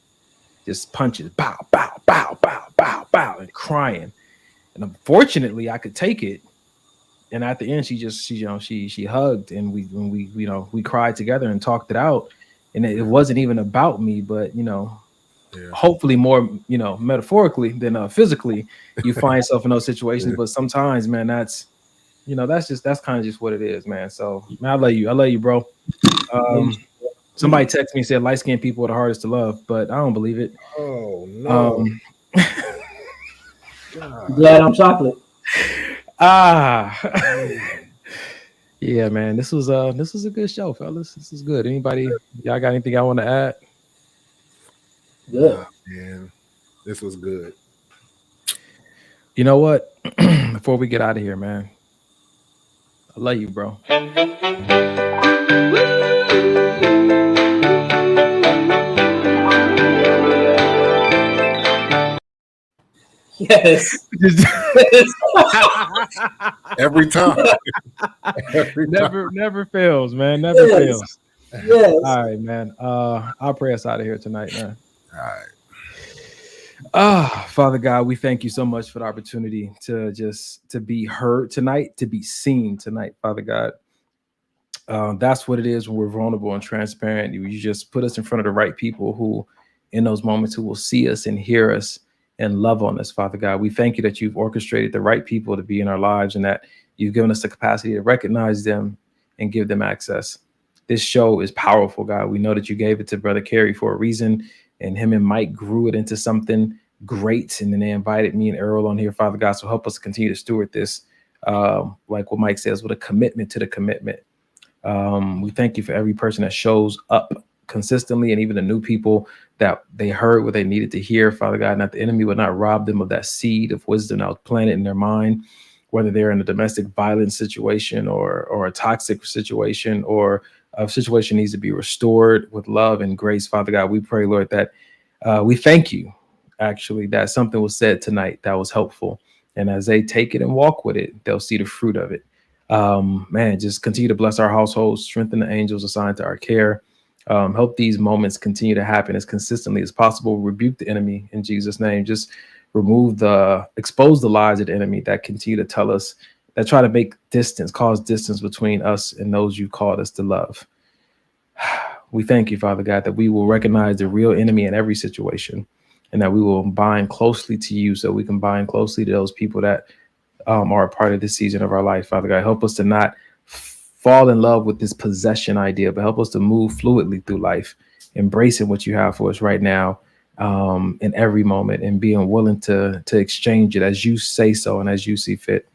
just punches, bow, bow, bow, bow, bow, bow, and crying. And unfortunately, I could take it. And at the end, she hugged, and we cried together and talked it out. And it wasn't even about me, but hopefully more metaphorically than physically, you find yourself in those situations. But sometimes, man, that's kind of just what it is, man. So man, I love you, bro. Somebody texted me and said light-skinned people are the hardest to love, but I don't believe it. Oh no. Glad I'm chocolate. Yeah, man, this was a good show, fellas. This is good. Anybody, y'all got anything I want to add? Good. Man, this was good. You know what? Before we get out of here, man, I love you, bro. Yes. Every time. Never fails, man. Never fails. Yes. All right, man. I'll pray us out of here tonight, man. All right. Father God, we thank you so much for the opportunity to be heard tonight, to be seen tonight, Father God. That's what it is when we're vulnerable and transparent. You just put us in front of the right people who, in those moments, who will see us and hear us and love on us, Father God. We thank you that you've orchestrated the right people to be in our lives and that you've given us the capacity to recognize them and give them access. This show is powerful, God. We know that you gave it to Brother Kerry for a reason, and him and Mike grew it into something great. And then they invited me and Earl on here, Father God. So help us continue to steward this, like what Mike says, with a commitment to the commitment. We thank you for every person that shows up consistently, and even the new people that they heard what they needed to hear, Father God, and that the enemy would not rob them of that seed of wisdom that was planted in their mind, whether they're in a domestic violence situation or a toxic situation, or a situation needs to be restored with love and grace, Father God. We pray, Lord, that we thank you, actually, that something was said tonight that was helpful. And as they take it and walk with it, they'll see the fruit of it. Man, just continue to bless our households, strengthen the angels assigned to our care. Help these moments continue to happen as consistently as possible. Rebuke the enemy in Jesus' name. Just expose the lies of the enemy that continue to tell us, that try to make distance, cause distance between us and those you called us to love. We thank you, Father God, that we will recognize the real enemy in every situation, and that we will bind closely to you so we can bind closely to those people that are a part of this season of our life. Father God, help us to not fall in love with this possession idea, but help us to move fluidly through life, embracing what you have for us right now, in every moment, and being willing to exchange it as you say so and as you see fit.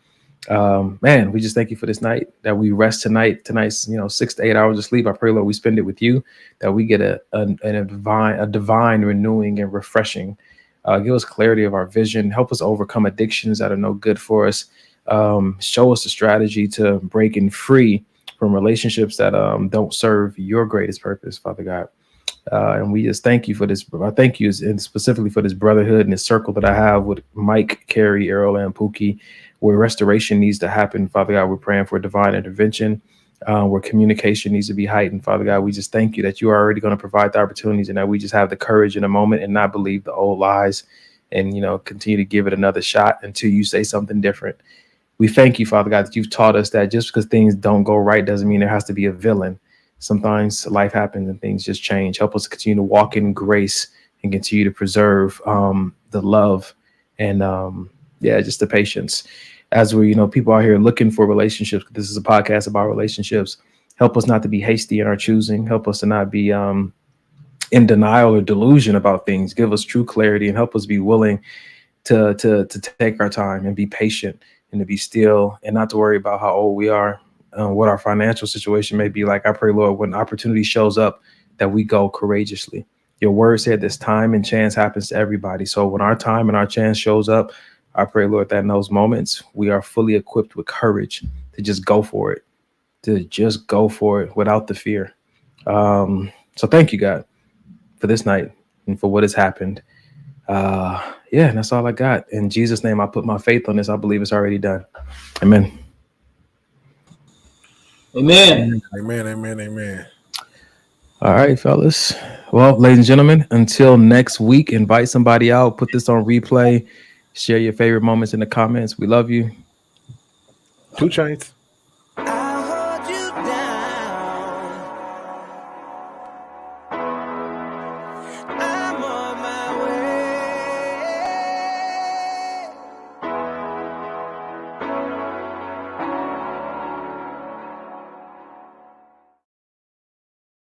Man, we just thank you for this night, that we rest tonight. Tonight's 6 to 8 hours of sleep. I pray, Lord, we spend it with you, that we get a divine renewing and refreshing. Give us clarity of our vision. Help us overcome addictions that are no good for us. Show us a strategy to breaking free from relationships that don't serve your greatest purpose, Father God. And we just thank you for this. I thank you and specifically for this brotherhood and this circle that I have with Mike, Carrie, Earl, and Pookie, where restoration needs to happen. Father God, we're praying for divine intervention, where communication needs to be heightened. Father God, we just thank you that you are already going to provide the opportunities, and that we just have the courage in a moment and not believe the old lies, and continue to give it another shot until you say something different. We thank you, Father God, that you've taught us that just because things don't go right doesn't mean there has to be a villain. Sometimes life happens and things just change. Help us to continue to walk in grace and continue to preserve the love and just the patience. As we, people out here looking for relationships. This is a podcast about relationships. Help us not to be hasty in our choosing. Help us to not be in denial or delusion about things. Give us true clarity and help us be willing to take our time and be patient and to be still and not to worry about how old we are, what our financial situation may be like. I pray, Lord, when opportunity shows up, that we go courageously. Your word said this time and chance happens to everybody. So when our time and our chance shows up, I pray, Lord, that in those moments, we are fully equipped with courage to just go for it, without the fear. So thank you, God, for this night and for what has happened. And that's all I got. In Jesus' name, I put my faith on this. I believe it's already done. Amen. Amen. Amen. Amen. Amen. All right, fellas. Well, ladies and gentlemen, until next week, invite somebody out, put this on replay, share your favorite moments in the comments. We love you. 2 Chainz.